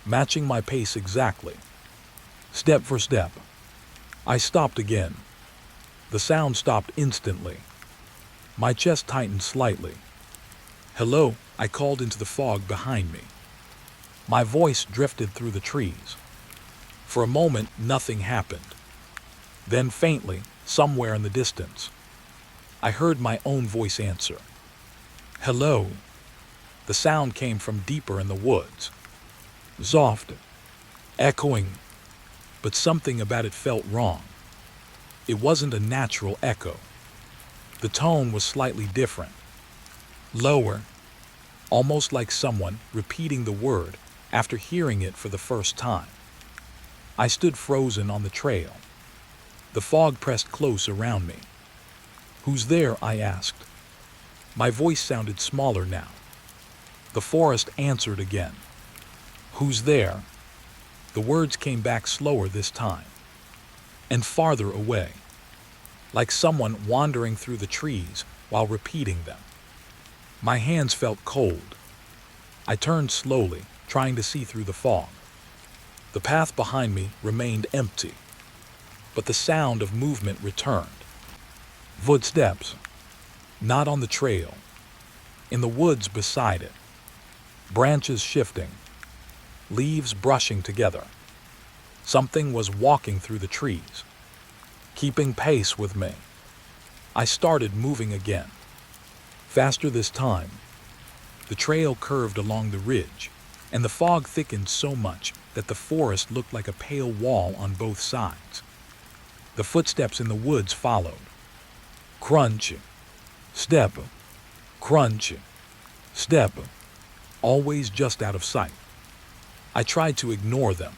matching my pace exactly. Step for step. I stopped again. The sound stopped instantly. My chest tightened slightly. "Hello," I called into the fog behind me. My voice drifted through the trees. For a moment, nothing happened. Then faintly, somewhere in the distance, I heard my own voice answer. "Hello." The sound came from deeper in the woods. Soft, echoing, but something about it felt wrong. It wasn't a natural echo. The tone was slightly different. Lower, almost like someone repeating the word after hearing it for the first time. I stood frozen on the trail. The fog pressed close around me. "Who's there?" I asked. My voice sounded smaller now. The forest answered again. "Who's there?" The words came back slower this time, and farther away, like someone wandering through the trees while repeating them. My hands felt cold. I turned slowly, trying to see through the fog. The path behind me remained empty, but the sound of movement returned. Footsteps. Not on the trail. In the woods beside it. Branches shifting. Leaves brushing together. Something was walking through the trees, keeping pace with me. I started moving again. Faster this time. The trail curved along the ridge, and the fog thickened so much that the forest looked like a pale wall on both sides. The footsteps in the woods followed. Crunch, step, crunch, step, always just out of sight. I tried to ignore them.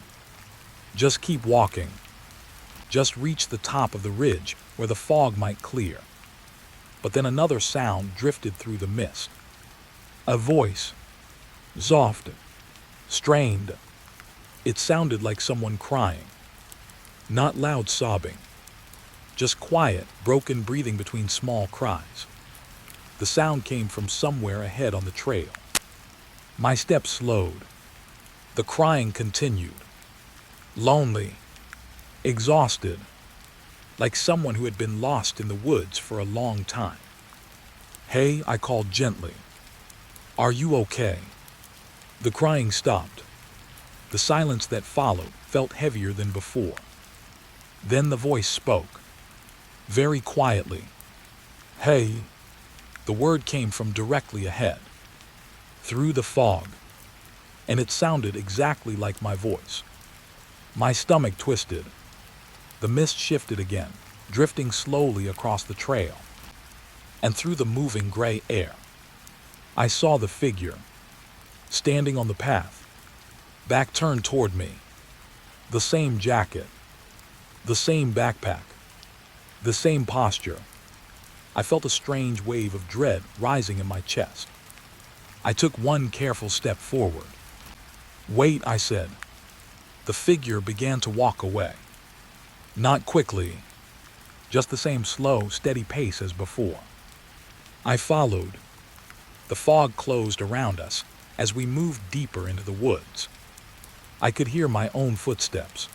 Just keep walking. Just reach the top of the ridge where the fog might clear. But then another sound drifted through the mist. A voice. Soft. Strained. It sounded like someone crying. Not loud sobbing. Just quiet, broken breathing between small cries. The sound came from somewhere ahead on the trail. My steps slowed. The crying continued. Lonely. Exhausted. Like someone who had been lost in the woods for a long time. Hey, I called gently. Are you okay? The crying stopped. The silence that followed felt heavier than before. Then the voice spoke. Very quietly. Hey. The word came from directly ahead. Through the fog. And it sounded exactly like my voice. My stomach twisted. The mist shifted again, drifting slowly across the trail. And through the moving gray air, I saw the figure, standing on the path, back turned toward me. The same jacket, the same backpack, the same posture. I felt a strange wave of dread rising in my chest. I took one careful step forward. Wait, I said. The figure began to walk away. Not quickly, just the same slow, steady pace as before. I followed. The fog closed around us as we moved deeper into the woods. I could hear my own footsteps,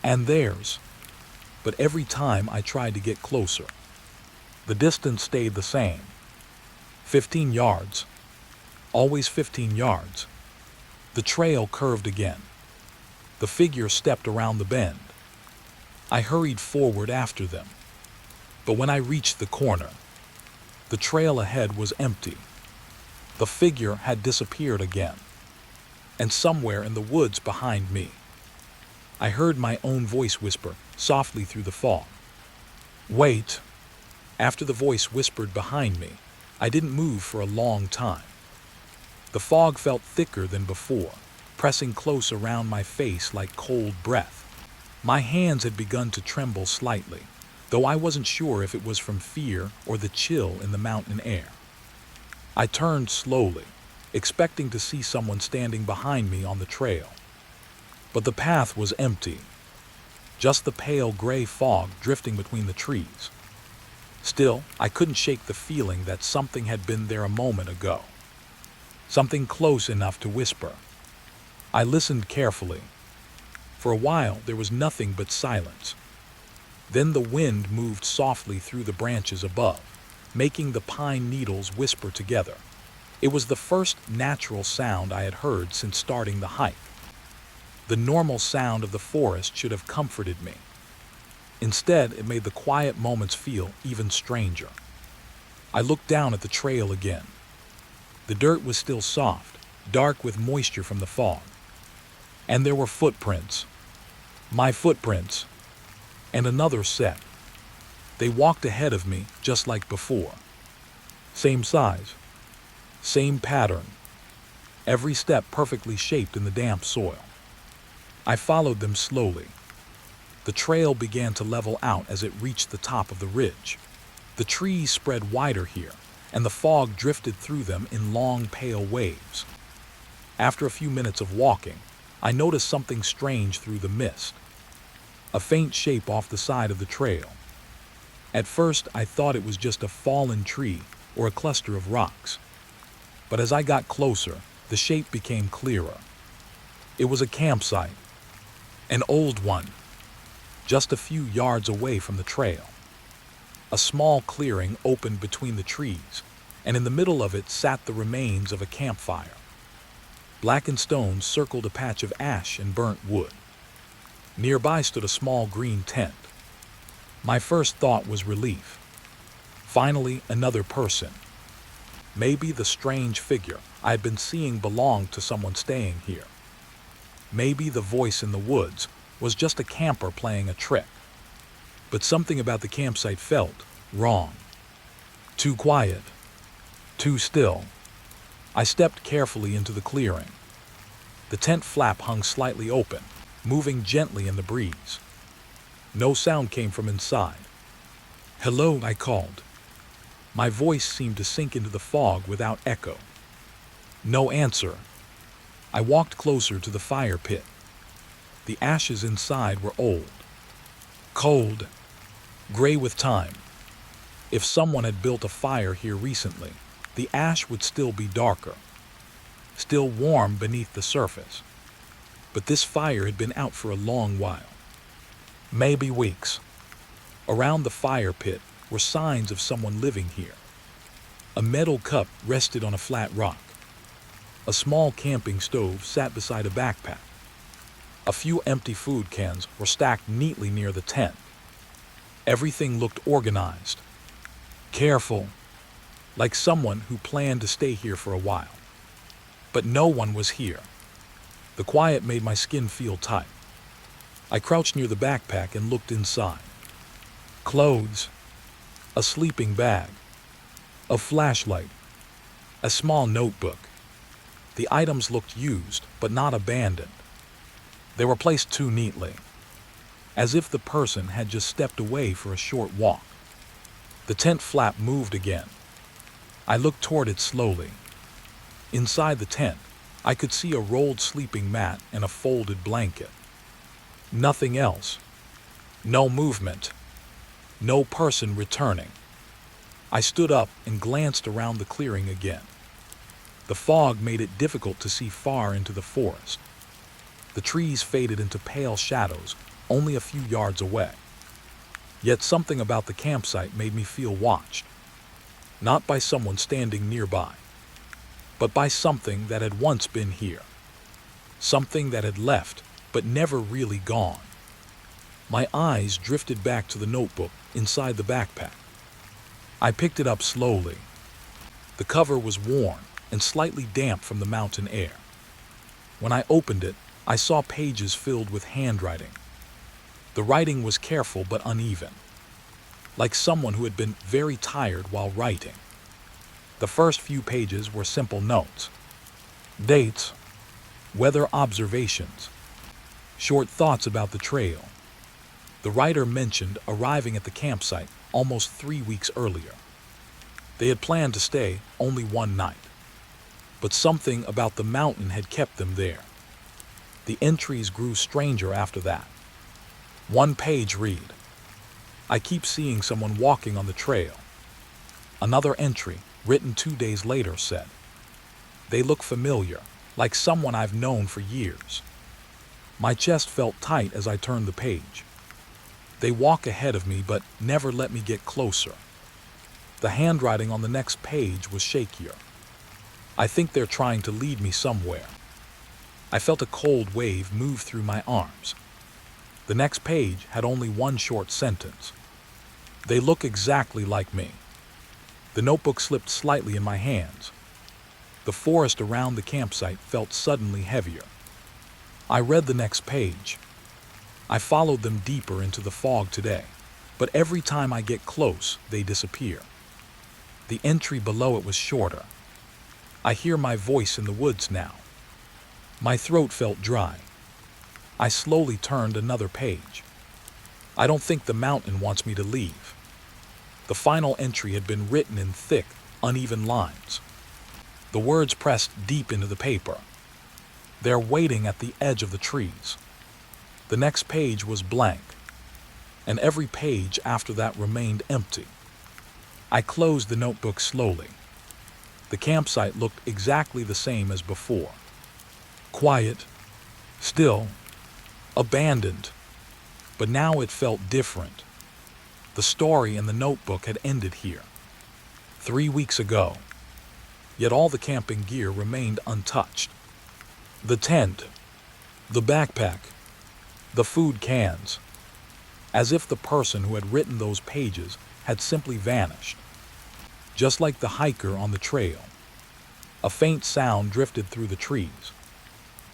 and theirs, but every time I tried to get closer, the distance stayed the same. 15 yards. Always 15 yards. The trail curved again. The figure stepped around the bend. I hurried forward after them. But when I reached the corner, the trail ahead was empty. The figure had disappeared again. And somewhere in the woods behind me, I heard my own voice whisper softly through the fog. Wait. After the voice whispered behind me, I didn't move for a long time. The fog felt thicker than before, pressing close around my face like cold breath. My hands had begun to tremble slightly, though I wasn't sure if it was from fear or the chill in the mountain air. I turned slowly, expecting to see someone standing behind me on the trail. But the path was empty, just the pale gray fog drifting between the trees. Still, I couldn't shake the feeling that something had been there a moment ago. Something close enough to whisper. I listened carefully. For a while, there was nothing but silence. Then the wind moved softly through the branches above, making the pine needles whisper together. It was the first natural sound I had heard since starting the hike. The normal sound of the forest should have comforted me. Instead, it made the quiet moments feel even stranger. I looked down at the trail again. The dirt was still soft, dark with moisture from the fog. And there were footprints. My footprints. And another set. They walked ahead of me just like before. Same size. Same pattern. Every step perfectly shaped in the damp soil. I followed them slowly. The trail began to level out as it reached the top of the ridge. The trees spread wider here, and the fog drifted through them in long, pale waves. After a few minutes of walking, I noticed something strange through the mist. A faint shape off the side of the trail. At first, I thought it was just a fallen tree or a cluster of rocks. But as I got closer, the shape became clearer. It was a campsite. An old one. Just a few yards away from the trail. A small clearing opened between the trees, and in the middle of it sat the remains of a campfire. Blackened stones circled a patch of ash and burnt wood. Nearby stood a small green tent. My first thought was relief. Finally, another person. Maybe the strange figure I had been seeing belonged to someone staying here. Maybe the voice in the woods was just a camper playing a trick. But something about the campsite felt wrong. Too quiet. Too still. I stepped carefully into the clearing. The tent flap hung slightly open, moving gently in the breeze. No sound came from inside. "Hello," I called. My voice seemed to sink into the fog without echo. No answer. I walked closer to the fire pit. The ashes inside were old, cold, gray with time. If someone had built a fire here recently, the ash would still be darker, still warm beneath the surface. But this fire had been out for a long while, maybe weeks. Around the fire pit were signs of someone living here. A metal cup rested on a flat rock. A small camping stove sat beside a backpack. A few empty food cans were stacked neatly near the tent. Everything looked organized, careful, like someone who planned to stay here for a while. But no one was here. The quiet made my skin feel tight. I crouched near the backpack and looked inside. Clothes, a sleeping bag, a flashlight, a small notebook. The items looked used, but not abandoned. They were placed too neatly, as if the person had just stepped away for a short walk. The tent flap moved again. I looked toward it slowly. Inside the tent, I could see a rolled sleeping mat and a folded blanket. Nothing else. No movement. No person returning. I stood up and glanced around the clearing again. The fog made it difficult to see far into the forest. The trees faded into pale shadows only a few yards away. Yet something about the campsite made me feel watched. Not by someone standing nearby, but by something that had once been here. Something that had left, but never really gone. My eyes drifted back to the notebook inside the backpack. I picked it up slowly. The cover was worn and slightly damp from the mountain air. When I opened it, I saw pages filled with handwriting. The writing was careful but uneven, like someone who had been very tired while writing. The first few pages were simple notes. Dates, weather observations, short thoughts about the trail. The writer mentioned arriving at the campsite almost 3 weeks earlier. They had planned to stay only one night, but something about the mountain had kept them there. The entries grew stranger after that. One page read, "I keep seeing someone walking on the trail." Another entry, written 2 days later, said, "They look familiar, like someone I've known for years." My chest felt tight as I turned the page. They walk ahead of me but never let me get closer. The handwriting on the next page was shakier. "I think they're trying to lead me somewhere." I felt a cold wave move through my arms. The next page had only one short sentence. "They look exactly like me." The notebook slipped slightly in my hands. The forest around the campsite felt suddenly heavier. I read the next page. I followed them deeper into the fog today, but every time I get close, they disappear. The entry below it was shorter. "I hear my voice in the woods now." My throat felt dry. I slowly turned another page. "I don't think the mountain wants me to leave." The final entry had been written in thick, uneven lines. The words pressed deep into the paper. "They're waiting at the edge of the trees." The next page was blank, and every page after that remained empty. I closed the notebook slowly. The campsite looked exactly the same as before. Quiet, still, abandoned. But now it felt different. The story in the notebook had ended here, 3 weeks ago. Yet all the camping gear remained untouched. The tent, the backpack, the food cans. As if the person who had written those pages had simply vanished. just like the hiker on the trail. A faint sound drifted through the trees.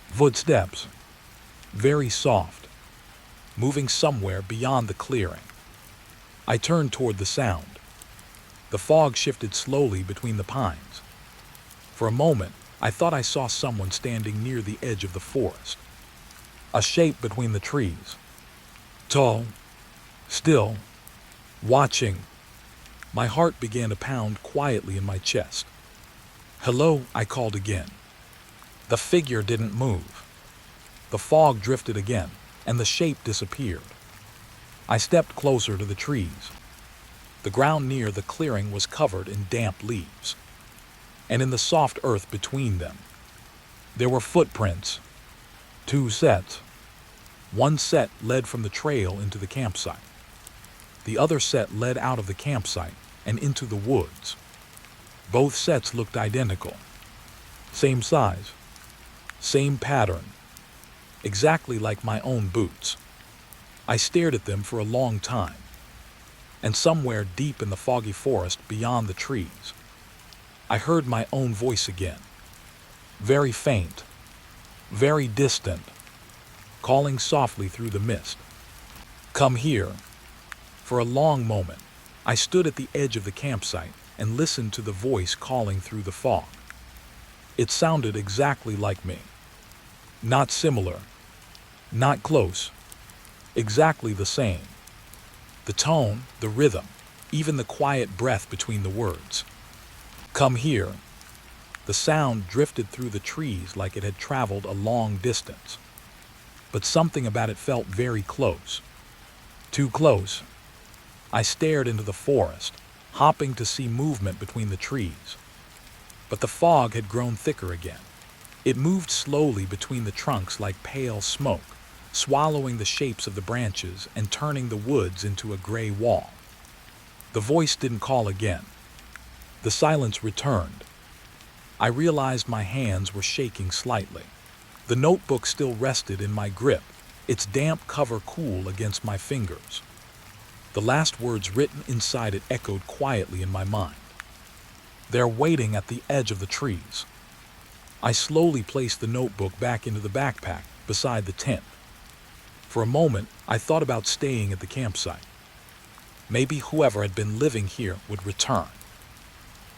Footsteps, very soft, moving somewhere beyond the clearing. I turned toward the sound. The fog shifted slowly between the pines. For a moment, I thought I saw someone standing near the edge of the forest. A shape between the trees. Tall, still, watching. My heart began to pound quietly in my chest. "Hello," I called again. The figure didn't move. The fog drifted again, and the shape disappeared. I stepped closer to the trees. The ground near the clearing was covered in damp leaves, and in the soft earth between them, there were footprints. 2 sets. One set led from the trail into the campsite. The other set led out of the campsite and into the woods. Both sets looked identical. Same size, same pattern, exactly like my own boots. I stared at them for a long time, and somewhere deep in the foggy forest beyond the trees, I heard my own voice again, very faint, very distant, calling softly through the mist. "Come here." For a long moment, I stood at the edge of the campsite and listened to the voice calling through the fog. It sounded exactly like me. Not similar, not close, exactly the same. The tone, the rhythm, even the quiet breath between the words. "Come here." The sound drifted through the trees like it had traveled a long distance. But something about it felt very close. Too close. I stared into the forest, hopping to see movement between the trees. But the fog had grown thicker again. It moved slowly between the trunks like pale smoke, swallowing the shapes of the branches and turning the woods into a gray wall. The voice didn't call again. The silence returned. I realized my hands were shaking slightly. The notebook still rested in my grip, its damp cover cool against my fingers. The last words written inside it echoed quietly in my mind. "They're waiting at the edge of the trees." I slowly placed the notebook back into the backpack beside the tent. For a moment, I thought about staying at the campsite. Maybe whoever had been living here would return.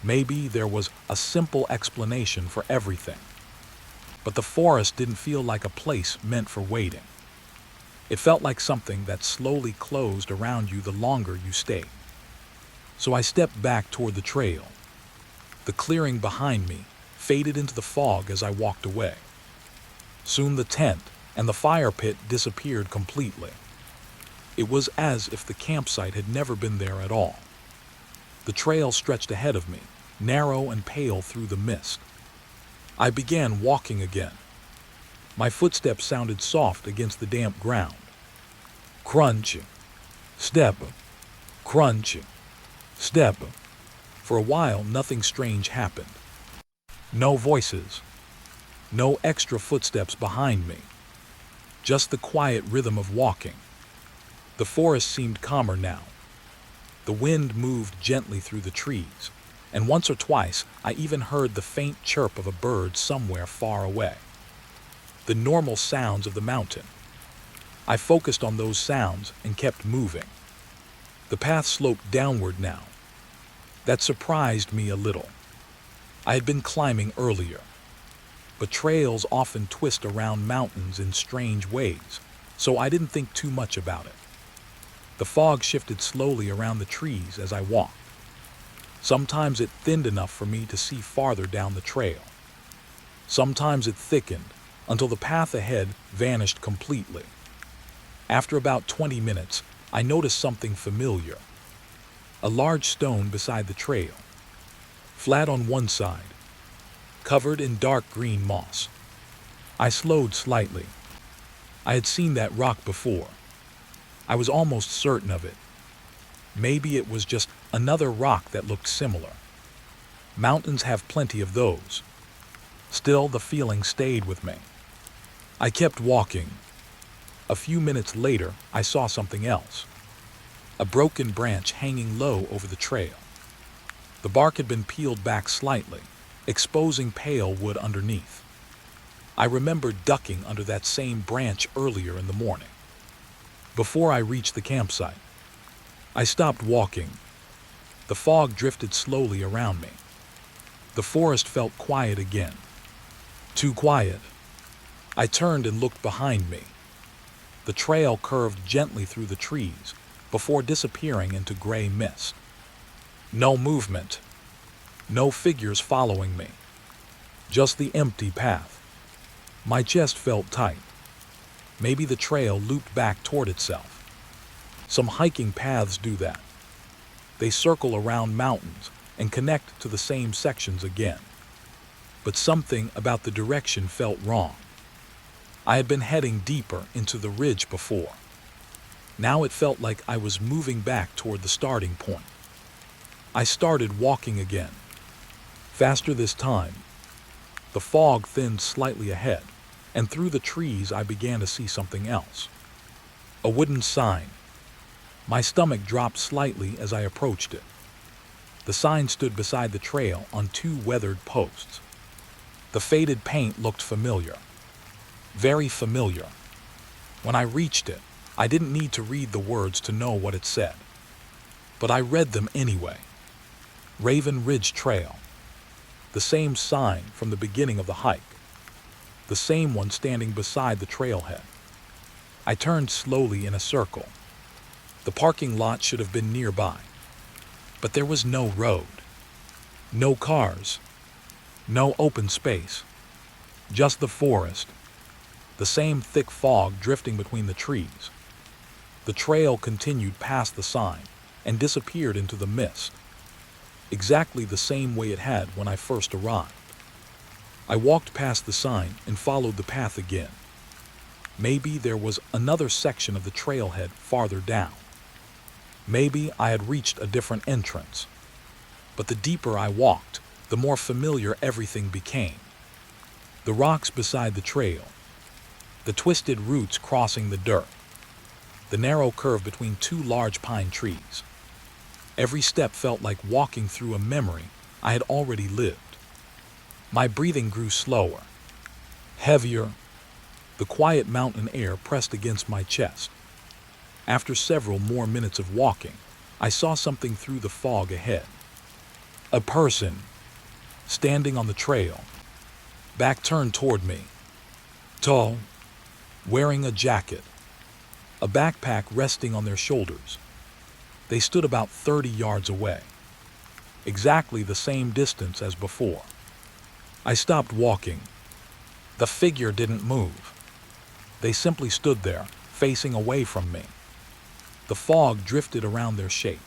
Maybe there was a simple explanation for everything. But the forest didn't feel like a place meant for waiting. It felt like something that slowly closed around you the longer you stayed. So I stepped back toward the trail. The clearing behind me faded into the fog as I walked away. Soon the tent and the fire pit disappeared completely. It was as if the campsite had never been there at all. The trail stretched ahead of me, narrow and pale through the mist. I began walking again. My footsteps sounded soft against the damp ground. Crunch, step, crunch, step. For a while, nothing strange happened. No voices, no extra footsteps behind me, just the quiet rhythm of walking. The forest seemed calmer now. The wind moved gently through the trees, and once or twice I even heard the faint chirp of a bird somewhere far away. The normal sounds of the mountain. I focused on those sounds and kept moving. The path sloped downward now. That surprised me a little. I had been climbing earlier, but trails often twist around mountains in strange ways, so I didn't think too much about it. The fog shifted slowly around the trees as I walked. Sometimes it thinned enough for me to see farther down the trail. Sometimes it thickened until the path ahead vanished completely. After about 20 minutes, I noticed something familiar. A large stone beside the trail, flat on one side, covered in dark green moss. I slowed slightly. I had seen that rock before. I was almost certain of it. Maybe it was just another rock that looked similar. Mountains have plenty of those. Still, the feeling stayed with me. I kept walking. A few minutes later, I saw something else. A broken branch hanging low over the trail. The bark had been peeled back slightly, exposing pale wood underneath. I remembered ducking under that same branch earlier in the morning. Before I reached the campsite, I stopped walking. The fog drifted slowly around me. The forest felt quiet again. Too quiet. I turned and looked behind me. The trail curved gently through the trees before disappearing into gray mist. No movement. No figures following me. Just the empty path. My chest felt tight. Maybe the trail looped back toward itself. Some hiking paths do that. They circle around mountains and connect to the same sections again. But something about the direction felt wrong. I had been heading deeper into the ridge before. Now it felt like I was moving back toward the starting point. I started walking again. Faster this time. The fog thinned slightly ahead, and through the trees I began to see something else. A wooden sign. My stomach dropped slightly as I approached it. The sign stood beside the trail on two weathered posts. The faded paint looked familiar. Very familiar. When I reached it, I didn't need to read the words to know what it said. But I read them anyway. Raven Ridge Trail. The same sign from the beginning of the hike. The same one standing beside the trailhead. I turned slowly in a circle. The parking lot should have been nearby. But there was no road. No cars. No open space. Just the forest. The same thick fog drifting between the trees. The trail continued past the sign and disappeared into the mist. Exactly the same way it had when I first arrived. I walked past the sign and followed the path again. Maybe there was another section of the trailhead farther down. Maybe I had reached a different entrance. But the deeper I walked, the more familiar everything became. The rocks beside the trail, the twisted roots crossing the dirt, the narrow curve between two large pine trees. Every step felt like walking through a memory I had already lived. My breathing grew slower, heavier. The quiet mountain air pressed against my chest. After several more minutes of walking, I saw something through the fog ahead. A person, standing on the trail, back turned toward me. Tall, wearing a jacket, a backpack resting on their shoulders. They stood about 30 yards away, exactly the same distance as before. I stopped walking. The figure didn't move. They simply stood there, facing away from me. The fog drifted around their shape.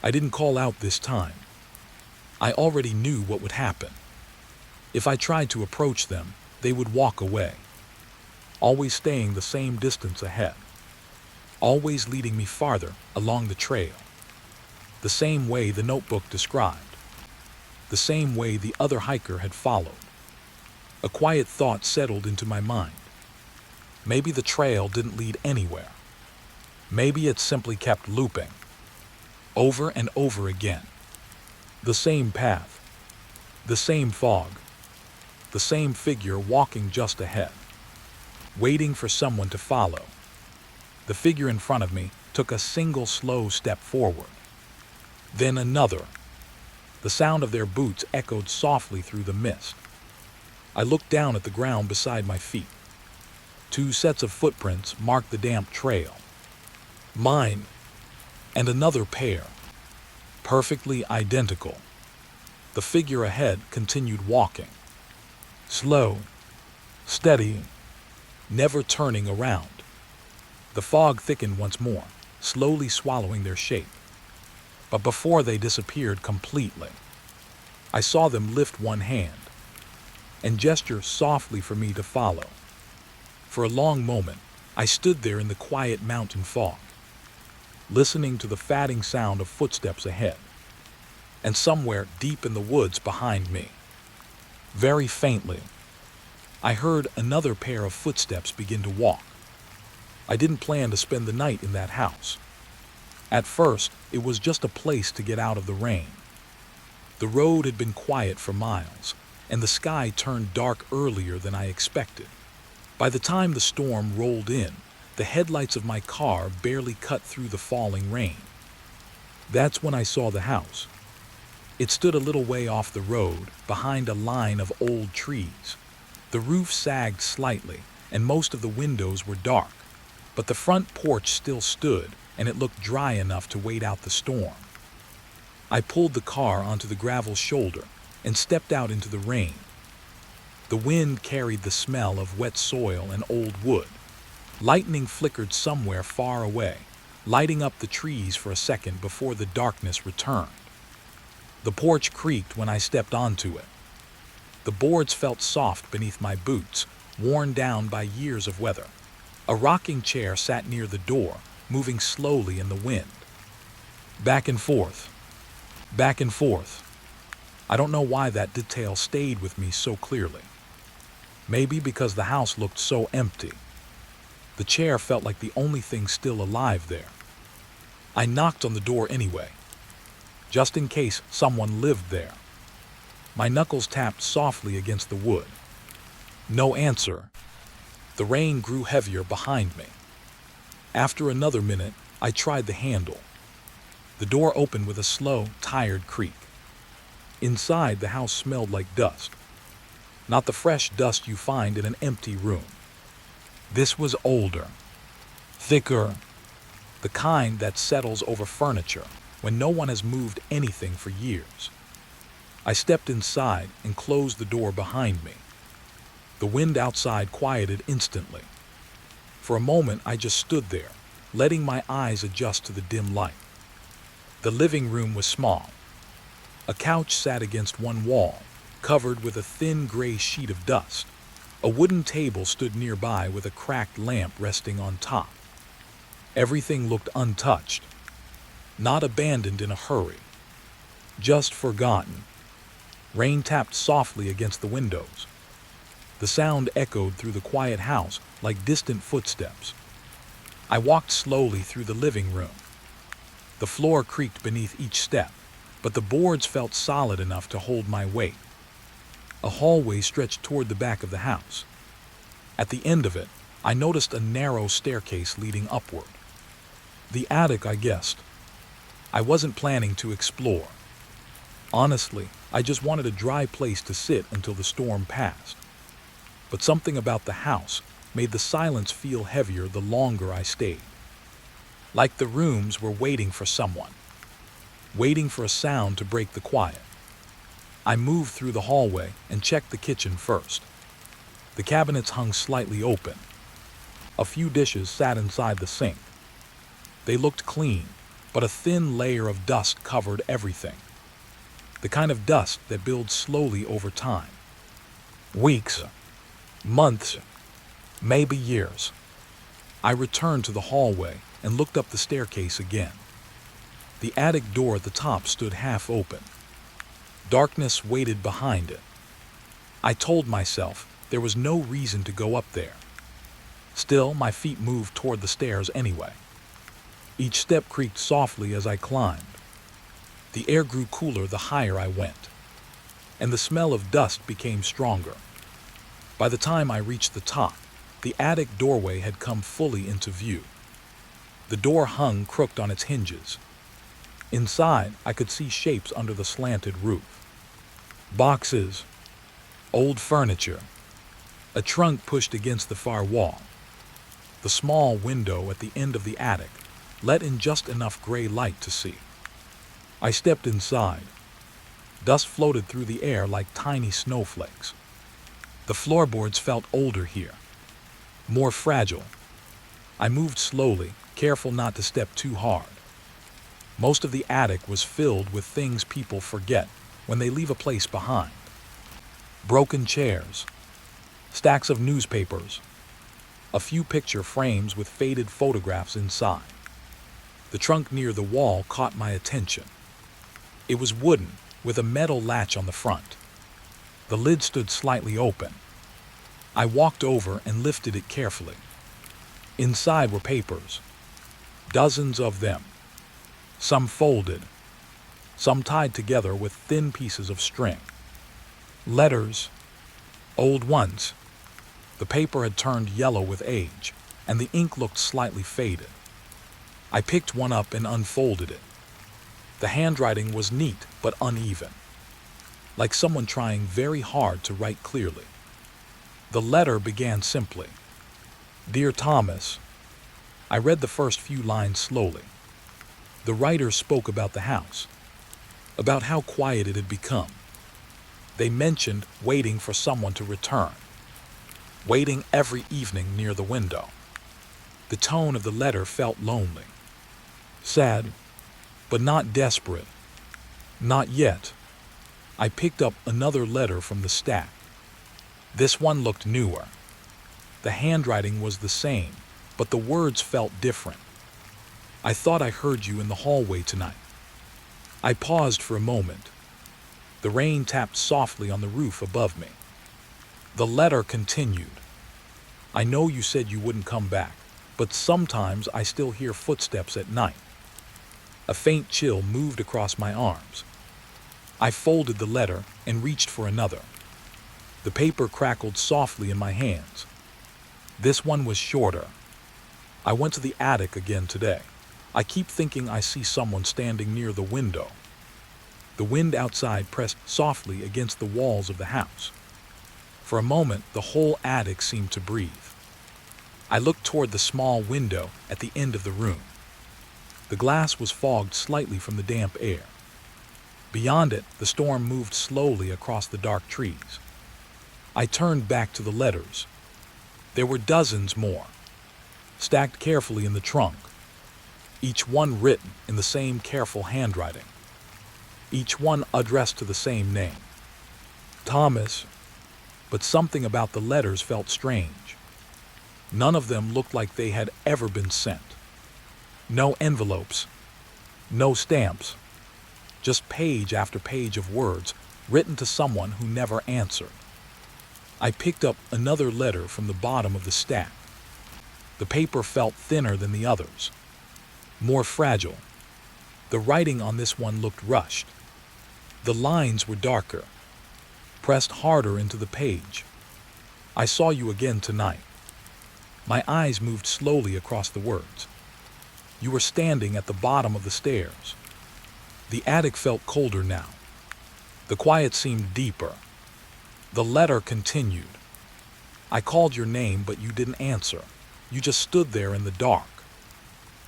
I didn't call out this time. I already knew what would happen. If I tried to approach them, they would walk away, always staying the same distance ahead, always leading me farther along the trail, the same way the notebook described, the same way the other hiker had followed. A quiet thought settled into my mind. Maybe the trail didn't lead anywhere. Maybe it simply kept looping, over and over again. The same path, the same fog, the same figure walking just ahead, waiting for someone to follow. The figure in front of me took a single slow step forward, then another. The sound of their boots echoed softly through the mist. I looked down at the ground beside my feet. Two sets of footprints marked the damp trail. Mine and another pair, perfectly identical. The figure ahead continued walking, slow, steady, never turning around. The fog thickened once more, slowly swallowing their shape. But before they disappeared completely, I saw them lift one hand and gesture softly for me to follow. For a long moment, I stood there in the quiet mountain fog, listening to the fading sound of footsteps ahead, and somewhere deep in the woods behind me, very faintly, I heard another pair of footsteps begin to walk. I didn't plan to spend the night in that house. At first, it was just a place to get out of the rain. The road had been quiet for miles, and the sky turned dark earlier than I expected. By the time the storm rolled in, the headlights of my car barely cut through the falling rain. That's when I saw the house. It stood a little way off the road, behind a line of old trees. The roof sagged slightly, and most of the windows were dark, but the front porch still stood, and it looked dry enough to wait out the storm. I pulled the car onto the gravel shoulder and stepped out into the rain. The wind carried the smell of wet soil and old wood. Lightning flickered somewhere far away, lighting up the trees for a second before the darkness returned. The porch creaked when I stepped onto it. The boards felt soft beneath my boots, worn down by years of weather. A rocking chair sat near the door, moving slowly in the wind. Back and forth. Back and forth. I don't know why that detail stayed with me so clearly. Maybe because the house looked so empty. The chair felt like the only thing still alive there. I knocked on the door anyway, just in case someone lived there. My knuckles tapped softly against the wood. No answer. The rain grew heavier behind me. After another minute, I tried the handle. The door opened with a slow, tired creak. Inside, the house smelled like dust. Not the fresh dust you find in an empty room. This was older, thicker, the kind that settles over furniture when no one has moved anything for years. I stepped inside and closed the door behind me. The wind outside quieted instantly. For a moment, I just stood there, letting my eyes adjust to the dim light. The living room was small. A couch sat against one wall, covered with a thin gray sheet of dust. A wooden table stood nearby with a cracked lamp resting on top. Everything looked untouched, not abandoned in a hurry, just forgotten. Rain tapped softly against the windows. The sound echoed through the quiet house like distant footsteps. I walked slowly through the living room. The floor creaked beneath each step, but the boards felt solid enough to hold my weight. A hallway stretched toward the back of the house. At the end of it, I noticed a narrow staircase leading upward. The attic, I guessed. I wasn't planning to explore. Honestly, I just wanted a dry place to sit until the storm passed. But something about the house made the silence feel heavier the longer I stayed. Like the rooms were waiting for someone, waiting for a sound to break the quiet. I moved through the hallway and checked the kitchen first. The cabinets hung slightly open. A few dishes sat inside the sink. They looked clean, but a thin layer of dust covered everything. The kind of dust that builds slowly over time. Weeks, months, maybe years. I returned to the hallway and looked up the staircase again. The attic door at the top stood half open. Darkness waited behind it. I told myself there was no reason to go up there. Still, my feet moved toward the stairs anyway. Each step creaked softly as I climbed. The air grew cooler the higher I went, and the smell of dust became stronger. By the time I reached the top, the attic doorway had come fully into view. The door hung crooked on its hinges. Inside, I could see shapes under the slanted roof. Boxes, old furniture, a trunk pushed against the far wall. The small window at the end of the attic let in just enough gray light to see. I stepped inside. Dust floated through the air like tiny snowflakes. The floorboards felt older here, more fragile. I moved slowly, careful not to step too hard. Most of the attic was filled with things people forget when they leave a place behind. Broken chairs, stacks of newspapers, a few picture frames with faded photographs inside. The trunk near the wall caught my attention. It was wooden, with a metal latch on the front. The lid stood slightly open. I walked over and lifted it carefully. Inside were papers, dozens of them. Some folded, some tied together with thin pieces of string. Letters, old ones. The paper had turned yellow with age, and the ink looked slightly faded. I picked one up and unfolded it. The handwriting was neat but uneven, like someone trying very hard to write clearly. The letter began simply, "Dear Thomas." I read the first few lines slowly. The writer spoke about the house, about how quiet it had become. They mentioned waiting for someone to return, waiting every evening near the window. The tone of the letter felt lonely, sad, but not desperate. Not yet. I picked up another letter from the stack. This one looked newer. The handwriting was the same, but the words felt different. "I thought I heard you in the hallway tonight." I paused for a moment. The rain tapped softly on the roof above me. The letter continued. "I know you said you wouldn't come back, but sometimes I still hear footsteps at night." A faint chill moved across my arms. I folded the letter and reached for another. The paper crackled softly in my hands. This one was shorter. "I went to the attic again today. I keep thinking I see someone standing near the window." The wind outside pressed softly against the walls of the house. For a moment, the whole attic seemed to breathe. I looked toward the small window at the end of the room. The glass was fogged slightly from the damp air. Beyond it, the storm moved slowly across the dark trees. I turned back to the letters. There were dozens more, stacked carefully in the trunk, each one written in the same careful handwriting, each one addressed to the same name, Thomas. But something about the letters felt strange. None of them looked like they had ever been sent. No envelopes, no stamps, just page after page of words written to someone who never answered. I picked up another letter from the bottom of the stack. The paper felt thinner than the others, more fragile. The writing on this one looked rushed. The lines were darker, pressed harder into the page. "I saw you again tonight." My eyes moved slowly across the words. "You were standing at the bottom of the stairs." The attic felt colder now. The quiet seemed deeper. The letter continued. "I called your name, but you didn't answer. You just stood there in the dark."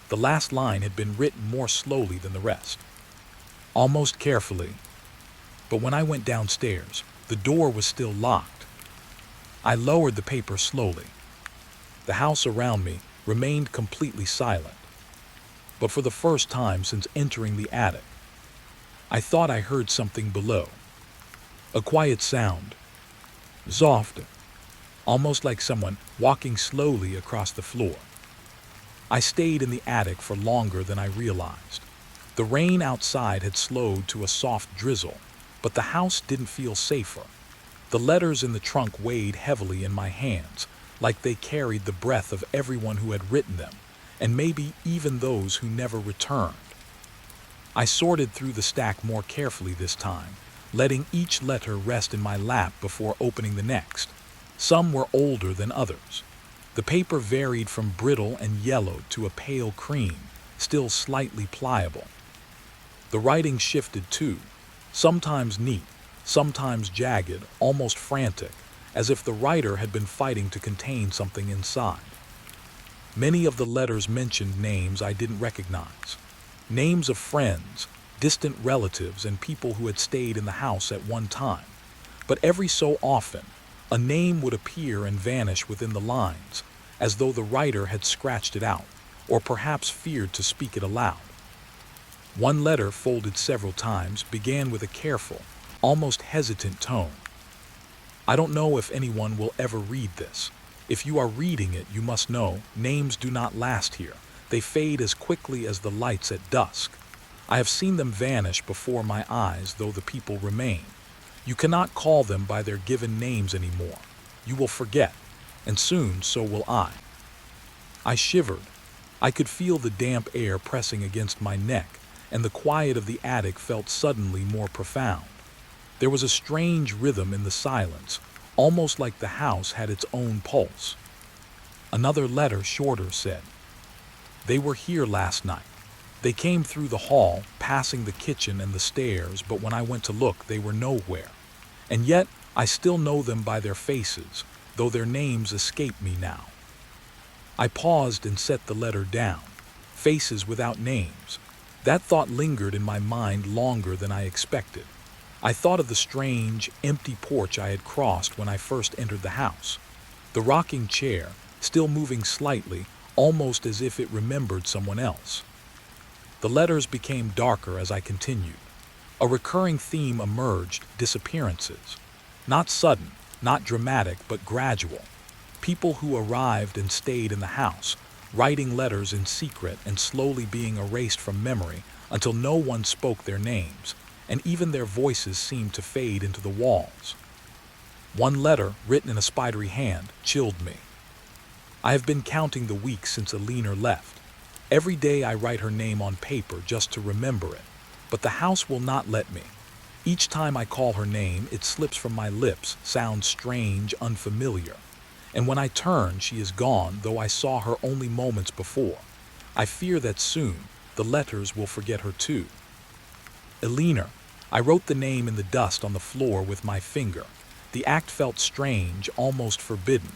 The last line had been written more slowly than the rest, almost carefully. But when I went downstairs, the door was still locked. I lowered the paper slowly. The house around me remained completely silent. But for the first time since entering the attic, I thought I heard something below. A quiet sound, soft, almost like someone walking slowly across the floor. I stayed in the attic for longer than I realized. The rain outside had slowed to a soft drizzle, but the house didn't feel safer. The letters in the trunk weighed heavily in my hands, like they carried the breath of everyone who had written them, and maybe even those who never returned. I sorted through the stack more carefully this time, letting each letter rest in my lap before opening the next. Some were older than others. The paper varied from brittle and yellow to a pale cream, still slightly pliable. The writing shifted too, sometimes neat, sometimes jagged, almost frantic, as if the writer had been fighting to contain something inside. Many of the letters mentioned names I didn't recognize. Names of friends, distant relatives, and people who had stayed in the house at one time. But every so often, a name would appear and vanish within the lines, as though the writer had scratched it out, or perhaps feared to speak it aloud. One letter, folded several times, began with a careful, almost hesitant tone. "I don't know if anyone will ever read this. If you are reading it, you must know, names do not last here. They fade as quickly as the lights at dusk. I have seen them vanish before my eyes, though the people remain. You cannot call them by their given names anymore. You will forget, and soon so will I." I shivered. I could feel the damp air pressing against my neck, and the quiet of the attic felt suddenly more profound. There was a strange rhythm in the silence, almost like the house had its own pulse. Another letter, shorter, said, "They were here last night. They came through the hall, passing the kitchen and the stairs, but when I went to look, they were nowhere. And yet, I still know them by their faces, though their names escape me now." I paused and set the letter down. Faces without names. That thought lingered in my mind longer than I expected. I thought of the strange, empty porch I had crossed when I first entered the house. The rocking chair, still moving slightly, almost as if it remembered someone else. The letters became darker as I continued. A recurring theme emerged: disappearances. Not sudden, not dramatic, but gradual. People who arrived and stayed in the house, writing letters in secret and slowly being erased from memory until no one spoke their names, and even their voices seemed to fade into the walls. One letter, written in a spidery hand, chilled me. I have been counting the weeks since Alina left. Every day I write her name on paper just to remember it, but the house will not let me. Each time I call her name, it slips from my lips, sounds strange, unfamiliar. And when I turn, she is gone, though I saw her only moments before. I fear that soon, the letters will forget her too. Alina. I wrote the name in the dust on the floor with my finger. The act felt strange, almost forbidden.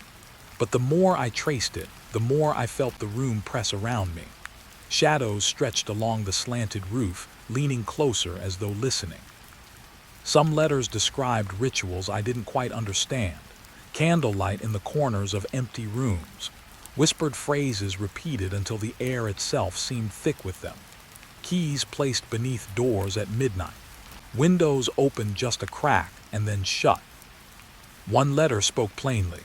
But the more I traced it, the more I felt the room press around me. Shadows stretched along the slanted roof, leaning closer as though listening. Some letters described rituals I didn't quite understand. Candlelight in the corners of empty rooms. Whispered phrases repeated until the air itself seemed thick with them. Keys placed beneath doors at midnight. Windows opened just a crack and then shut. One letter spoke plainly.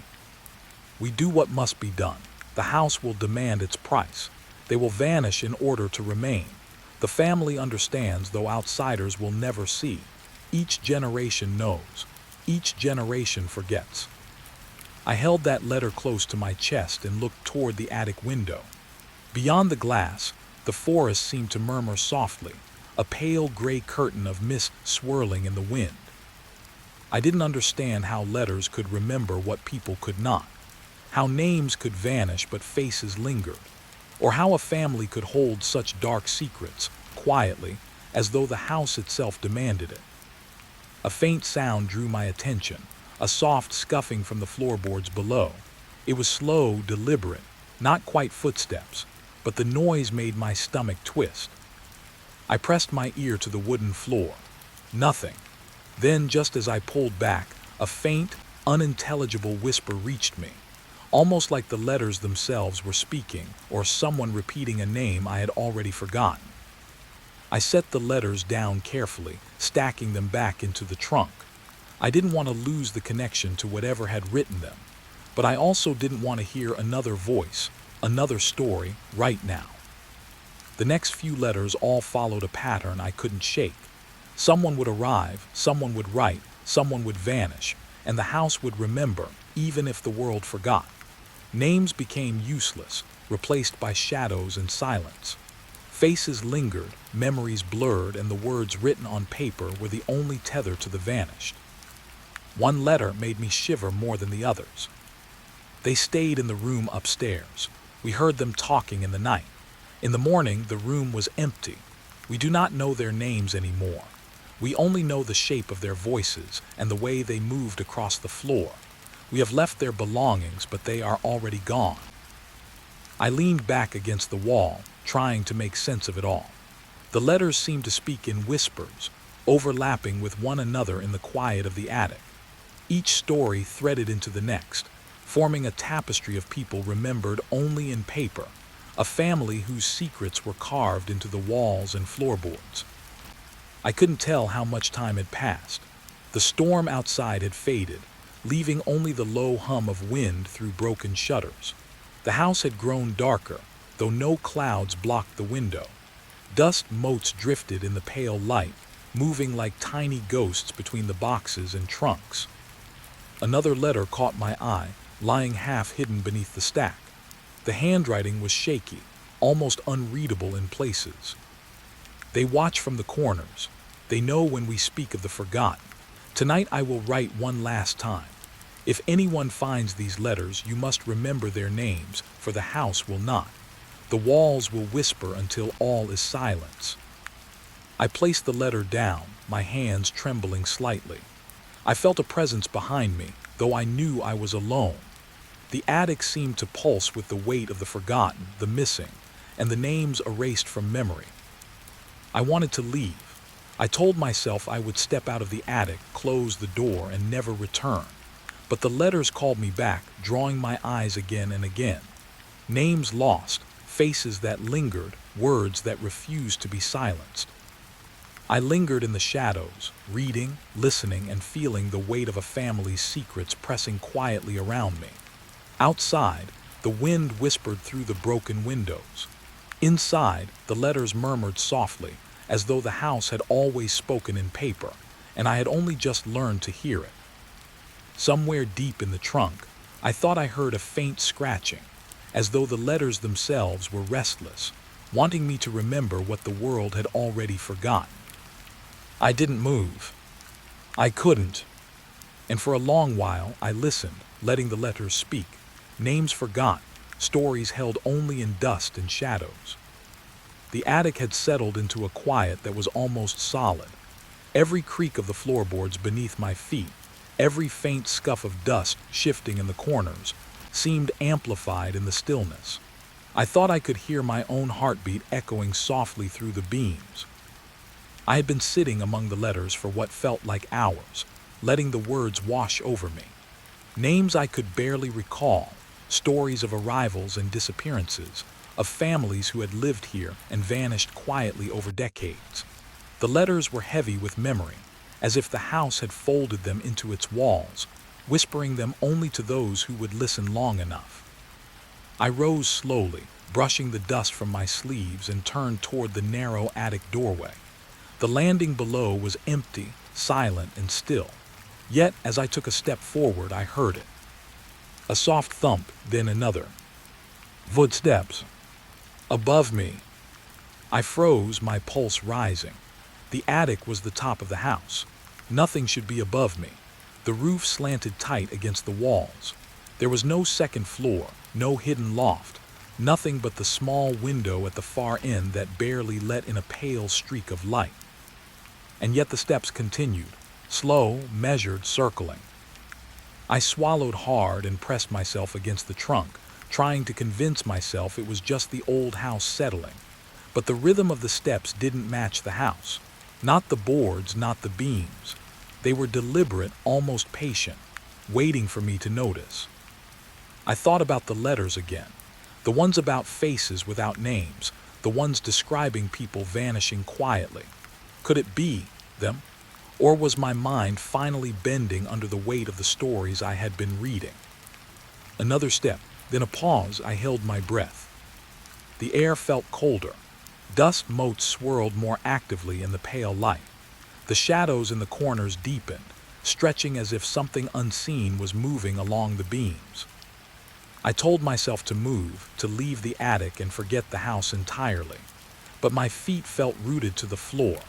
"We do what must be done. The house will demand its price. They will vanish in order to remain. The family understands, though outsiders will never see. Each generation knows. Each generation forgets." I held that letter close to my chest and looked toward the attic window. Beyond the glass, the forest seemed to murmur softly, a pale gray curtain of mist swirling in the wind. I didn't understand how letters could remember what people could not, how names could vanish but faces lingered, or how a family could hold such dark secrets, quietly, as though the house itself demanded it. A faint sound drew my attention, a soft scuffing from the floorboards below. It was slow, deliberate, not quite footsteps, but the noise made my stomach twist. I pressed my ear to the wooden floor. Nothing. Then, just as I pulled back, a faint, unintelligible whisper reached me, almost like the letters themselves were speaking, or someone repeating a name I had already forgotten. I set the letters down carefully, stacking them back into the trunk. I didn't want to lose the connection to whatever had written them, but I also didn't want to hear another voice, another story, right now. The next few letters all followed a pattern I couldn't shake. Someone would arrive, someone would write, someone would vanish, and the house would remember, even if the world forgot. Names became useless, replaced by shadows and silence. Faces lingered, memories blurred, and the words written on paper were the only tether to the vanished. One letter made me shiver more than the others. They stayed in the room upstairs. We heard them talking in the night. In the morning, the room was empty. We do not know their names anymore. We only know the shape of their voices and the way they moved across the floor. We have left their belongings, but they are already gone. I leaned back against the wall, trying to make sense of it all. The letters seemed to speak in whispers, overlapping with one another in the quiet of the attic. Each story threaded into the next, forming a tapestry of people remembered only in paper, a family whose secrets were carved into the walls and floorboards. I couldn't tell how much time had passed. The storm outside had faded, leaving only the low hum of wind through broken shutters. The house had grown darker, though no clouds blocked the window. Dust motes drifted in the pale light, moving like tiny ghosts between the boxes and trunks. Another letter caught my eye, lying half hidden beneath the stack. The handwriting was shaky, almost unreadable in places. They watch from the corners. They know when we speak of the forgotten. Tonight I will write one last time. If anyone finds these letters, you must remember their names, for the house will not. The walls will whisper until all is silence. I placed the letter down, my hands trembling slightly. I felt a presence behind me, though I knew I was alone. The attic seemed to pulse with the weight of the forgotten, the missing, and the names erased from memory. I wanted to leave. I told myself I would step out of the attic, close the door, and never return. But the letters called me back, drawing my eyes again and again. Names lost, faces that lingered, words that refused to be silenced. I lingered in the shadows, reading, listening, and feeling the weight of a family's secrets pressing quietly around me. Outside, the wind whispered through the broken windows. Inside, the letters murmured softly, as though the house had always spoken in paper, and I had only just learned to hear it. Somewhere deep in the trunk, I thought I heard a faint scratching, as though the letters themselves were restless, wanting me to remember what the world had already forgotten. I didn't move. I couldn't. And for a long while I listened, letting the letters speak. Names forgotten, stories held only in dust and shadows. The attic had settled into a quiet that was almost solid. Every creak of the floorboards beneath my feet, every faint scuff of dust shifting in the corners, seemed amplified in the stillness. I thought I could hear my own heartbeat echoing softly through the beams. I had been sitting among the letters for what felt like hours, letting the words wash over me. Names I could barely recall, stories of arrivals and disappearances, of families who had lived here and vanished quietly over decades. The letters were heavy with memory, as if the house had folded them into its walls, whispering them only to those who would listen long enough. I rose slowly, brushing the dust from my sleeves, and turned toward the narrow attic doorway. The landing below was empty, silent, and still. Yet, as I took a step forward, I heard it. A soft thump, then another. Footsteps. Above me. I froze, my pulse rising. The attic was the top of the house. Nothing should be above me. The roof slanted tight against the walls. There was no second floor, no hidden loft, nothing but the small window at the far end that barely let in a pale streak of light. And yet the steps continued, slow, measured, circling. I swallowed hard and pressed myself against the trunk, trying to convince myself it was just the old house settling. But the rhythm of the steps didn't match the house. Not the boards, not the beams. They were deliberate, almost patient, waiting for me to notice. I thought about the letters again, the ones about faces without names, the ones describing people vanishing quietly. Could it be them? Or was my mind finally bending under the weight of the stories I had been reading? Another step, then a pause. I held my breath. The air felt colder. Dust motes swirled more actively in the pale light. The shadows in the corners deepened, stretching as if something unseen was moving along the beams. I told myself to move, to leave the attic and forget the house entirely. But my feet felt rooted to the floor.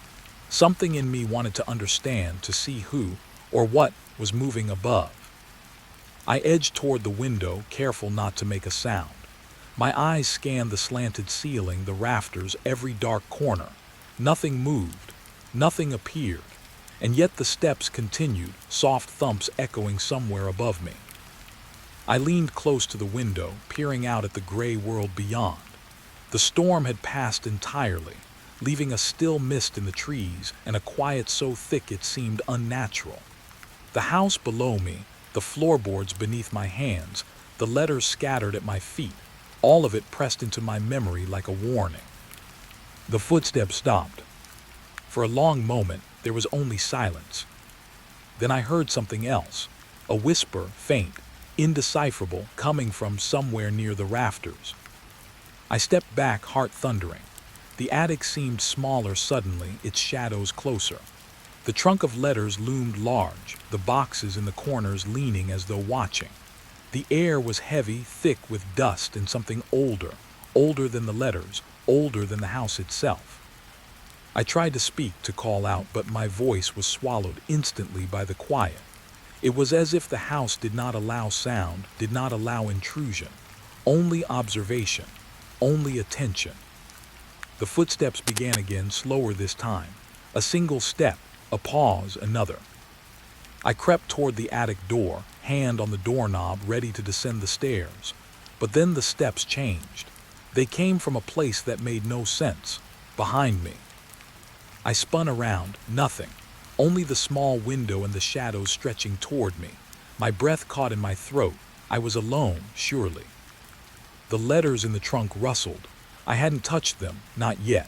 Something in me wanted to understand, to see who or what was moving above. I edged toward the window, careful not to make a sound. My eyes scanned the slanted ceiling, the rafters, every dark corner. Nothing moved. Nothing appeared, and yet the steps continued, soft thumps echoing somewhere above me. I leaned close to the window, peering out at the gray world beyond. The storm had passed entirely, leaving a still mist in the trees and a quiet so thick it seemed unnatural. The house below me, the floorboards beneath my hands, the letters scattered at my feet, all of it pressed into my memory like a warning. The footsteps stopped. For a long moment, there was only silence. Then I heard something else, a whisper, faint, indecipherable, coming from somewhere near the rafters. I stepped back, heart thundering. The attic seemed smaller suddenly, its shadows closer. The trunk of letters loomed large, the boxes in the corners leaning as though watching. The air was heavy, thick with dust and something older, older than the letters, older than the house itself. I tried to speak, to call out, but my voice was swallowed instantly by the quiet. It was as if the house did not allow sound, did not allow intrusion. Only observation, only attention. The footsteps began again, slower this time. A single step, a pause, another. I crept toward the attic door, hand on the doorknob, ready to descend the stairs. But then the steps changed. They came from a place that made no sense, behind me. I spun around, nothing. Only the small window and the shadows stretching toward me. My breath caught in my throat. I was alone, surely. The letters in the trunk rustled. I hadn't touched them, not yet.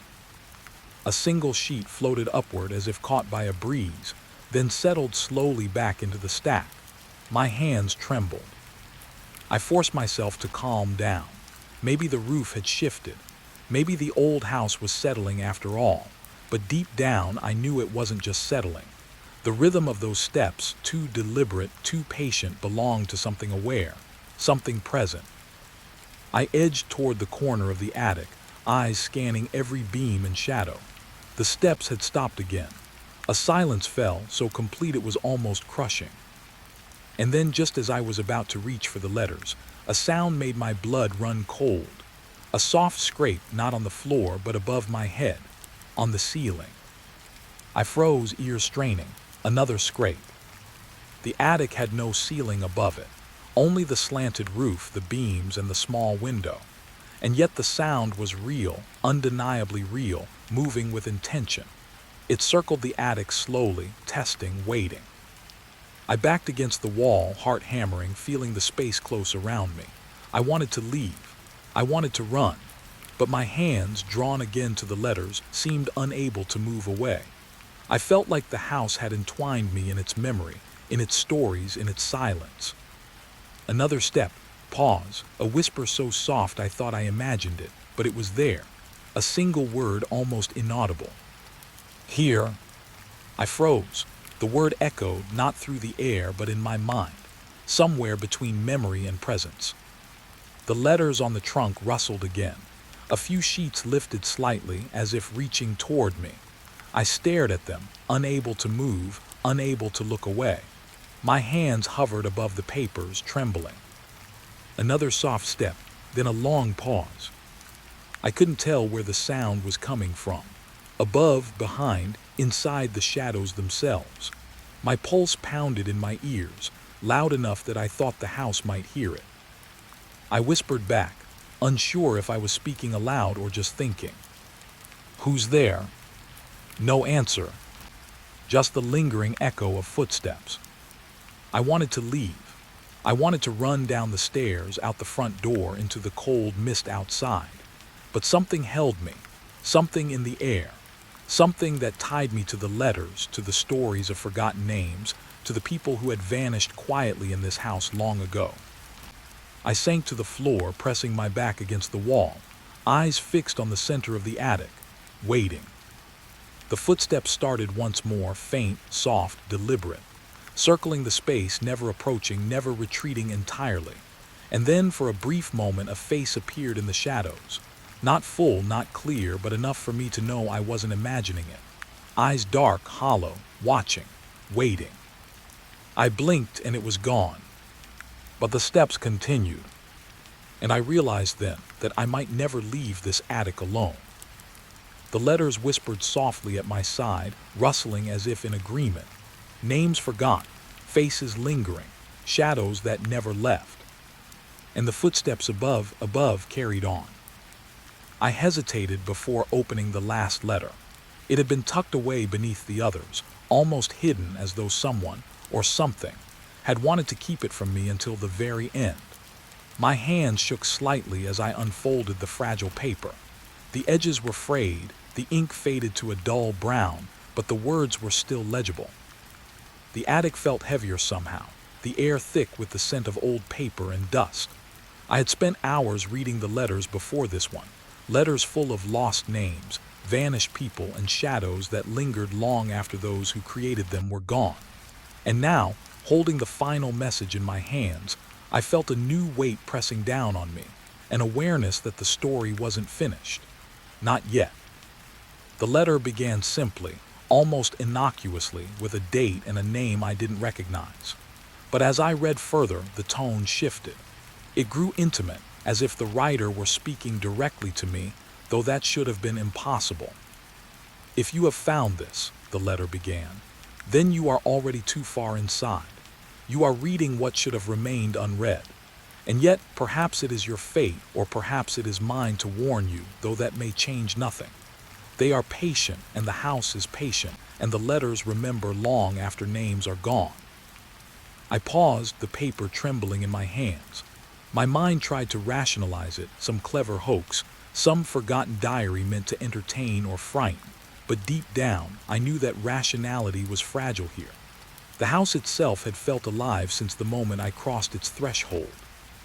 A single sheet floated upward as if caught by a breeze, then settled slowly back into the stack. My hands trembled. I forced myself to calm down. Maybe the roof had shifted. Maybe the old house was settling after all. But deep down, I knew it wasn't just settling. The rhythm of those steps, too deliberate, too patient, belonged to something aware, something present. I edged toward the corner of the attic, eyes scanning every beam and shadow. The steps had stopped again. A silence fell, so complete it was almost crushing. And then, just as I was about to reach for the letters, a sound made my blood run cold. A soft scrape, not on the floor, but above my head, on the ceiling. I froze, ears straining. Another scrape. The attic had no ceiling above it, only the slanted roof, the beams, and the small window. And yet the sound was real, undeniably real, moving with intention. It circled the attic slowly, testing, waiting. I backed against the wall, heart hammering, feeling the space close around me. I wanted to leave. I wanted to run. But my hands, drawn again to the letters, seemed unable to move away. I felt like the house had entwined me in its memory, in its stories, in its silence. Another step, pause, a whisper so soft I thought I imagined it, but it was there. A single word, almost inaudible. Here. I froze. The word echoed, not through the air, but in my mind, somewhere between memory and presence. The letters on the trunk rustled again. A few sheets lifted slightly, as if reaching toward me. I stared at them, unable to move, unable to look away. My hands hovered above the papers, trembling. Another soft step, then a long pause. I couldn't tell where the sound was coming from. Above, behind, inside the shadows themselves. My pulse pounded in my ears, loud enough that I thought the house might hear it. I whispered back, unsure if I was speaking aloud or just thinking. Who's there? No answer. Just the lingering echo of footsteps. I wanted to leave. I wanted to run down the stairs, out the front door, into the cold mist outside. But something held me, something in the air, something that tied me to the letters, to the stories of forgotten names, to the people who had vanished quietly in this house long ago. I sank to the floor, pressing my back against the wall, eyes fixed on the center of the attic, waiting. The footsteps started once more, faint, soft, deliberate, circling the space, never approaching, never retreating entirely. And then, for a brief moment, a face appeared in the shadows. Not full, not clear, but enough for me to know I wasn't imagining it. Eyes dark, hollow, watching, waiting. I blinked and it was gone. But the steps continued. And I realized then that I might never leave this attic alone. The letters whispered softly at my side, rustling as if in agreement. Names forgotten, faces lingering, shadows that never left. And the footsteps above carried on. I hesitated before opening the last letter. It had been tucked away beneath the others, almost hidden, as though someone, or something, had wanted to keep it from me until the very end. My hands shook slightly as I unfolded the fragile paper. The edges were frayed, the ink faded to a dull brown, but the words were still legible. The attic felt heavier somehow, the air thick with the scent of old paper and dust. I had spent hours reading the letters before this one. Letters full of lost names, vanished people, and shadows that lingered long after those who created them were gone. And now, holding the final message in my hands, I felt a new weight pressing down on me, an awareness that the story wasn't finished. Not yet. The letter began simply, almost innocuously, with a date and a name I didn't recognize. But as I read further, the tone shifted. It grew intimate, as if the writer were speaking directly to me, though that should have been impossible. "If you have found this," the letter began, "then you are already too far inside. You are reading what should have remained unread. And yet, perhaps it is your fate, or perhaps it is mine to warn you, though that may change nothing. They are patient, and the house is patient, and the letters remember long after names are gone." I paused, the paper trembling in my hands. My mind tried to rationalize it, some clever hoax, some forgotten diary meant to entertain or frighten. But deep down, I knew that rationality was fragile here. The house itself had felt alive since the moment I crossed its threshold.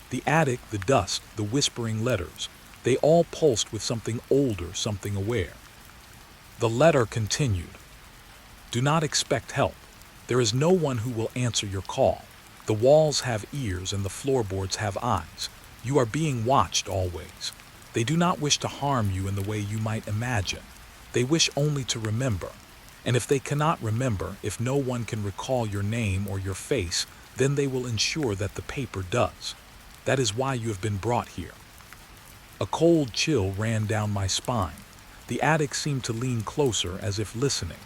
The attic, the dust, the whispering letters, they all pulsed with something older, something aware. The letter continued. "Do not expect help. There is no one who will answer your call. The walls have ears and the floorboards have eyes. You are being watched always. They do not wish to harm you in the way you might imagine. They wish only to remember. And if they cannot remember, if no one can recall your name or your face, then they will ensure that the paper does. That is why you have been brought here." A cold chill ran down my spine. The attic seemed to lean closer, as if listening.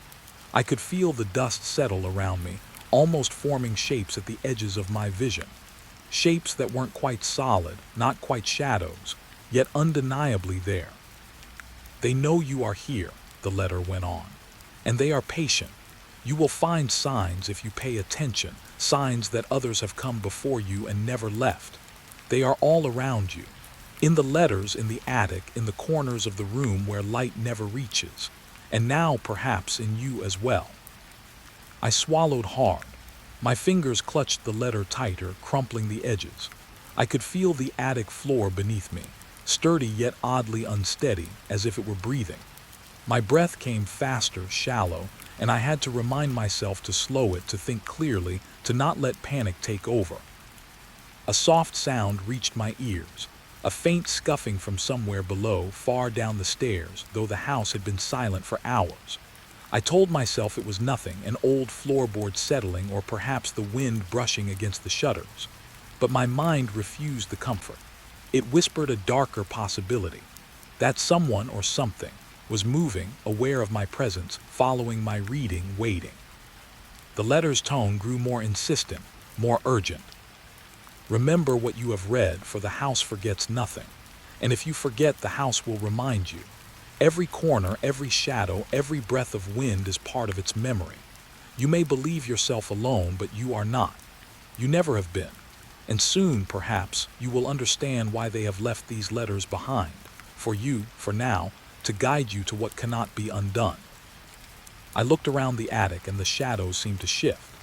I could feel the dust settle around me, almost forming shapes at the edges of my vision. Shapes that weren't quite solid, not quite shadows, yet undeniably there. "They know you are here," the letter went on, "and they are patient. You will find signs if you pay attention, signs that others have come before you and never left. They are all around you. In the letters, in the attic, in the corners of the room where light never reaches, and now perhaps in you as well." I swallowed hard. My fingers clutched the letter tighter, crumpling the edges. I could feel the attic floor beneath me, sturdy yet oddly unsteady, as if it were breathing. My breath came faster, shallow, and I had to remind myself to slow it, to think clearly, to not let panic take over. A soft sound reached my ears, a faint scuffing from somewhere below, far down the stairs, though the house had been silent for hours. I told myself it was nothing, an old floorboard settling, or perhaps the wind brushing against the shutters. But my mind refused the comfort. It whispered a darker possibility, that someone or something was moving, aware of my presence, following my reading, waiting. The letter's tone grew more insistent, more urgent. "Remember what you have read, for the house forgets nothing. And if you forget, the house will remind you. Every corner, every shadow, every breath of wind is part of its memory. You may believe yourself alone, but you are not. You never have been. And soon, perhaps, you will understand why they have left these letters behind, for you, for now, to guide you to what cannot be undone." I looked around the attic, and the shadows seemed to shift.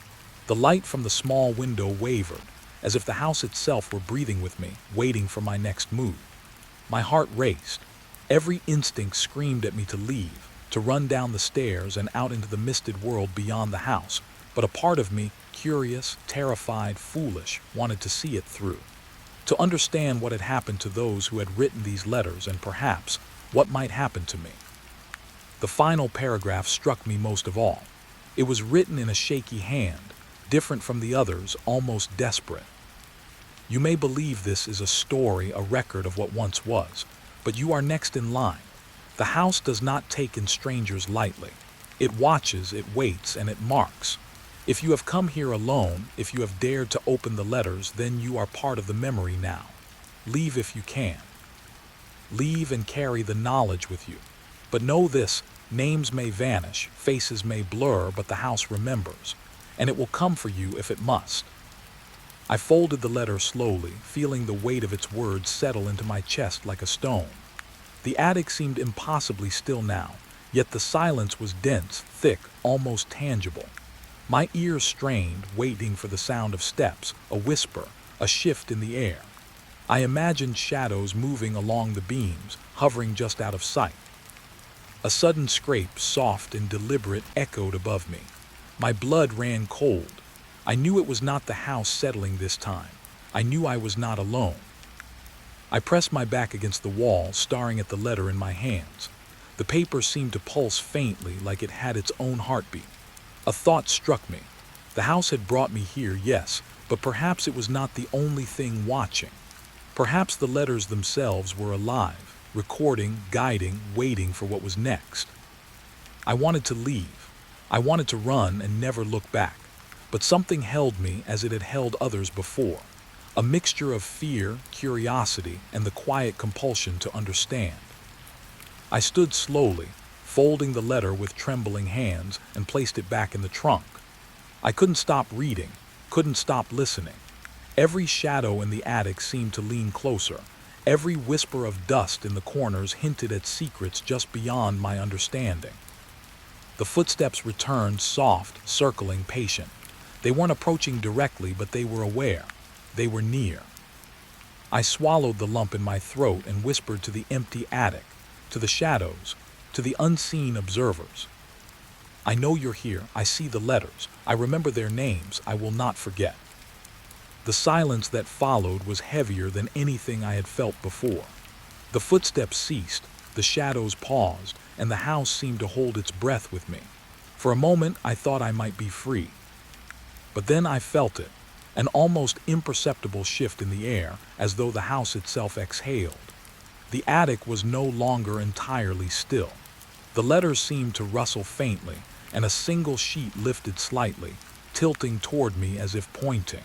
The light from the small window wavered, as if the house itself were breathing with me, waiting for my next move. My heart raced. Every instinct screamed at me to leave, to run down the stairs and out into the misted world beyond the house, but a part of me, curious, terrified, foolish, wanted to see it through, to understand what had happened to those who had written these letters, and perhaps what might happen to me. The final paragraph struck me most of all. It was written in a shaky hand, different from the others, almost desperate. "You may believe this is a story, a record of what once was, but you are next in line. The house does not take in strangers lightly. It watches, it waits, and it marks. If you have come here alone, if you have dared to open the letters, then you are part of the memory now. Leave if you can. Leave and carry the knowledge with you. But know this, names may vanish, faces may blur, but the house remembers, and it will come for you if it must." I folded the letter slowly, feeling the weight of its words settle into my chest like a stone. The attic seemed impossibly still now, yet the silence was dense, thick, almost tangible. My ears strained, waiting for the sound of steps, a whisper, a shift in the air. I imagined shadows moving along the beams, hovering just out of sight. A sudden scrape, soft and deliberate, echoed above me. My blood ran cold. I knew it was not the house settling this time. I knew I was not alone. I pressed my back against the wall, staring at the letter in my hands. The paper seemed to pulse faintly, like it had its own heartbeat. A thought struck me. The house had brought me here, yes, but perhaps it was not the only thing watching. Perhaps the letters themselves were alive, recording, guiding, waiting for what was next. I wanted to leave. I wanted to run and never look back. But something held me as it had held others before. A mixture of fear, curiosity, and the quiet compulsion to understand. I stood slowly, folding the letter with trembling hands, and placed it back in the trunk. I couldn't stop reading, couldn't stop listening. Every shadow in the attic seemed to lean closer. Every whisper of dust in the corners hinted at secrets just beyond my understanding. The footsteps returned, soft, circling, patient. They weren't approaching directly, but they were aware. They were near. I swallowed the lump in my throat and whispered to the empty attic, to the shadows, to the unseen observers. I know you're here. I see the letters. I remember their names. I will not forget. The silence that followed was heavier than anything I had felt before. The footsteps ceased, the shadows paused, and the house seemed to hold its breath with me. For a moment, I thought I might be free. But then I felt it, an almost imperceptible shift in the air, as though the house itself exhaled. The attic was no longer entirely still. The letters seemed to rustle faintly, and a single sheet lifted slightly, tilting toward me as if pointing.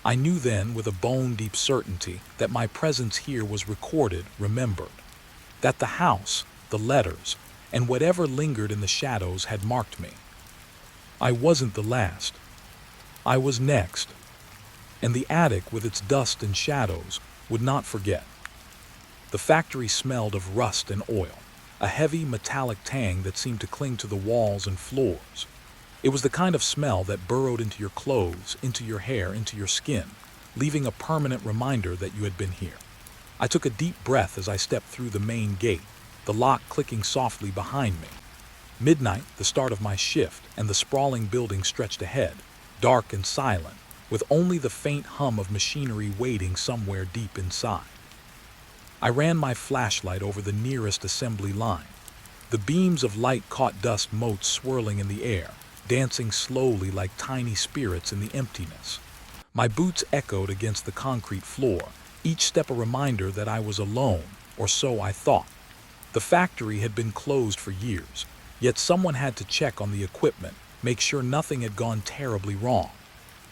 I knew then, with a bone-deep certainty, that my presence here was recorded, remembered. That the house, the letters, and whatever lingered in the shadows had marked me. I wasn't the last. I was next. And the attic, with its dust and shadows, would not forget. The factory smelled of rust and oil, a heavy metallic tang that seemed to cling to the walls and floors. It was the kind of smell that burrowed into your clothes, into your hair, into your skin, leaving a permanent reminder that you had been here. I took a deep breath as I stepped through the main gate, the lock clicking softly behind me. Midnight, the start of my shift, and the sprawling building stretched ahead, dark and silent, with only the faint hum of machinery waiting somewhere deep inside. I ran my flashlight over the nearest assembly line. The beams of light caught dust motes swirling in the air, dancing slowly like tiny spirits in the emptiness. My boots echoed against the concrete floor, each step a reminder that I was alone, or so I thought. The factory had been closed for years, yet someone had to check on the equipment, make sure nothing had gone terribly wrong.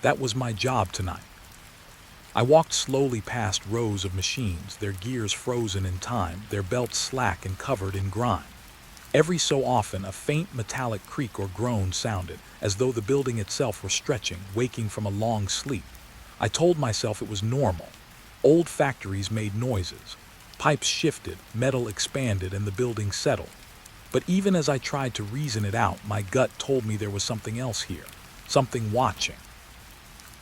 That was my job tonight. I walked slowly past rows of machines, their gears frozen in time, their belts slack and covered in grime. Every so often, a faint metallic creak or groan sounded, as though the building itself were stretching, waking from a long sleep. I told myself it was normal. Old factories made noises. Pipes shifted, metal expanded, and the building settled. But even as I tried to reason it out, my gut told me there was something else here, something watching.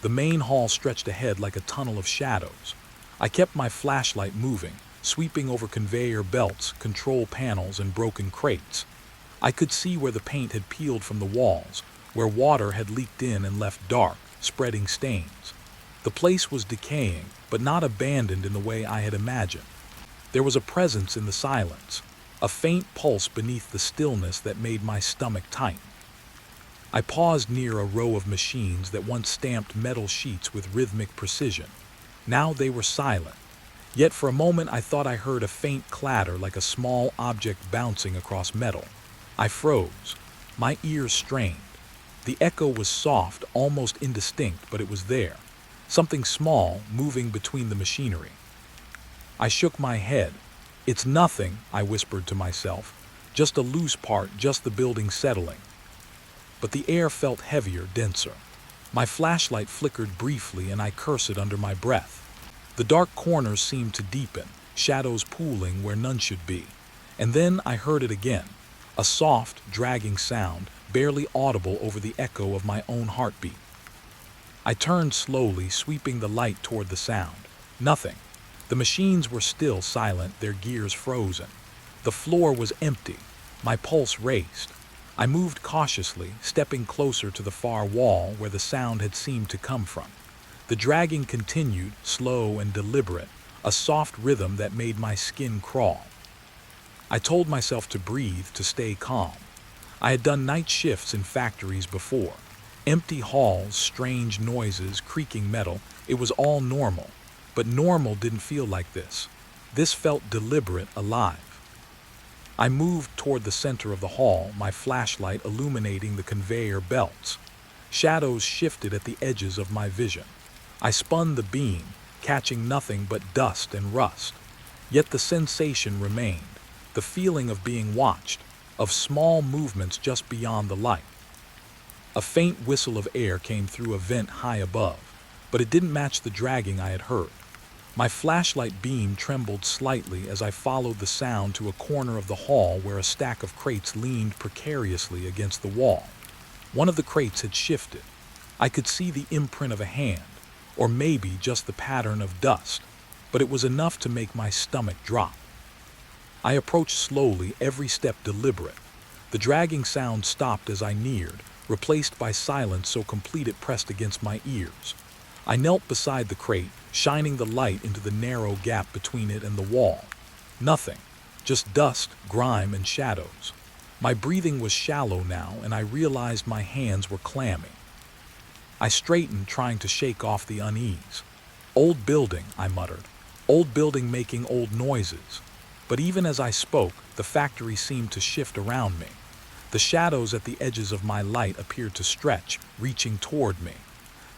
The main hall stretched ahead like a tunnel of shadows. I kept my flashlight moving, sweeping over conveyor belts, control panels, and broken crates. I could see where the paint had peeled from the walls, where water had leaked in and left dark, spreading stains. The place was decaying, but not abandoned in the way I had imagined. There was a presence in the silence, a faint pulse beneath the stillness that made my stomach tighten. I paused near a row of machines that once stamped metal sheets with rhythmic precision. Now they were silent. Yet for a moment I thought I heard a faint clatter like a small object bouncing across metal. I froze. My ears strained. The echo was soft, almost indistinct, but it was there. Something small, moving between the machinery. I shook my head. "It's nothing," I whispered to myself. "Just a loose part, just the building settling." But the air felt heavier, denser. My flashlight flickered briefly and I cursed under my breath. The dark corners seemed to deepen, shadows pooling where none should be. And then I heard it again, a soft, dragging sound, barely audible over the echo of my own heartbeat. I turned slowly, sweeping the light toward the sound. Nothing. The machines were still silent, their gears frozen. The floor was empty. My pulse raced. I moved cautiously, stepping closer to the far wall where the sound had seemed to come from. The dragging continued, slow and deliberate, a soft rhythm that made my skin crawl. I told myself to breathe, to stay calm. I had done night shifts in factories before. Empty halls, strange noises, creaking metal, it was all normal. But normal didn't feel like this. This felt deliberate, alive. I moved toward the center of the hall, my flashlight illuminating the conveyor belts. Shadows shifted at the edges of my vision. I spun the beam, catching nothing but dust and rust. Yet the sensation remained, the feeling of being watched, of small movements just beyond the light. A faint whistle of air came through a vent high above, but it didn't match the dragging I had heard. My flashlight beam trembled slightly as I followed the sound to a corner of the hall where a stack of crates leaned precariously against the wall. One of the crates had shifted. I could see the imprint of a hand, or maybe just the pattern of dust, but it was enough to make my stomach drop. I approached slowly, every step deliberate. The dragging sound stopped as I neared, replaced by silence so complete it pressed against my ears. I knelt beside the crate, shining the light into the narrow gap between it and the wall. Nothing, just dust, grime, and shadows. My breathing was shallow now, and I realized my hands were clammy. I straightened, trying to shake off the unease. "Old building," I muttered. "Old building making old noises." But even as I spoke, the factory seemed to shift around me. The shadows at the edges of my light appeared to stretch, reaching toward me.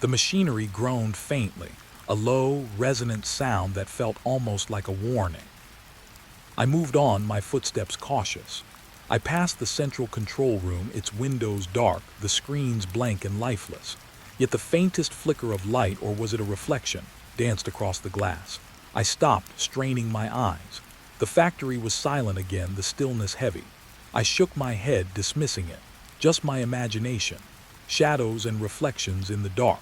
The machinery groaned faintly, a low, resonant sound that felt almost like a warning. I moved on, my footsteps cautious. I passed the central control room, its windows dark, the screens blank and lifeless. Yet the faintest flicker of light, or was it a reflection, danced across the glass. I stopped, straining my eyes. The factory was silent again, the stillness heavy. I shook my head, dismissing it. Just my imagination. Shadows and reflections in the dark.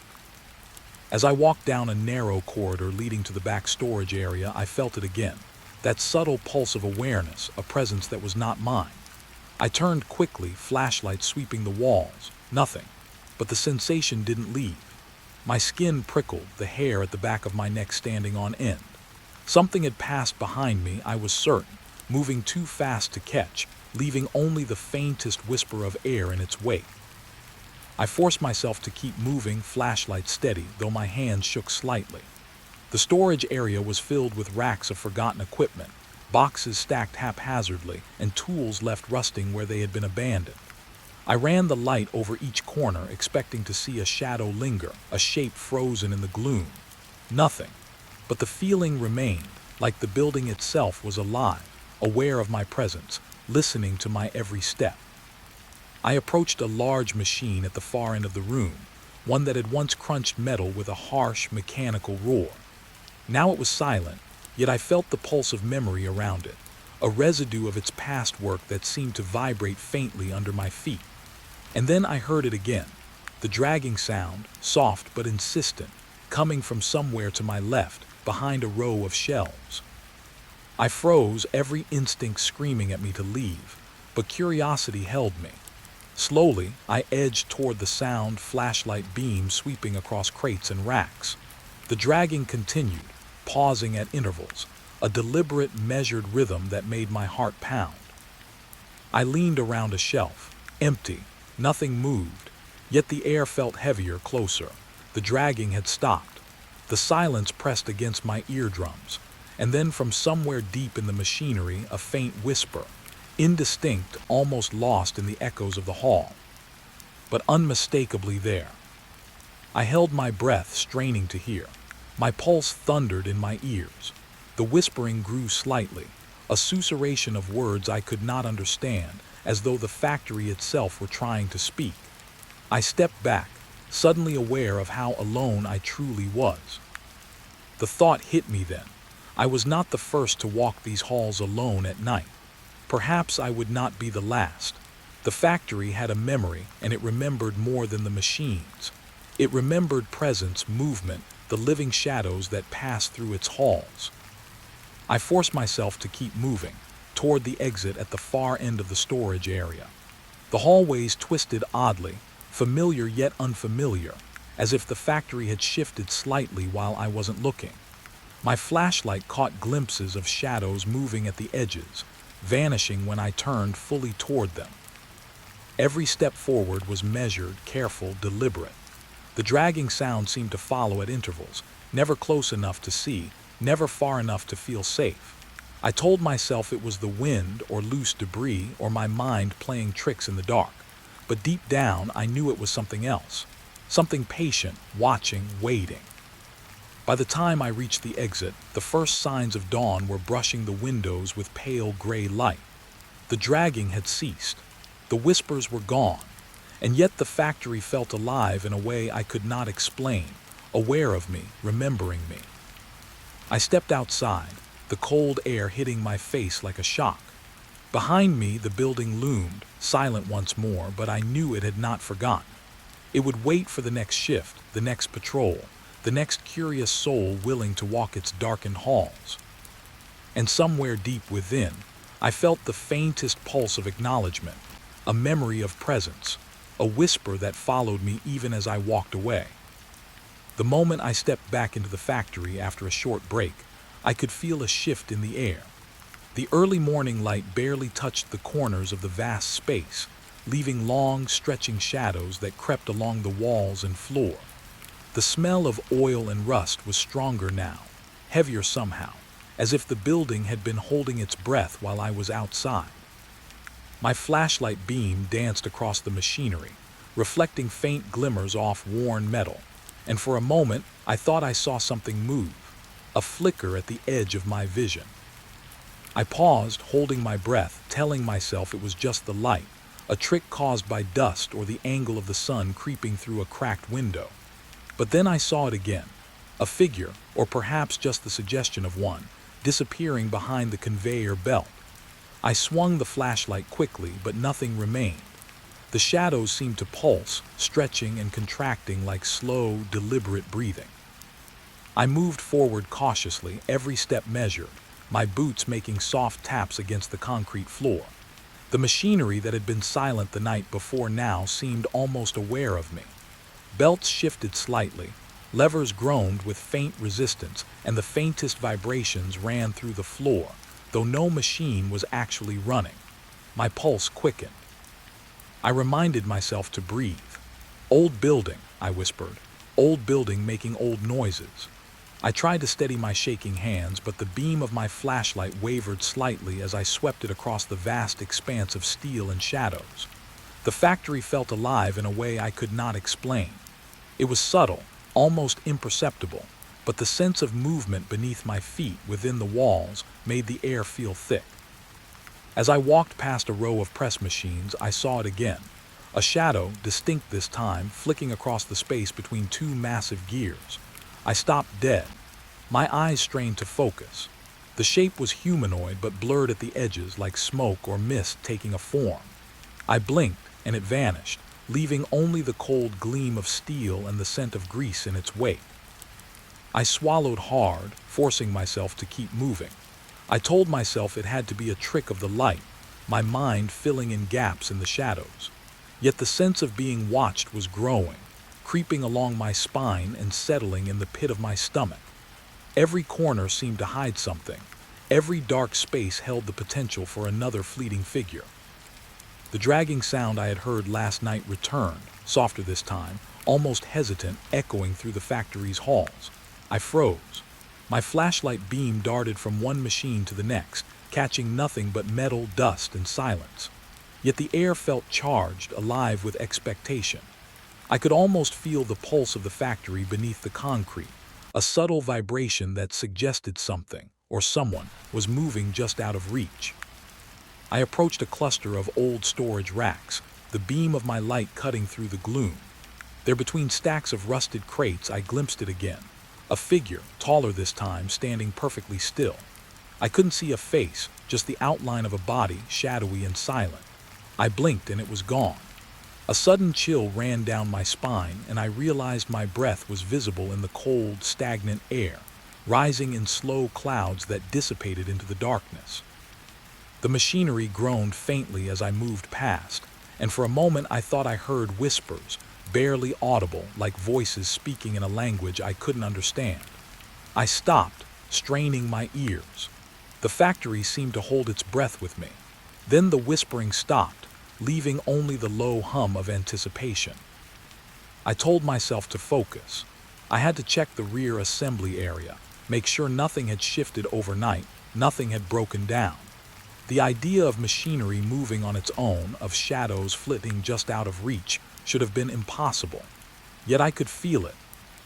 As I walked down a narrow corridor leading to the back storage area, I felt it again. That subtle pulse of awareness, a presence that was not mine. I turned quickly, flashlight sweeping the walls. Nothing. But the sensation didn't leave. My skin prickled, the hair at the back of my neck standing on end. Something had passed behind me, I was certain, moving too fast to catch, leaving only the faintest whisper of air in its wake. I forced myself to keep moving, flashlight steady, though my hands shook slightly. The storage area was filled with racks of forgotten equipment, boxes stacked haphazardly, and tools left rusting where they had been abandoned. I ran the light over each corner, expecting to see a shadow linger, a shape frozen in the gloom. Nothing. But the feeling remained, like the building itself was alive, aware of my presence, listening to my every step. I approached a large machine at the far end of the room, one that had once crunched metal with a harsh, mechanical roar. Now it was silent, yet I felt the pulse of memory around it, a residue of its past work that seemed to vibrate faintly under my feet. And then I heard it again, the dragging sound, soft but insistent, coming from somewhere to my left, behind a row of shelves. I froze, every instinct screaming at me to leave, but curiosity held me. Slowly, I edged toward the sound, flashlight beam sweeping across crates and racks. The dragging continued, pausing at intervals, a deliberate, measured rhythm that made my heart pound. I leaned around a shelf, empty, nothing moved, yet the air felt heavier, closer. The dragging had stopped. The silence pressed against my eardrums, and then from somewhere deep in the machinery, a faint whisper, indistinct, almost lost in the echoes of the hall, but unmistakably there. I held my breath, straining to hear. My pulse thundered in my ears. The whispering grew slightly, a susurration of words I could not understand, as though the factory itself were trying to speak. I stepped back, suddenly aware of how alone I truly was. The thought hit me then. I was not the first to walk these halls alone at night. Perhaps I would not be the last. The factory had a memory, and it remembered more than the machines. It remembered presence, movement, the living shadows that passed through its halls. I forced myself to keep moving, toward the exit at the far end of the storage area. The hallways twisted oddly, familiar yet unfamiliar, as if the factory had shifted slightly while I wasn't looking. My flashlight caught glimpses of shadows moving at the edges, vanishing when I turned fully toward them. Every step forward was measured, careful, deliberate. The dragging sound seemed to follow at intervals, never close enough to see, never far enough to feel safe. I told myself it was the wind or loose debris or my mind playing tricks in the dark, but deep down I knew it was something else, something patient, watching, waiting. By the time I reached the exit, the first signs of dawn were brushing the windows with pale gray light. The dragging had ceased. The whispers were gone, and yet the factory felt alive in a way I could not explain, aware of me, remembering me. I stepped outside, the cold air hitting my face like a shock. Behind me, the building loomed, silent once more, but I knew it had not forgotten. It would wait for the next shift, the next patrol, the next curious soul willing to walk its darkened halls. And somewhere deep within, I felt the faintest pulse of acknowledgement, a memory of presence, a whisper that followed me even as I walked away. The moment I stepped back into the factory after a short break, I could feel a shift in the air. The early morning light barely touched the corners of the vast space, leaving long, stretching shadows that crept along the walls and floor. The smell of oil and rust was stronger now, heavier somehow, as if the building had been holding its breath while I was outside. My flashlight beam danced across the machinery, reflecting faint glimmers off worn metal, and for a moment I thought I saw something move, a flicker at the edge of my vision. I paused, holding my breath, telling myself it was just the light, a trick caused by dust or the angle of the sun creeping through a cracked window. But then I saw it again, a figure, or perhaps just the suggestion of one, disappearing behind the conveyor belt. I swung the flashlight quickly, but nothing remained. The shadows seemed to pulse, stretching and contracting like slow, deliberate breathing. I moved forward cautiously, every step measured, my boots making soft taps against the concrete floor. The machinery that had been silent the night before now seemed almost aware of me. Belts shifted slightly, levers groaned with faint resistance, and the faintest vibrations ran through the floor, though no machine was actually running. My pulse quickened. I reminded myself to breathe. "Old building," I whispered. "Old building making old noises." I tried to steady my shaking hands, but the beam of my flashlight wavered slightly as I swept it across the vast expanse of steel and shadows. The factory felt alive in a way I could not explain. It was subtle, almost imperceptible, but the sense of movement beneath my feet within the walls made the air feel thick. As I walked past a row of press machines, I saw it again, a shadow, distinct this time, flicking across the space between two massive gears. I stopped dead, my eyes strained to focus. The shape was humanoid but blurred at the edges like smoke or mist taking a form. I blinked and it vanished, leaving only the cold gleam of steel and the scent of grease in its wake. I swallowed hard, forcing myself to keep moving. I told myself it had to be a trick of the light, my mind filling in gaps in the shadows. Yet the sense of being watched was growing, creeping along my spine and settling in the pit of my stomach. Every corner seemed to hide something. Every dark space held the potential for another fleeting figure. The dragging sound I had heard last night returned, softer this time, almost hesitant, echoing through the factory's halls. I froze. My flashlight beam darted from one machine to the next, catching nothing but metal, dust, and silence. Yet the air felt charged, alive with expectation. I could almost feel the pulse of the factory beneath the concrete, a subtle vibration that suggested something, or someone, was moving just out of reach. I approached a cluster of old storage racks, the beam of my light cutting through the gloom. There between stacks of rusted crates I glimpsed it again. A figure, taller this time, standing perfectly still. I couldn't see a face, just the outline of a body, shadowy and silent. I blinked and it was gone. A sudden chill ran down my spine and I realized my breath was visible in the cold, stagnant air, rising in slow clouds that dissipated into the darkness. The machinery groaned faintly as I moved past, and for a moment I thought I heard whispers, barely audible, like voices speaking in a language I couldn't understand. I stopped, straining my ears. The factory seemed to hold its breath with me. Then the whispering stopped, leaving only the low hum of anticipation. I told myself to focus. I had to check the rear assembly area, make sure nothing had shifted overnight, nothing had broken down. The idea of machinery moving on its own, of shadows flitting just out of reach, should have been impossible. Yet I could feel it,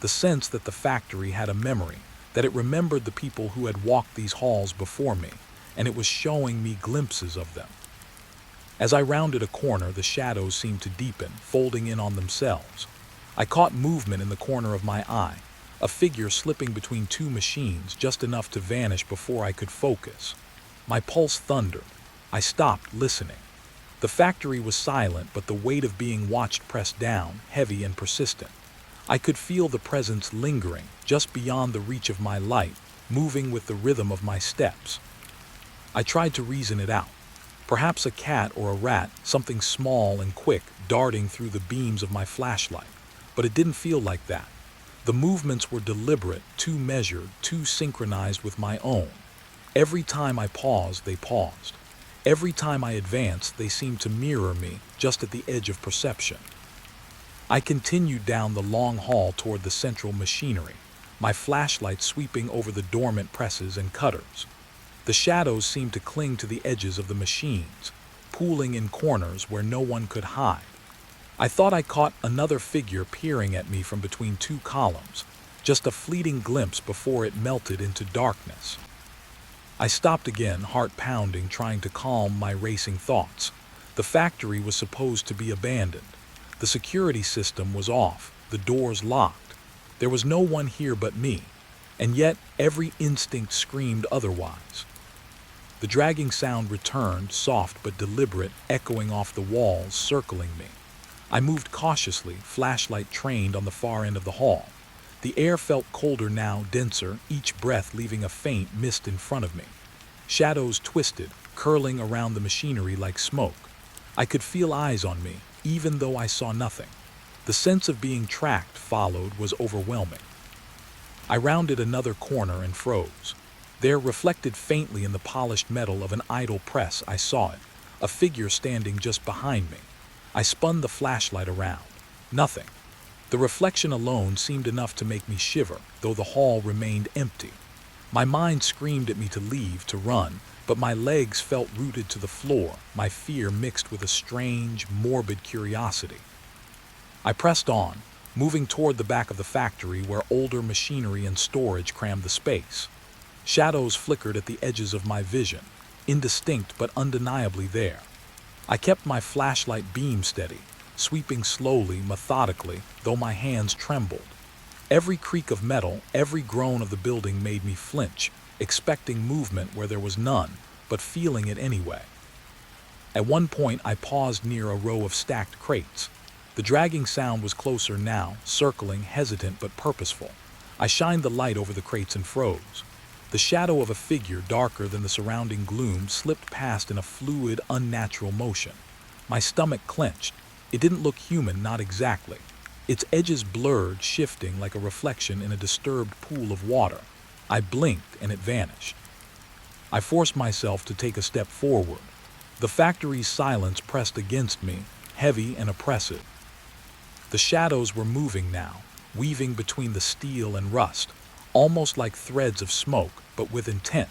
the sense that the factory had a memory, that it remembered the people who had walked these halls before me, and it was showing me glimpses of them. As I rounded a corner, the shadows seemed to deepen, folding in on themselves. I caught movement in the corner of my eye, a figure slipping between two machines, just enough to vanish before I could focus. My pulse thundered. I stopped, listening. The factory was silent, but the weight of being watched pressed down, heavy and persistent. I could feel the presence lingering, just beyond the reach of my light, moving with the rhythm of my steps. I tried to reason it out. Perhaps a cat or a rat, something small and quick, darting through the beams of my flashlight. But it didn't feel like that. The movements were deliberate, too measured, too synchronized with my own. Every time I paused, they paused. Every time I advanced, they seemed to mirror me, just at the edge of perception. I continued down the long hall toward the central machinery, my flashlight sweeping over the dormant presses and cutters. The shadows seemed to cling to the edges of the machines, pooling in corners where no one could hide. I thought I caught another figure peering at me from between two columns, just a fleeting glimpse before it melted into darkness. I stopped again, heart pounding, trying to calm my racing thoughts. The factory was supposed to be abandoned. The security system was off, the doors locked. There was no one here but me, and yet every instinct screamed otherwise. The dragging sound returned, soft but deliberate, echoing off the walls, circling me. I moved cautiously, flashlight trained on the far end of the hall. The air felt colder now, denser, each breath leaving a faint mist in front of me. Shadows twisted, curling around the machinery like smoke. I could feel eyes on me, even though I saw nothing. The sense of being tracked, followed, was overwhelming. I rounded another corner and froze. There, reflected faintly in the polished metal of an idle press, I saw it, a figure standing just behind me. I spun the flashlight around. Nothing. The reflection alone seemed enough to make me shiver, though the hall remained empty. My mind screamed at me to leave, to run, but my legs felt rooted to the floor, my fear mixed with a strange, morbid curiosity. I pressed on, moving toward the back of the factory where older machinery and storage crammed the space. Shadows flickered at the edges of my vision, indistinct but undeniably there. I kept my flashlight beam steady, sweeping slowly, methodically, though my hands trembled. Every creak of metal, every groan of the building made me flinch, expecting movement where there was none, but feeling it anyway. At one point, I paused near a row of stacked crates. The dragging sound was closer now, circling, hesitant but purposeful. I shined the light over the crates and froze. The shadow of a figure darker than the surrounding gloom slipped past in a fluid, unnatural motion. My stomach clenched. It didn't look human, not exactly. Its edges blurred, shifting like a reflection in a disturbed pool of water. I blinked and it vanished. I forced myself to take a step forward. The factory's silence pressed against me, heavy and oppressive. The shadows were moving now, weaving between the steel and rust, almost like threads of smoke, but with intent.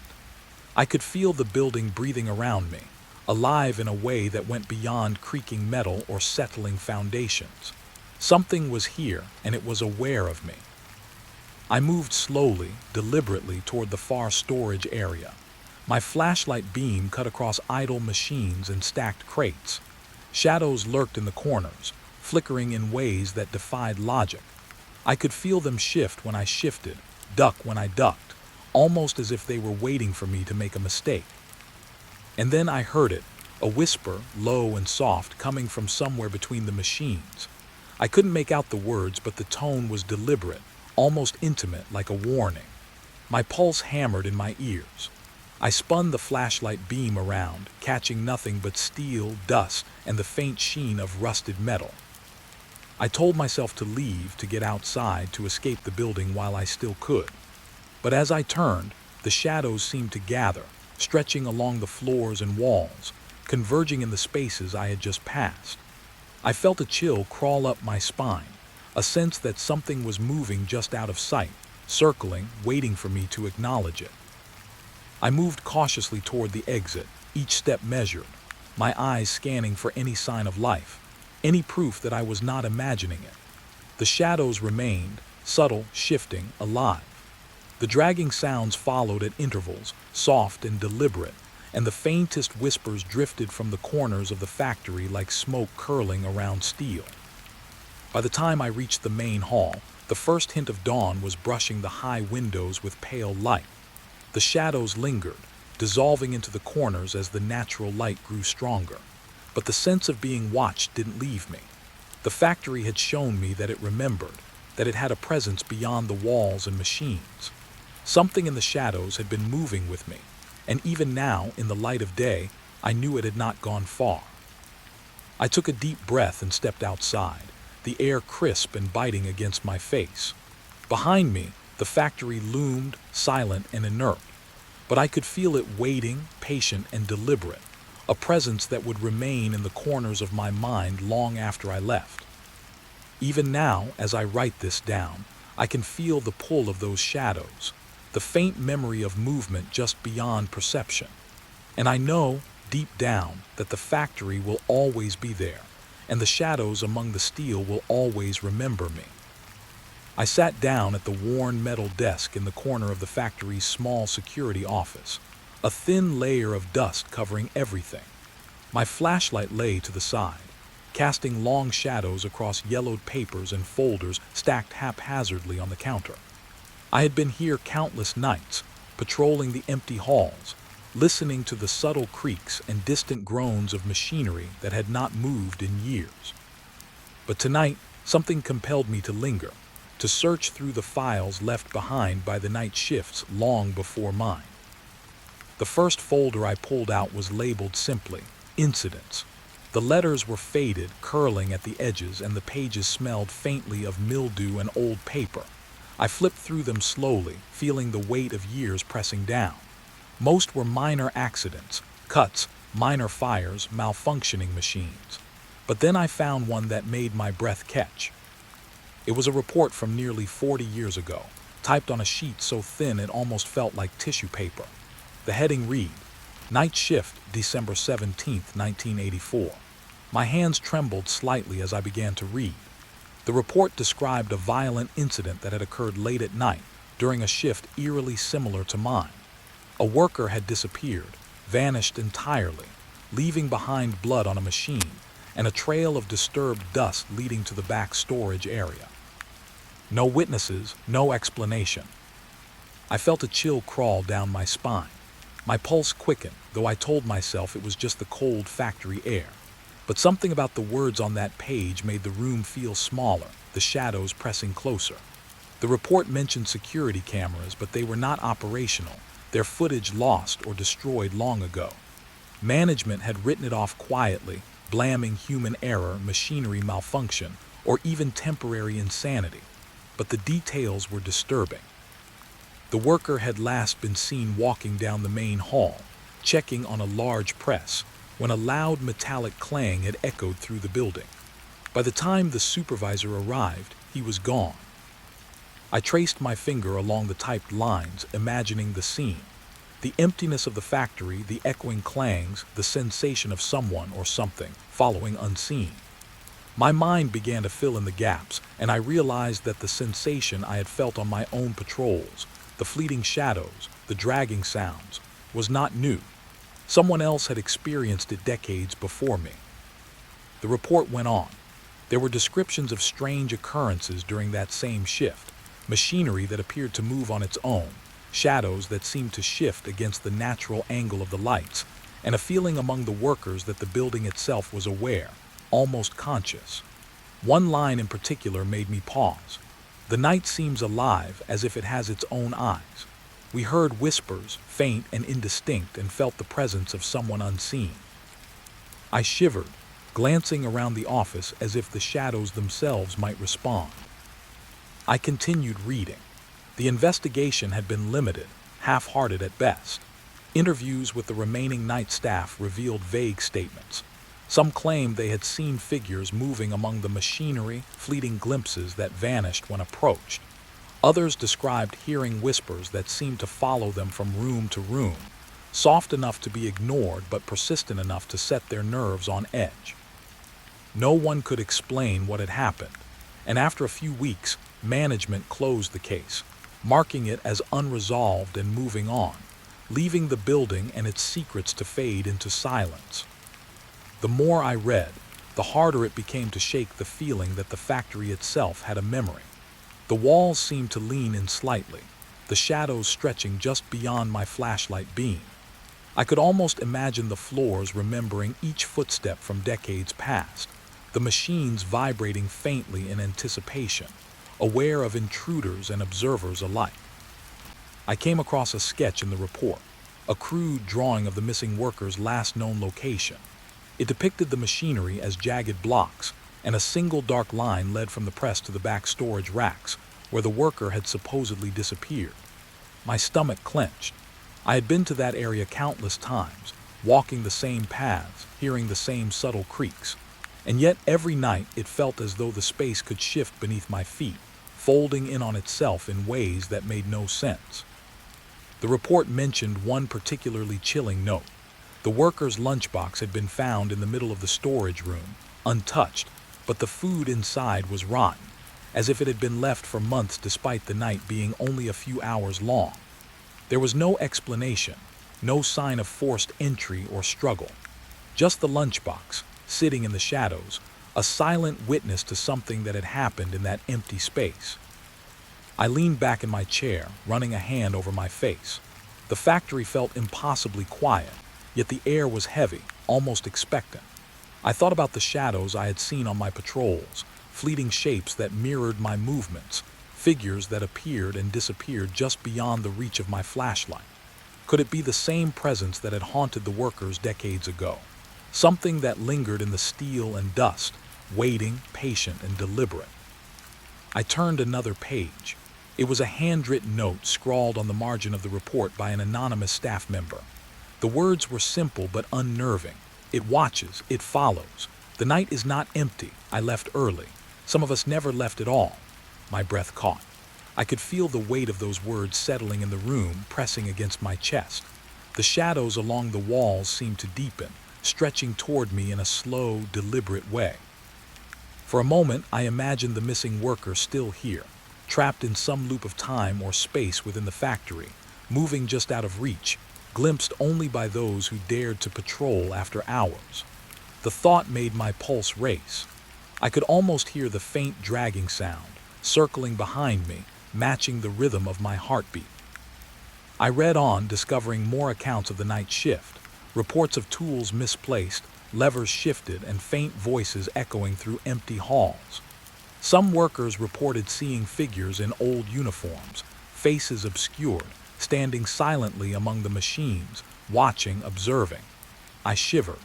I could feel the building breathing around me, alive in a way that went beyond creaking metal or settling foundations. Something was here, and it was aware of me. I moved slowly, deliberately toward the far storage area. My flashlight beam cut across idle machines and stacked crates. Shadows lurked in the corners, flickering in ways that defied logic. I could feel them shift when I shifted, duck when I ducked, almost as if they were waiting for me to make a mistake. And then I heard it, a whisper, low and soft, coming from somewhere between the machines. I couldn't make out the words, but the tone was deliberate, almost intimate, like a warning. My pulse hammered in my ears. I spun the flashlight beam around, catching nothing but steel, dust, and the faint sheen of rusted metal. I told myself to leave, to get outside, to escape the building while I still could. But as I turned, the shadows seemed to gather, stretching along the floors and walls, converging in the spaces I had just passed. I felt a chill crawl up my spine, a sense that something was moving just out of sight, circling, waiting for me to acknowledge it. I moved cautiously toward the exit, each step measured, my eyes scanning for any sign of life, any proof that I was not imagining it. The shadows remained, subtle, shifting, alive. The dragging sounds followed at intervals, soft and deliberate, and the faintest whispers drifted from the corners of the factory like smoke curling around steel. By the time I reached the main hall, the first hint of dawn was brushing the high windows with pale light. The shadows lingered, dissolving into the corners as the natural light grew stronger. But the sense of being watched didn't leave me. The factory had shown me that it remembered, that it had a presence beyond the walls and machines. Something in the shadows had been moving with me, and even now, in the light of day, I knew it had not gone far. I took a deep breath and stepped outside, the air crisp and biting against my face. Behind me, the factory loomed, silent and inert, but I could feel it waiting, patient and deliberate, a presence that would remain in the corners of my mind long after I left. Even now, as I write this down, I can feel the pull of those shadows, the faint memory of movement just beyond perception. And I know, deep down, that the factory will always be there, and the shadows among the steel will always remember me. I sat down at the worn metal desk in the corner of the factory's small security office, a thin layer of dust covering everything. My flashlight lay to the side, casting long shadows across yellowed papers and folders stacked haphazardly on the counter. I had been here countless nights, patrolling the empty halls, listening to the subtle creaks and distant groans of machinery that had not moved in years. But tonight, something compelled me to linger, to search through the files left behind by the night shifts long before mine. The first folder I pulled out was labeled simply, Incidents. The letters were faded, curling at the edges, and the pages smelled faintly of mildew and old paper. I flipped through them slowly, feeling the weight of years pressing down. Most were minor accidents, cuts, minor fires, malfunctioning machines. But then I found one that made my breath catch. It was a report from nearly 40 years ago, typed on a sheet so thin it almost felt like tissue paper. The heading read, Night Shift, December 17, 1984. My hands trembled slightly as I began to read. The report described a violent incident that had occurred late at night during a shift eerily similar to mine. A worker had disappeared, vanished entirely, leaving behind blood on a machine and a trail of disturbed dust leading to the back storage area. No witnesses, no explanation. I felt a chill crawl down my spine. My pulse quickened, though I told myself it was just the cold factory air. But something about the words on that page made the room feel smaller, the shadows pressing closer. The report mentioned security cameras, but they were not operational, their footage lost or destroyed long ago. Management had written it off quietly, blaming human error, machinery malfunction, or even temporary insanity. But the details were disturbing. The worker had last been seen walking down the main hall, checking on a large press, when a loud metallic clang had echoed through the building. By the time the supervisor arrived, he was gone. I traced my finger along the typed lines, imagining the scene. The emptiness of the factory, the echoing clangs, the sensation of someone or something following unseen. My mind began to fill in the gaps, and I realized that the sensation I had felt on my own patrols, the fleeting shadows, the dragging sounds, was not new. Someone else had experienced it decades before me. The report went on. There were descriptions of strange occurrences during that same shift, machinery that appeared to move on its own, shadows that seemed to shift against the natural angle of the lights, and a feeling among the workers that the building itself was aware, almost conscious. One line in particular made me pause. The night seems alive, as if it has its own eyes. We heard whispers, faint and indistinct, and felt the presence of someone unseen. I shivered, glancing around the office as if the shadows themselves might respond. I continued reading. The investigation had been limited, half-hearted at best. Interviews with the remaining night staff revealed vague statements. Some claimed they had seen figures moving among the machinery, fleeting glimpses that vanished when approached. Others described hearing whispers that seemed to follow them from room to room, soft enough to be ignored but persistent enough to set their nerves on edge. No one could explain what had happened, and after a few weeks, management closed the case, marking it as unresolved and moving on, leaving the building and its secrets to fade into silence. The more I read, the harder it became to shake the feeling that the factory itself had a memory. The walls seemed to lean in slightly, the shadows stretching just beyond my flashlight beam. I could almost imagine the floors remembering each footstep from decades past, the machines vibrating faintly in anticipation, aware of intruders and observers alike. I came across a sketch in the report, a crude drawing of the missing workers' last known location. It depicted the machinery as jagged blocks, and a single dark line led from the press to the back storage racks, where the worker had supposedly disappeared. My stomach clenched. I had been to that area countless times, walking the same paths, hearing the same subtle creaks. And yet every night it felt as though the space could shift beneath my feet, folding in on itself in ways that made no sense. The report mentioned one particularly chilling note. The worker's lunchbox had been found in the middle of the storage room, untouched, but the food inside was rotten, as if it had been left for months despite the night being only a few hours long. There was no explanation, no sign of forced entry or struggle. Just the lunchbox, sitting in the shadows, a silent witness to something that had happened in that empty space. I leaned back in my chair, running a hand over my face. The factory felt impossibly quiet, yet the air was heavy, almost expectant. I thought about the shadows I had seen on my patrols, fleeting shapes that mirrored my movements, figures that appeared and disappeared just beyond the reach of my flashlight. Could it be the same presence that had haunted the workers decades ago? Something that lingered in the steel and dust, waiting, patient, and deliberate. I turned another page. It was a handwritten note scrawled on the margin of the report by an anonymous staff member. The words were simple but unnerving. It watches, it follows. The night is not empty. I left early. Some of us never left at all. My breath caught. I could feel the weight of those words settling in the room, pressing against my chest. The shadows along the walls seemed to deepen, stretching toward me in a slow, deliberate way. For a moment, I imagined the missing worker still here, trapped in some loop of time or space within the factory, moving just out of reach, glimpsed only by those who dared to patrol after hours. The thought made my pulse race. I could almost hear the faint dragging sound, circling behind me, matching the rhythm of my heartbeat. I read on, discovering more accounts of the night shift, reports of tools misplaced, levers shifted, and faint voices echoing through empty halls. Some workers reported seeing figures in old uniforms, faces obscured, standing silently among the machines, watching, observing. I shivered,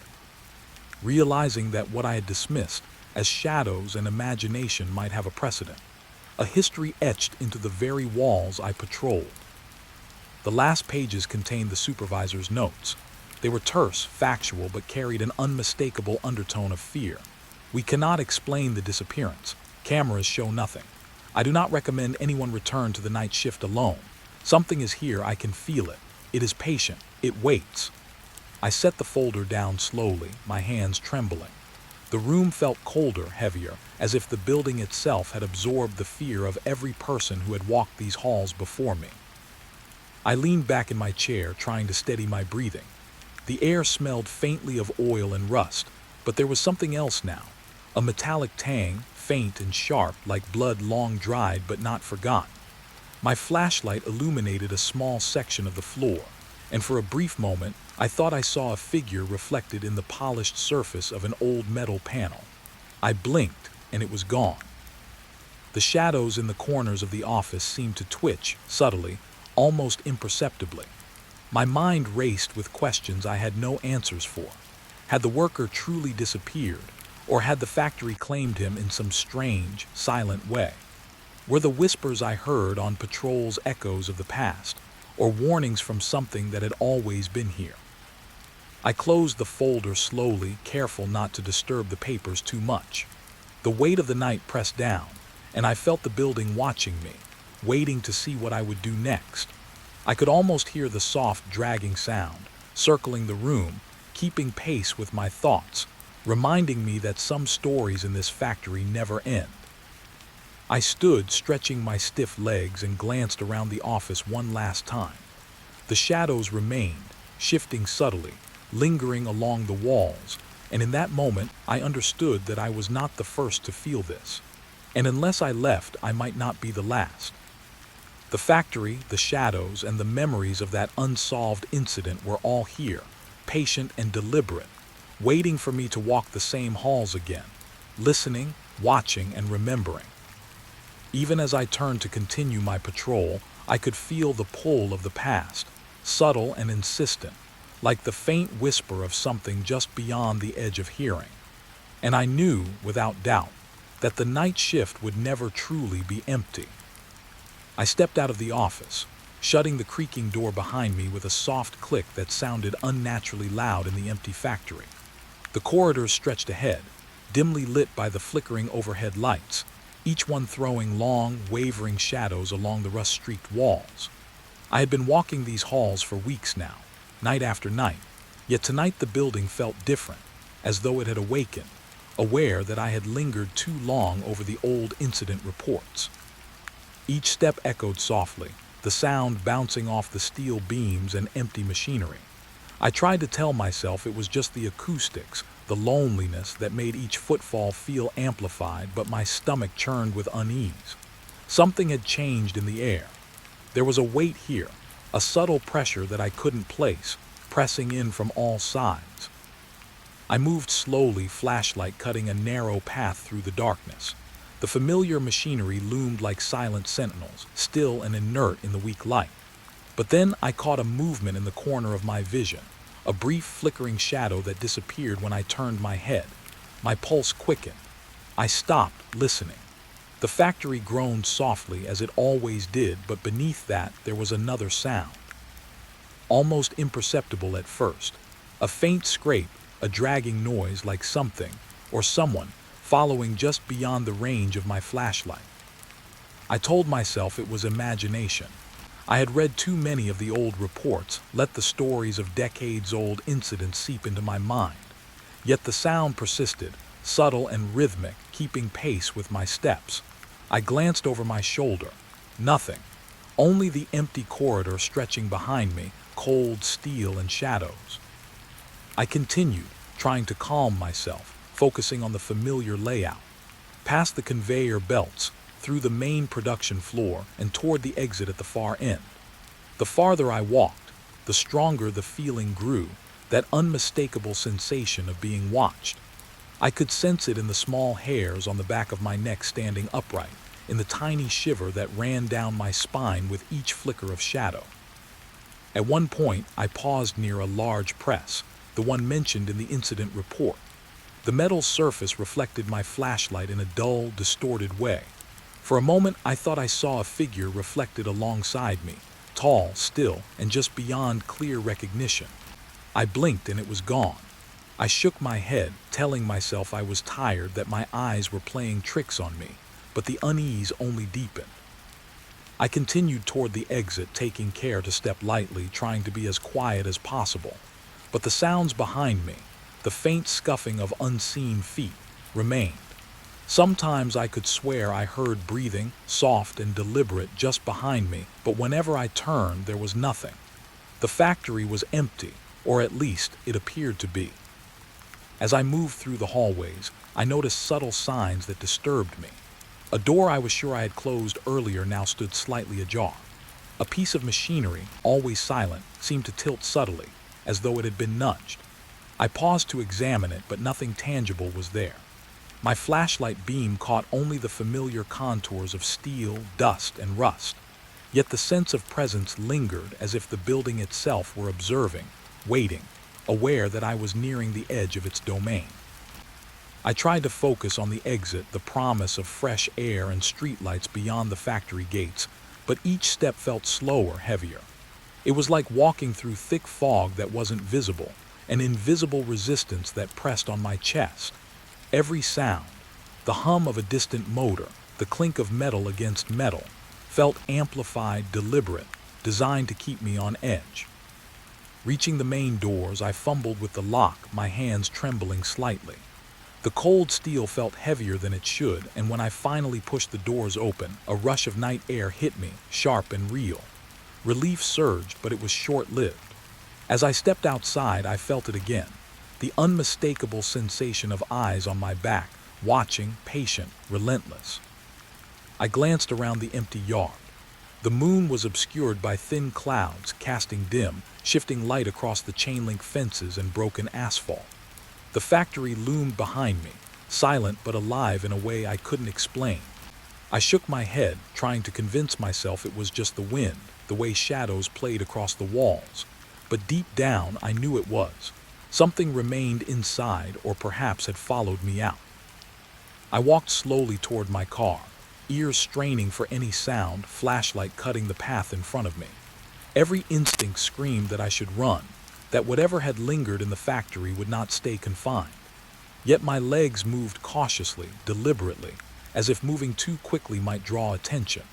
realizing that what I had dismissed as shadows and imagination might have a precedent, a history etched into the very walls I patrolled. The last pages contained the supervisor's notes. They were terse, factual, but carried an unmistakable undertone of fear. We cannot explain the disappearance. Cameras show nothing. I do not recommend anyone return to the night shift alone. Something is here, I can feel it. It is patient. It waits. I set the folder down slowly, my hands trembling. The room felt colder, heavier, as if the building itself had absorbed the fear of every person who had walked these halls before me. I leaned back in my chair, trying to steady my breathing. The air smelled faintly of oil and rust, but there was something else now. A metallic tang, faint and sharp, like blood long dried but not forgotten. My flashlight illuminated a small section of the floor, and for a brief moment, I thought I saw a figure reflected in the polished surface of an old metal panel. I blinked, and it was gone. The shadows in the corners of the office seemed to twitch, subtly, almost imperceptibly. My mind raced with questions I had no answers for. Had the worker truly disappeared, or had the factory claimed him in some strange, silent way? Were the whispers I heard on patrols echoes of the past, or warnings from something that had always been here. I closed the folder slowly, careful not to disturb the papers too much. The weight of the night pressed down, and I felt the building watching me, waiting to see what I would do next. I could almost hear the soft, dragging sound, circling the room, keeping pace with my thoughts, reminding me that some stories in this factory never end. I stood, stretching my stiff legs, and glanced around the office one last time. The shadows remained, shifting subtly, lingering along the walls, and in that moment I understood that I was not the first to feel this. And unless I left, I might not be the last. The factory, the shadows, and the memories of that unsolved incident were all here, patient and deliberate, waiting for me to walk the same halls again, listening, watching, and remembering. Even as I turned to continue my patrol, I could feel the pull of the past, subtle and insistent, like the faint whisper of something just beyond the edge of hearing. And I knew, without doubt, that the night shift would never truly be empty. I stepped out of the office, shutting the creaking door behind me with a soft click that sounded unnaturally loud in the empty factory. The corridors stretched ahead, dimly lit by the flickering overhead lights, each one throwing long, wavering shadows along the rust-streaked walls. I had been walking these halls for weeks now, night after night, yet tonight the building felt different, as though it had awakened, aware that I had lingered too long over the old incident reports. Each step echoed softly, the sound bouncing off the steel beams and empty machinery. I tried to tell myself it was just the acoustics, the loneliness that made each footfall feel amplified, but my stomach churned with unease. Something had changed in the air. There was a weight here, a subtle pressure that I couldn't place, pressing in from all sides. I moved slowly, flashlight cutting a narrow path through the darkness. The familiar machinery loomed like silent sentinels, still and inert in the weak light. But then I caught a movement in the corner of my vision, a brief flickering shadow that disappeared when I turned my head. My pulse quickened. I stopped, listening. The factory groaned softly, as it always did, but beneath that there was another sound. Almost imperceptible at first. A faint scrape, a dragging noise like something, or someone, following just beyond the range of my flashlight. I told myself it was imagination. I had read too many of the old reports, let the stories of decades-old incidents seep into my mind. Yet the sound persisted, subtle and rhythmic, keeping pace with my steps. I glanced over my shoulder. Nothing. Only the empty corridor stretching behind me, cold steel and shadows. I continued, trying to calm myself, focusing on the familiar layout. Past the conveyor belts, through the main production floor, and toward the exit at the far end. The farther I walked, the stronger the feeling grew, that unmistakable sensation of being watched. I could sense it in the small hairs on the back of my neck standing upright, in the tiny shiver that ran down my spine with each flicker of shadow. At one point, I paused near a large press, the one mentioned in the incident report. The metal surface reflected my flashlight in a dull, distorted way. For a moment, I thought I saw a figure reflected alongside me, tall, still, and just beyond clear recognition. I blinked and it was gone. I shook my head, telling myself I was tired, that my eyes were playing tricks on me, but the unease only deepened. I continued toward the exit, taking care to step lightly, trying to be as quiet as possible. But the sounds behind me, the faint scuffing of unseen feet, remained. Sometimes I could swear I heard breathing, soft and deliberate, just behind me, but whenever I turned, there was nothing. The factory was empty, or at least it appeared to be. As I moved through the hallways, I noticed subtle signs that disturbed me. A door I was sure I had closed earlier now stood slightly ajar. A piece of machinery, always silent, seemed to tilt subtly, as though it had been nudged. I paused to examine it, but nothing tangible was there. My flashlight beam caught only the familiar contours of steel, dust, and rust. Yet the sense of presence lingered, as if the building itself were observing, waiting, aware that I was nearing the edge of its domain. I tried to focus on the exit, the promise of fresh air and streetlights beyond the factory gates, but each step felt slower, heavier. It was like walking through thick fog that wasn't visible, an invisible resistance that pressed on my chest. Every sound, the hum of a distant motor, the clink of metal against metal, felt amplified, deliberate, designed to keep me on edge. Reaching the main doors, I fumbled with the lock, my hands trembling slightly. The cold steel felt heavier than it should, and when I finally pushed the doors open, a rush of night air hit me, sharp and real. Relief surged, but it was short-lived. As I stepped outside, I felt it again, the unmistakable sensation of eyes on my back, watching, patient, relentless. I glanced around the empty yard. The moon was obscured by thin clouds, casting dim, shifting light across the chain-link fences and broken asphalt. The factory loomed behind me, silent but alive in a way I couldn't explain. I shook my head, trying to convince myself it was just the wind, the way shadows played across the walls. But deep down, I knew it was. Something remained inside, or perhaps had followed me out. I walked slowly toward my car, ears straining for any sound, flashlight cutting the path in front of me. Every instinct screamed that I should run, that whatever had lingered in the factory would not stay confined. Yet my legs moved cautiously, deliberately, as if moving too quickly might draw attention.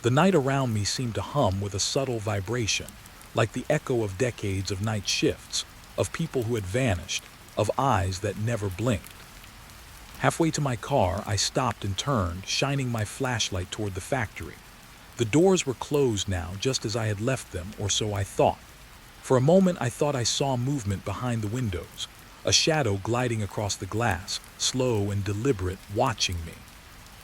The night around me seemed to hum with a subtle vibration, like the echo of decades of night shifts, of people who had vanished, of eyes that never blinked. Halfway to my car, I stopped and turned, shining my flashlight toward the factory. The doors were closed now, just as I had left them, or so I thought. For a moment I thought I saw movement behind the windows, a shadow gliding across the glass, slow and deliberate, watching me.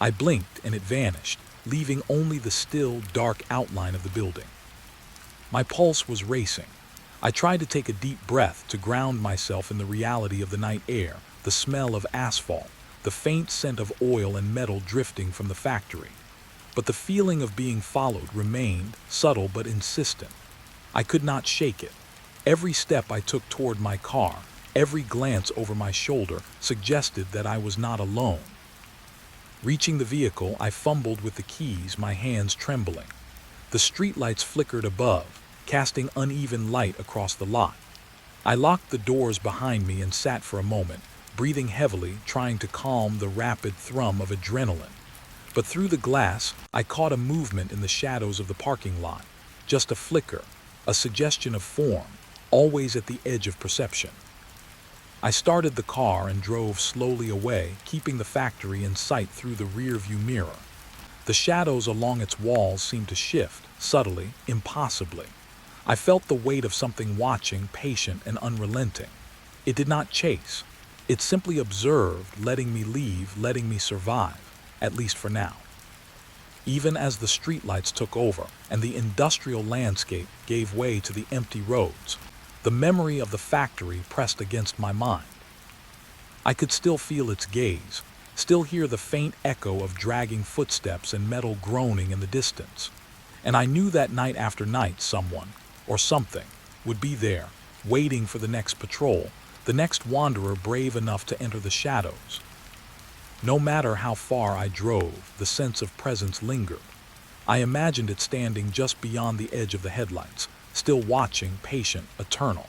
I blinked and it vanished, leaving only the still, dark outline of the building. My pulse was racing. I tried to take a deep breath to ground myself in the reality of the night air, the smell of asphalt, the faint scent of oil and metal drifting from the factory. But the feeling of being followed remained, subtle but insistent. I could not shake it. Every step I took toward my car, every glance over my shoulder, suggested that I was not alone. Reaching the vehicle, I fumbled with the keys, my hands trembling. The streetlights flickered above, casting uneven light across the lot. I locked the doors behind me and sat for a moment, breathing heavily, trying to calm the rapid thrum of adrenaline. But through the glass, I caught a movement in the shadows of the parking lot, just a flicker, a suggestion of form, always at the edge of perception. I started the car and drove slowly away, keeping the factory in sight through the rearview mirror. The shadows along its walls seemed to shift, subtly, impossibly. I felt the weight of something watching, patient and unrelenting. It did not chase. It simply observed, letting me leave, letting me survive, at least for now. Even as the streetlights took over and the industrial landscape gave way to the empty roads, the memory of the factory pressed against my mind. I could still feel its gaze, still hear the faint echo of dragging footsteps and metal groaning in the distance. And I knew that night after night someone, or something, would be there, waiting for the next patrol, the next wanderer brave enough to enter the shadows. No matter how far I drove, the sense of presence lingered. I imagined it standing just beyond the edge of the headlights, still watching, patient, eternal.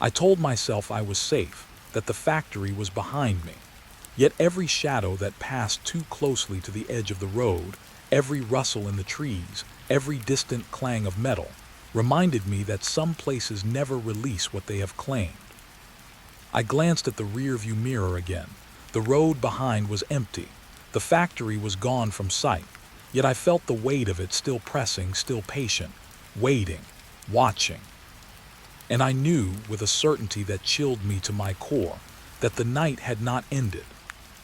I told myself I was safe, that the factory was behind me. Yet every shadow that passed too closely to the edge of the road, every rustle in the trees, every distant clang of metal, reminded me that some places never release what they have claimed. I glanced at the rearview mirror again. The road behind was empty. The factory was gone from sight, yet I felt the weight of it still pressing, still patient, waiting, watching. And I knew, with a certainty that chilled me to my core, that the night had not ended.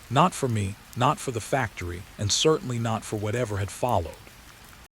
Not for me, not for the factory, and certainly not for whatever had followed.